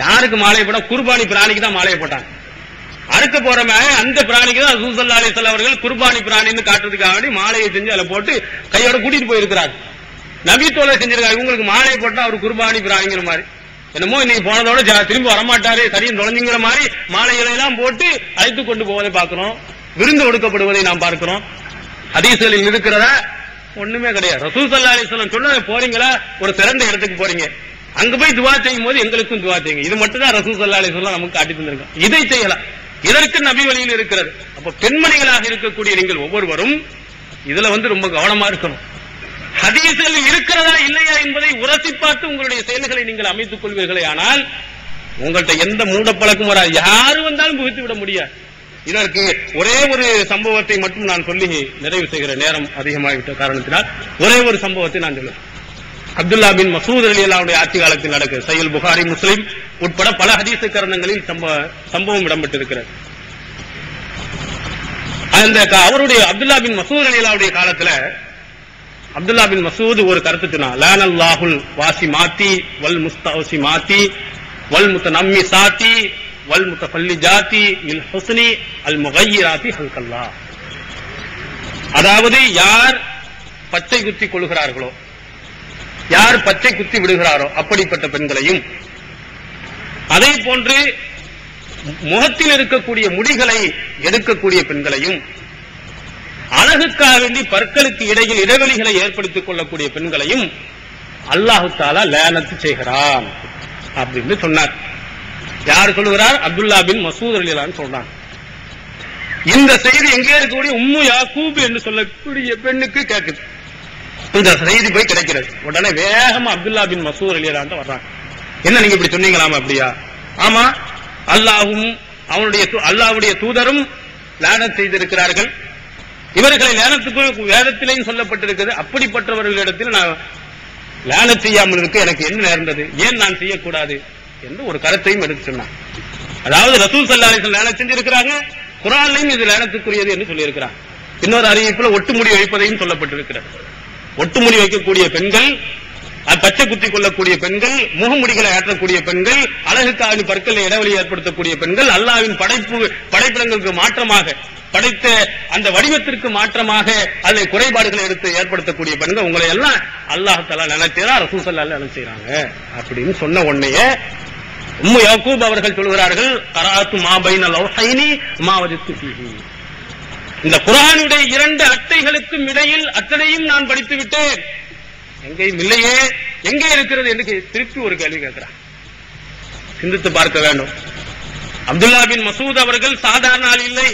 யாருக்கு மாலையை போட்டா? குர்பானி பிராணிக்கு தான் மாலையை போட்டாங்க. அறுக்க போறமே அந்த பிராணிக்கு தான் ரசூல் ஸல்லல்லாஹு அலைஹி வஸல்லம் அவர்கள் குர்பானி பிராணின்னு காட்டுறதுக்காக வேண்டி மாலையை செஞ்சு அதில் போட்டு கையோட கூட்டிட்டு போயிருக்கிறாங்க. நபித்தோட செஞ்சிருக்காங்க. இவங்களுக்கு மாலையை போட்டா அவர் குர்பானி பிராணிங்கிற மாதிரி என்னமோ இன்னைக்கு போனதோட திரும்பி வரமாட்டாரு, சரியும் தொலைஞ்சுங்கிற மாதிரி மாலைகளை எல்லாம் போட்டு அழைத்து கொண்டு போவதை பார்க்கிறோம். விருந்து ஒடுக்கப்படுவதை நாம் பார்க்கிறோம். ஹதீஸ்களில் இருக்கிறதா? ஒண்ணுமே கிடையாது. ரசூல் ஸல்லல்லாஹு அலைஹி வஸல்லம் சொன்ன போறீங்களா, ஒரு சிறந்த இடத்துக்கு போறீங்க, அங்க போய் துவா செய்யும் போது எங்களுக்கும் துவா செய்யுங்க. இது மட்டும் தான் ரசூல் ஸல்லல்லாஹு அலைஹி வஸல்லம் நமக்கு காட்டி தந்திருக்காங்க. இதை செய்யலாம். இதற்கு நபி வழியில் இருக்கிறது. அப்ப பெண்மணிகளாக இருக்கக்கூடிய நீங்கள் ஒவ்வொருவரும் இதுல ரொம்ப கவனமா இருக்கணும். ஹதீஸில் இருக்கிறதா இல்லையா என்பதை உரசி பார்த்து உங்களுடைய செயல்களை நீங்கள் அமைத்துக் கொள்வீர்களே, ஆனால் உங்கள்கிட்ட எந்த மூடப்பழக்கம் வராது. யாரு வந்தாலும் புகுத்தி விட முடியாது. இதற்கு ஒரே ஒரு சம்பவத்தை மட்டும் நான் சொல்லி நிறைவு செய்கிற நேரம் அதிகமாகிவிட்ட காரணத்தினால் ஒரே ஒரு சம்பவத்தை நான் சொல்லுவேன். அப்துல்லா பின் மசூத் ரலியல்லாஹு அன்ஹு ஆட்சி காலத்தில் நடக்குது. சஹீஹ் புகாரி, முஸ்லிம் உட்பட பல ஹதீஸ் கிரந்தங்களில் சம்பவம் இடம்பெற்றிருக்கிறது. அந்த அவருடைய அப்துல்லா பின் மசூத் ரலியல்லாஹு அன்ஹு காலத்துல அப்துல்லா பின் மசூத் ஒரு கருத்து சொன்னார். லானல்லாஹுல் வாசிமாத்தி வல் முஸ்தௌசிமாத்தி வல் முத்தனம்மிசாத்தி வல் முத்தஃபல்லிஜாத்தி மின் ஹுஸ்னி அல் முகய்யிராத்தி ஹல்கல்லாஹ். அதாவது யார் பச்சை குத்தி கொள்கிறார்களோ, யார் பச்சை குத்தி விடுகிறாரோ அப்படிப்பட்ட பெண்களையும், அதே போன்று முகத்தில் இருக்கக்கூடிய முடிகளை எடுக்கக்கூடிய பெண்களையும், அழகுக்காக வேண்டி பற்களுக்கு இடையில் இடைவெளிகளை ஏற்படுத்திக் கொள்ளக்கூடிய பெண்களையும் அல்லாஹு தஆலா லானத்து செய்கிறான் அப்படின்னு சொன்னார். யார் சொல்லுகிறார்? அப்துல்லா பின் மசூத் ரலியல்லாஹு அன்ஹு சொல்றாங்க. இந்த செய்தி எங்கே இருக்கக்கூடிய உம்மு யாக்கூப் என்று சொல்லக்கூடிய பெண்ணுக்கு கேட்குது. இந்த செய்தி போய் கிடைக்கிறது. உடனே வேகமா அப்துல்லா பின் மசூத் ரலியல்லாஹு அன்ஹு வர்றாங்க. என்ன நீங்க இப்படி சொன்னீங்களாமா? அப்படியா? ஆமா, அல்லாஹ்வும் அல்லாஹ்வுடைய தூதரும் லானத் செய்திருக்கிறார்கள். இவர்களை லானத்துக்கு வேதத்திலேயும் சொல்லப்பட்டிருக்கிறது. அப்படிப்பட்டவர்களிடத்தில் நான் லானத் செய்யாமல் இருக்க எனக்கு என்ன நேர்ந்தது, ஏன் நான் செய்யக்கூடாது என்று ஒரு கருத்தையும் எடுத்து சொன்னார். அதாவது ரசூல் ஸல்லல்லாஹு அலைஹி வஸல்லம் லானத் செஞ்சிருக்கிறாங்க, குர்ஆன்லயும் இது லானத்துக்குரியது என்று சொல்லியிருக்கிறார். இன்னொரு அறிவிப்புல ஒட்டுமுடி வைப்பதையும் சொல்லப்பட்டிருக்கிறது. ஒட்டுமுடி வைக்கக்கூடிய பெண்கள், பச்சை குத்தி கொள்ளக்கூடிய பெண்கள், முகமுடிகளை ஆற்றக்கூடிய பெண்கள், அழகுக்காக பற்களை இடைவெளி ஏற்படுத்தக்கூடிய பெண்கள், அல்லாஹ்வின் படைப்பிடங்களுக்கு மாற்றமாக படைத்த அந்த வடிவத்திற்கு மாற்றமாக அதில் குறைபாடுகளை எடுத்து ஏற்படுத்தக்கூடிய பெண்கள், உங்களை எல்லாம் அல்லாஹ் தஆலா நினைச்சா ரசூல் ஸல்லல்லாஹு அலைஹி வஸல்லம் செய்றாங்க அப்படின்னு சொன்ன உடனே உம்மு யாக்கூப் அவர்கள் சொல்கிறார்கள், கராத்து மா பைனல் லௌஹைனி மா வஜத்து ஃபீஹி. இந்த குர்ஆனுடைய இரண்டு அட்டைகளுக்கும் இடையில் அத்தனையும் நான் படித்து விட்டேன், எங்கேயும் இல்லையே, எங்கே இருக்கிறது என்று திருப்பி ஒரு கேள்வி கேட்கிறார். சிந்தித்து பார்க்க வேண்டும். அப்துல்லா பின் மசூத் அவர்கள் சாதாரண ஆள் இல்லை.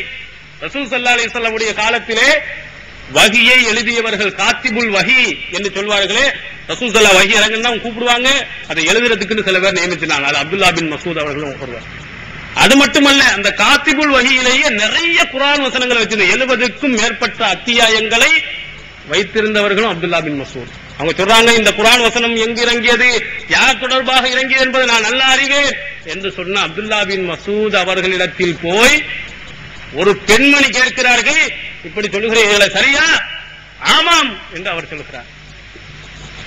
ரசூல் ஸல்லல்லாஹு அலைஹி வஸல்லம் உடைய காலத்திலே வஹியை எழுதியவர்கள், காத்திபுல் வஹி என்று சொல்வார்களே, ரசூல் ஸல்லல்லாஹு வஹி இறங்குன்னா கூப்பிடுவாங்க, அதை எழுதுறதுக்குன்னு சில பேர் நியமிச்சினாங்க. அது அப்துல்லா பின் மசூத் அவர்களும் ஒருவர். அது மட்டுமல்ல, அந்த காத்திபுல் வஹியிலேயே நிறைய குர்ஆன் வசனங்களை வச்சிருந்த 70க்கும் மேற்பட்ட அத்தியாயங்களை வைத்திருந்தவர்களும் அப்துல்லா பின் மசூத். அவங்க சொல்றாங்க, இந்த குர்ஆன் வசனம் எங்கு இறங்கியது, யார் தொடர்பாக இறங்கியது என்பதை நான் நல்லா அறிவேன் என்று சொன்ன அப்துல்லா பின் மசூத் அவர்களிடத்தில் போய் ஒரு பெண்மணி கேட்கிறார்கள், இப்படி சொல்லுகிறீர்களே சரியா? ஆமாம் என்று அவர் சொல்லுகிறார்.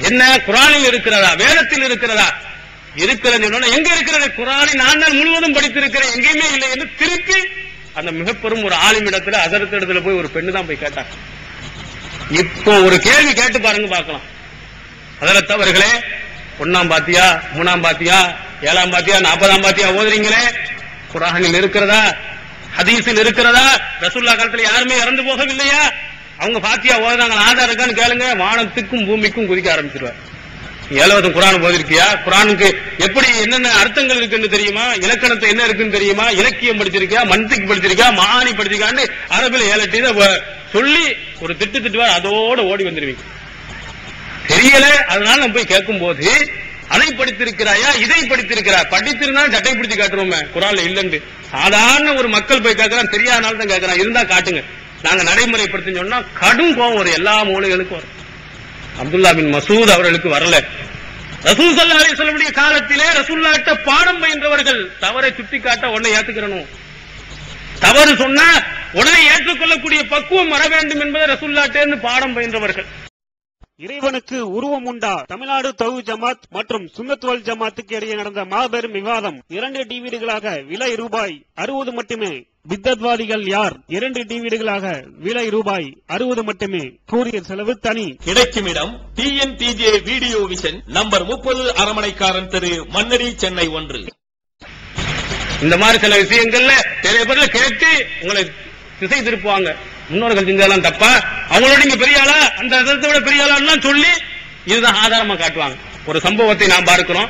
என்ன, குர்ஆனில் இருக்கிறதா, வேதத்தில் இருக்கிறதா? இருக்கிறது. எங்க இருக்கிறது? குர்ஆனை நான் முழுவதும் படித்திருக்கிறேன், எங்கேயுமே இல்லை என்று திருப்பி அந்த மிகப்பெரும் ஒரு ஆலிமிடத்துல அதரத்திடத்துல போய் ஒரு பெண்ணு தான் போய் கேட்டாங்க. இப்போ ஒரு கேள்வி கேட்டு பாருங்க பார்க்கலாம். அதரத் அவர்களே, 1ஆம் பாத்தியா, 3ஆம் பாத்தியா, 7ஆம் பாத்தியா, 40ஆம் பாத்தியா ஓதுறீங்களே, குர்ஆனில் இருக்கிறதா, ஹதீஸில் இருக்கிறதா? ரசூலுல்லாஹ் காலத்துல யாருமே இறந்து போகவில்லையா? அவங்க பாத்தியா ஓதுறாங்க, ஆதாரம் இருக்கான்னு கேளுங்க, வானத்துக்கும் பூமிக்கும் குதிக்க ஆரம்பிச்சிருவார். ஏழவதும் குரான் போதிருக்கியா? குரானுக்கு எப்படி என்னென்ன அர்த்தங்கள் இருக்குன்னு தெரியுமா? இலக்கணத்தை என்ன இருக்குன்னு தெரியுமா? இலக்கியம் படிச்சிருக்கியா? மந்திக்கு படிச்சிருக்கியா? மகானி படிச்சிருக்கான்னு அரபில் 7 சொல்லி ஒரு திட்டுவார், அதோட ஓடி வந்துருவீங்க. தெரியல, அதனால நம்ம போய் கேட்கும் போது அதை படித்திருக்கிறாயா, இதை படித்திருக்கிறாய்? படித்திருந்தா சட்டை பிடிச்சு காட்டுறோமே, குரான்ல இல்லன்னு. சாதாரண ஒரு மக்கள் போய் கேட்கறான், தெரியாதனால தான் கேட்கறான். இருந்தா காட்டுங்க, நாங்க நடைமுறைப்படுத்தி சொன்னா கடும் கோபம் வரும், எல்லா மூலைகளுக்கும் வரும். அப்துல்லா பின் மசூத் அவர்களுக்கு வரல. ரசூல் ஸல்லல்லாஹு அலைஹி வஸல்லம் காலத்திலே ரசூலுல்லாஹ்ட்ட பாடம் பயின்றவர்கள் தவறை சுட்டி காட்ட உடனே ஏத்துக்கிறணும். தவறு சொன்னா உடனே ஏற்றுக்கொள்ளக்கூடிய பக்குவம் வர வேண்டும் என்பதை ரசூலுல்லாஹ்ட்ட பாடம் பயின்றவர்கள். இறைவனுக்கு உருவம் உண்டா? தமிழ்நாடு தௌஹீத் ஜமாத் மற்றும் சுன்னத் வல் ஜமாத்துக்கு இடையே நடந்த மாபெரும் விவாதம். 2 டிவிடிகளாக விலை ரூபாய் 60 மட்டுமே. பித்தத்வாதிகள் யார்? 2 டிவிடிகளாக விலை ரூபாய் 60 மட்டுமே. கூரியர் செலவு தனி. கிடைக்கும் இடம் TNTJ வீடியோ விஷன், நம்பர் 30, அரமனைக்காரன் தெரு, மன்னடி, சென்னை 1. இந்த மாதிரி சில விஷயங்கள்ல நிறைய பேர்ல கேட்டு உங்களை திசை திருப்புவாங்க. முன்னோர்கள் செஞ்சதெல்லாம் தப்பா, அவங்களோட நீங்க பெரிய ஆளா, அந்த இடத்தை விட பெரிய ஆளா சொல்லி இதுதான் ஆதாரமா காட்டுவாங்க. ஒரு சம்பவத்தை நாம் பார்க்கிறோம்,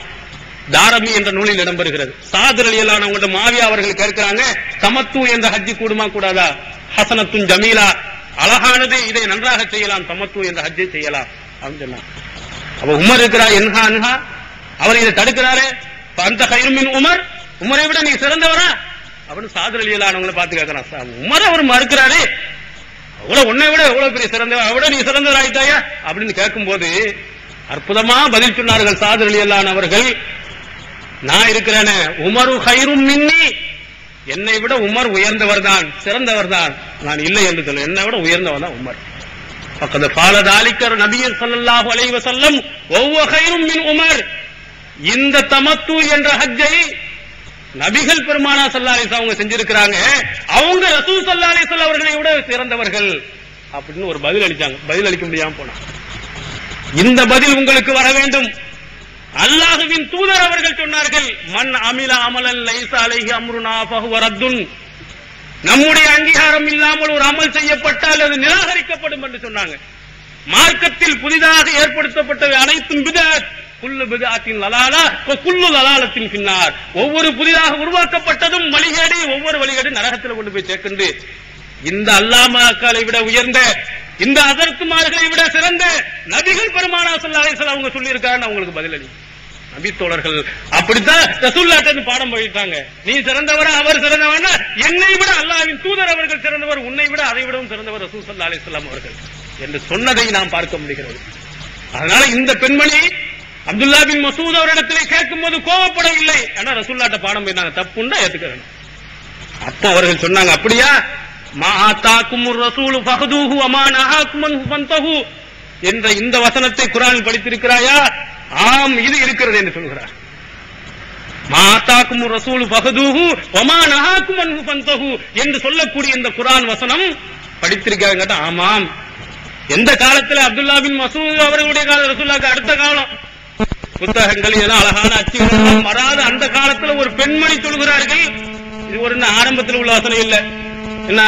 தாரமி என்ற நூலில் இடம்பெறுகிறது. சாதிர் ரலியல்லாஹு மாவியா அவர்கள் கேட்கிறாங்க, தமத்து என்ற ஹஜ்ஜி கூடுமா கூடாதா? ஹசனத்துன் ஜமீலா, அழகானது, இதை நன்றாக செய்யலாம், தமத்து என்ற ஹஜ்ஜை செய்யலாம் அப்படின்னு சொன்னாங்க. அப்ப உமர் இருக்கிறார், என்ஹா அன்ஹா, அவர் இதை தடுக்கிறாரு. அந்த கைருமின் உமர், உமரை விட நீ சிறந்தவரா அப்படின்னு சாதிர் ரலியல்லாஹு பார்த்து கேட்கிறான். உமர் அவர் மறுக்கிறாரு, அவ்வளவு உன்னை விட எவ்வளவு பெரிய சிறந்தவர், அவட நீ சிறந்தவராயிட்டாயா அப்படின்னு கேட்கும் போது அற்புதமா பதில் சொன்னார்கள் சாதிர் ரலியல்லாஹு அவர்கள். நான் இருக்கிறேனே, உமரு கைரும் மின்னி, என்னை விட உமர் உயர்ந்தவர் தான், சிறந்தவர் தான், நான் இல்லை என்று சொல்ல, என்னை விட உயர்ந்தவர் தான் உமர். பக்கத்து பாலதாலிக்கர் நபியர் ஸல்லல்லாஹு அலைஹி வஸல்லம் ஒவ்வொரு கைரும் மின் உமர், இந்த தமத்து என்ற ஹஜ்ஜை நபிகள் பெருமானா ஸல்லல்லாஹு அலைஹி வஸல்லம் அவங்க செஞ்சிருக்கிறாங்க, அவங்க ரசூல் ஸல்லல்லாஹு அலைஹி வஸல்லம் அவர்களை விட சிறந்தவர்கள் அப்படின்னு ஒரு பதில் அளிச்சாங்க. பதில் அளிக்க முடியாம போனா, இந்த பதில் உங்களுக்கு வர வேண்டும். அல்லாஹ்வின் தூதர் அவர்கள் சொன்னார்கள், மன் அமில அமலன் லைஸ அலைஹி அம்ருனா ஃபஹுவ ரத்துன், நம்முடைய அங்கீகாரம் இல்லாமல் ஒரு அமல் செய்யப்பட்டால் அது நிராகரிக்கப்படும் என்று சொன்னாங்க. மார்க்கத்தில் புதிதாக ஏற்படுத்தப்பட்டவை அனைத்தும் பிதஅத், குல்லு பிதஅத்தின் லலாலா வ குல்லு லலாலத்தின் பின்னார், ஒவ்வொரு புதிதாக உருவாக்கப்பட்டதும் வழிகேடு, ஒவ்வொரு வழிகேடு நரகத்தில் கொண்டு போய் சேர்க்கின்ற இந்த அல்லாமாக்களை விட உயர்ந்த, இந்த அதற்குமார்களை விட சிறந்த நபிகள் பெருமானா ஸல்லல்லாஹு அலைஹி வஸல்லம் அவங்க சொல்லி இருக்காங்க. அவங்களுக்கு பதிலளி நபி தோழர்கள் அப்படித்தான் ரசூலுல்லாஹ்ட்ட பாடம் போயிட்டாங்க. நீ சிறந்தவரா, அவர் சிறந்தவனா? என்னை விட அல்லாஹ்வின் தூதர் அவர்கள் சிறந்தவர், உன்னை விட அதை விடவும் சிறந்தவர் ரசூல் ஸல்லல்லாஹு அலைஹி வஸல்லம் அவர்கள் என்று சொன்னதை நாம் பார்க்க முடிகிறது. அதனால இந்த பெண்மணி அப்துல்லா பின் மசூத் அவரிடத்திலே கேட்கும் போது கோபப்படவில்லை. ஆனா ரசூலுல்லாஹ்ட்ட பாடம் போயிட்டாங்க, தப்புண்டா ஏத்துக்கிறேன். அப்போ அவர்கள் சொன்னாங்க, அப்படியா, மா ஆதாக்குமுர் ரசூலு ஃபஹதுஹு வ மா நஹாக்கும் அன்ஹு ஃபன்தஹு என்ற இந்த வசனத்தை குர்ஆனில் படித்திருக்கிறாயா? ஆம், இது இருக்கிறது என்று சொல்கிறார். மா ஆதாக்குமுர் ரசூலு ஃபஹதுஹு வ மா நஹாக்கும் அன்ஹு ஃபன்தஹு என்று சொல்லக்கூடிய இந்த குர்ஆன் வசனம் படித்திருக்காங்க. ஆமாம். எந்த காலத்துல? அப்துல்லா பின் மசூத் அவர்களுடைய காலம், ரசூலுல்லாஹ்க்கு அடுத்த காலம். புத்தகங்கள் ஏதோ அழகான அச்சுகள் வராத அந்த காலத்துல ஒரு பெண்மணி சொல்கிறார்கள். இது ஒரு ஆரம்பத்தில் உள்ள வசனம் இல்ல, என்ன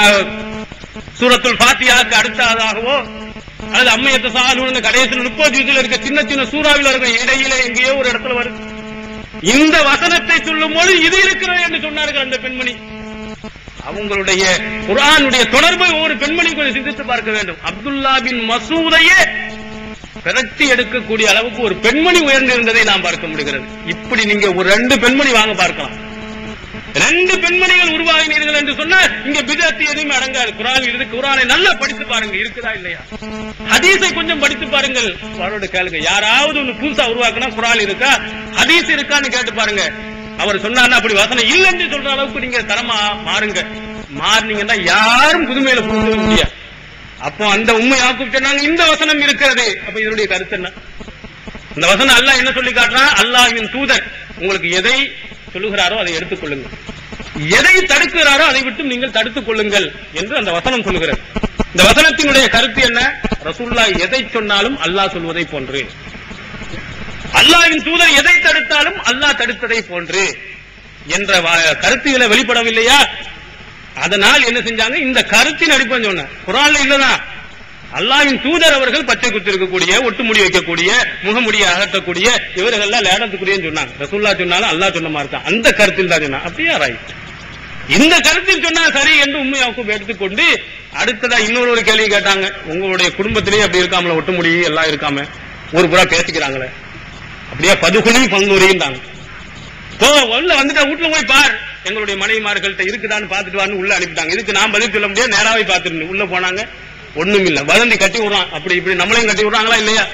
சூரத்துல் ஃபாத்திஹாக்கு அடுத்ததாகவோ அல்லது அம்மையத்த சாலூன் கடைசி 30 ஜுஸ்ல இருக்க சின்ன சின்ன சூறாவில் இருக்க இடையில எங்கேயோ ஒரு இடத்துல வரும். இந்த வசனத்தை சொல்லும் போது இது இருக்கிறது என்று சொன்னார்கள் அந்த பெண்மணி. அவங்களுடைய குர்ஆனுடைய தொடர்பை ஒரு பெண்மணி கொஞ்சம் சிந்தித்து பார்க்க வேண்டும். அப்துல்லா பின் மசூதையே பிரட்டி எடுக்கக்கூடிய அளவுக்கு ஒரு பெண்மணி உயர்ந்திருந்ததை நாம் பார்க்க முடிகிறது. இப்படி நீங்க ஒரு 2 பெண்மணி வாங்க பார்க்கலாம். 2 பெண்மணிகள் உருவாகினீர்கள் என்று சொன்னால் இங்க பிதஅத் எதுவுமே அடங்காது. குர்ஆன் இருக்கு, குர்ஆனை நல்லா படித்து பாருங்க, இருக்குதா இல்லையா? ஹதீஸை கொஞ்சம் படித்து பாருங்கள், அவரோட கேளுங்க. யாராவது ஒன்னு புதுசா உருவாக்குனா குர்ஆன் இருக்கா, ஹதீஸ் இருக்கான்னு கேட்டு பாருங்க. அவர் சொன்னார்னா அப்படி வசனம் இல்லைன்னு சொல்ற அளவுக்கு நீங்க தரமா மாறுங்க. மாறினீங்கன்னா யாரும் புதுமையில புரிஞ்சுக்க முடியாது. அப்போ அந்த உம்மை யாக்கூப் சொன்னாங்க, இந்த வசனம் இருக்கிறது. அப்ப இதனுடைய கருத்து என்ன? இந்த வசனம் அல்லாஹ் என்ன சொல்லி காட்டுறான்? அல்லாஹ்வின் தூதர் உங்களுக்கு எதை சொல்லுகிறாரோ அதை எடுத்துக் கொள்ளுங்கள், எதை தடுக்கிறாரோ அதை விட்டு நீங்கள் தடுத்துக் கொள்ளுங்கள் என்று அந்த வசனம் சொல்லுகிறது. இந்த வசனத்தினுடைய கருத்து என்ன? ரசூலுல்லாஹ் எதை சொன்னாலும் அல்லாஹ் சொல்வதை போன்று, அல்லாஹ்வின் தூதர் எதை தடுத்தாலும் அல்லாஹ் தடுத்ததை போன்று என்ற கருத்துகளை வெளிப்படவில்லையா? அதனால் என்ன செஞ்சாங்க? இந்த கருத்தின் அடிப்படை சொன்ன குர்ஆன்ல இல்லதான், அல்லாஹ்வின் தூதர் அவர்கள் பச்சை குத்து இருக்கக்கூடிய, ஒட்டுமுடி வைக்கக்கூடிய, முகமுடியை அகற்றக்கூடிய இவர்கள் எல்லாம் லேடத்துக்குரியன்னு சொன்னாங்க. ரசூலுல்லாஹ் சொன்னாலும் அல்லாஹ் சொன்ன மாதிரி தான், அந்த கருத்தில் தான் சொன்னாங்க. அப்படியே ரைட், இந்த கருத்தில் சொன்னா சரி என்று உண்மையாக்கும் எடுத்துக்கொண்டு அடுத்ததா இன்னொரு கேள்வி கேட்டாங்க. உங்களுடைய குடும்பத்திலேயே அப்படி இருக்காமல, ஒட்டுமுடி எல்லாம் இருக்காம ஒரு புறா பேசிக்கிறாங்களே, அப்படியே பதுகுனி பங்குரியும் உள்ள வந்துட்டா வீட்டுல போய் பார், எங்களுடைய மனைவிமார்கள்ட்ட இருக்குதான்னு பாத்துட்டு வான்னு உள்ள அனுப்பிட்டாங்க. இதுக்கு நான் பதில் சொல்ல முடியாது, நேராவே பாத்துட்டு உள்ள போனாங்க. ஒண்ணும் இல்ல, வதந்தி கட்டி விடுறான். அப்படி இப்படி நம்மளையும் கட்டி விடுறாங்களா இல்லையா?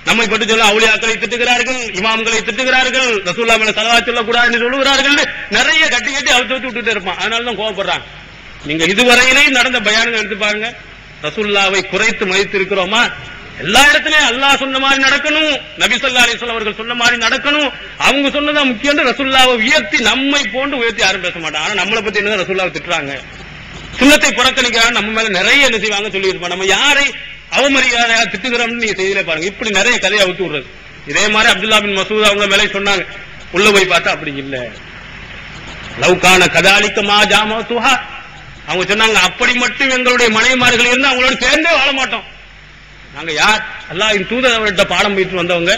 நம்மை பற்றி சொல்ல அவுலியாக்களை திட்டுகிறார்கள், இமாம்களை திட்டுகிறார்கள், ரசூலுல்லாஹ் மேல ஸலவாத் சொல்லக்கூடாதுன்னு சொல்லுகிறார்கள், நிறைய கட்டி கட்டி அவுத்து விட்டுட்டு இருப்பான். அதனாலதான் கோபப்படுறாங்க. நீங்க இதுவரையிலையும் நடந்த பயான்கள் எடுத்து பாருங்க. ரசூலுல்லாஹ்வை குறைத்து மதித்து இருக்கிறோமா? எல்லா இடத்துலயும் அல்லாஹ் சொன்ன மாதிரி நடக்கணும், நபி ஸல்லல்லாஹு அலைஹி வஸல்லம் அவர்கள் சொன்ன மாதிரி நடக்கணும். அவங்க சொன்னதான் முக்கியம். ரசூலுல்லாஹ்வை உயர்த்தி நம்மை போன்று உயர்த்தி யாரும் பேச மாட்டாங்க. ஆனா நம்மளை பத்தி என்ன ரசூலுல்லாஹ் திட்டுறாங்க, சுன்னத்தை புறக்கணிக்கிறாங்க, நம்ம மேல நிறைய என்ன செய்வாங்க சொல்லி இருப்பாங்க. நம்ம யாரை அவமரியாதையா திட்டுகிறோம்னு நீங்க செய்தியில பாருங்க. இப்படி நிறைய கதையை அவுத்து விடுறது. இதே மாதிரி அப்துல்லா பின் மசூத் அவங்க மேலே சொன்னாங்க. உள்ள போய் பார்த்தா அப்படி இல்ல, லவ்கான கதாலிக்கமா ஜாமத்துஹா, அவங்க சொன்னாங்க அப்படி மட்டும் எங்களுடைய மனைவிமார்கள் இருந்தா அவங்களோட சேர்ந்தே வாழ மாட்டோம். நாங்க யார்? அல்லாஹ்வின் தூதர் அவர்கிட்ட பாடம் போயிட்டு வந்தவங்க.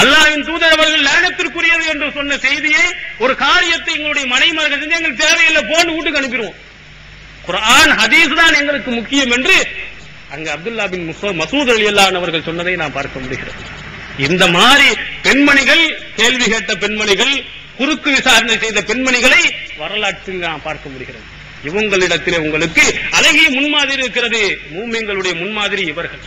அல்லாஹ்வின் தூதர் அவர்கள் லேனத்திற்குரியது என்று சொன்ன செய்தியை, ஒரு காரியத்தை எங்களுடைய மனைவிமார்கள் செஞ்சு எங்களுக்கு தேவையில்லை, போன்னு வீட்டுக்கு அனுப்பிடுவோம். குர்ஆன் ஹதீஸ் தான் எங்களுக்கு முக்கியம் என்று அங்க அப்துல்லா பின் மசூத் ரலியல்லாஹு அன்ஹு அவர்கள் சொன்னதை நான் பார்க்க முடிகிறது. இந்த மாதிரி பெண்மணிகள், கேள்வி கேட்ட பெண்மணிகள், குறுக்கு விசாரணை செய்த பெண்மணிகளை வரலாற்றில் நான் பார்க்க முடிகிறது. இவங்களிடத்திலே உங்களுக்கு அழகிய முன்மாதிரி இருக்கிறது. மூமின்களுடைய முன்மாதிரி இவர்கள்.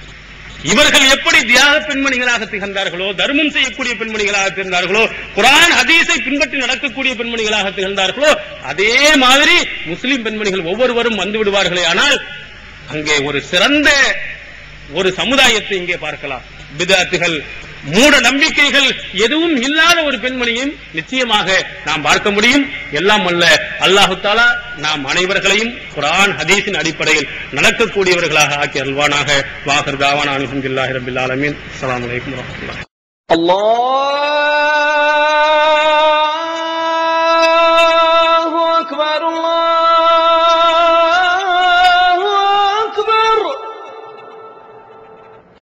இவர்கள் எப்படி தியாக பெண்மணிகளாக திகழ்ந்தார்களோ, தர்மம் செய்யக்கூடிய பெண்மணிகளாக திகழ்ந்தார்களோ, குர்ஆன் ஹதீஸை பின்பற்றி நடக்கக்கூடிய பெண்மணிகளாக திகழ்ந்தார்களோ, அதே மாதிரி முஸ்லிம் பெண்மணிகள் ஒவ்வொருவரும் வந்து விடுவார்களே. ஆனால் அங்கே ஒரு சிறந்த ஒரு சமுதாயத்தை இங்கே பார்க்கலாம். பிதஅத்துகள், மூட நம்பிக்கைகள் எதுவும் இல்லாத ஒரு பெண்மணியும் நிச்சயமாக நாம் பார்க்க முடியும். எல்லாம் அல்ல அல்லாஹ் தஆலா நாம் அனைவர்களையும் குர்ஆன் ஹதீஸின் அடிப்படையில் நடக்கக்கூடியவர்களாக ஆக்கி அருள்வானாக. வாஹிர் தாவானா அல்ஹம்துலில்லாஹி ரப்பில் ஆலமீன். அஸ்ஸலாமு அலைக்கும் வரஹ்மத்துல்லாஹி. அல்லாஹ்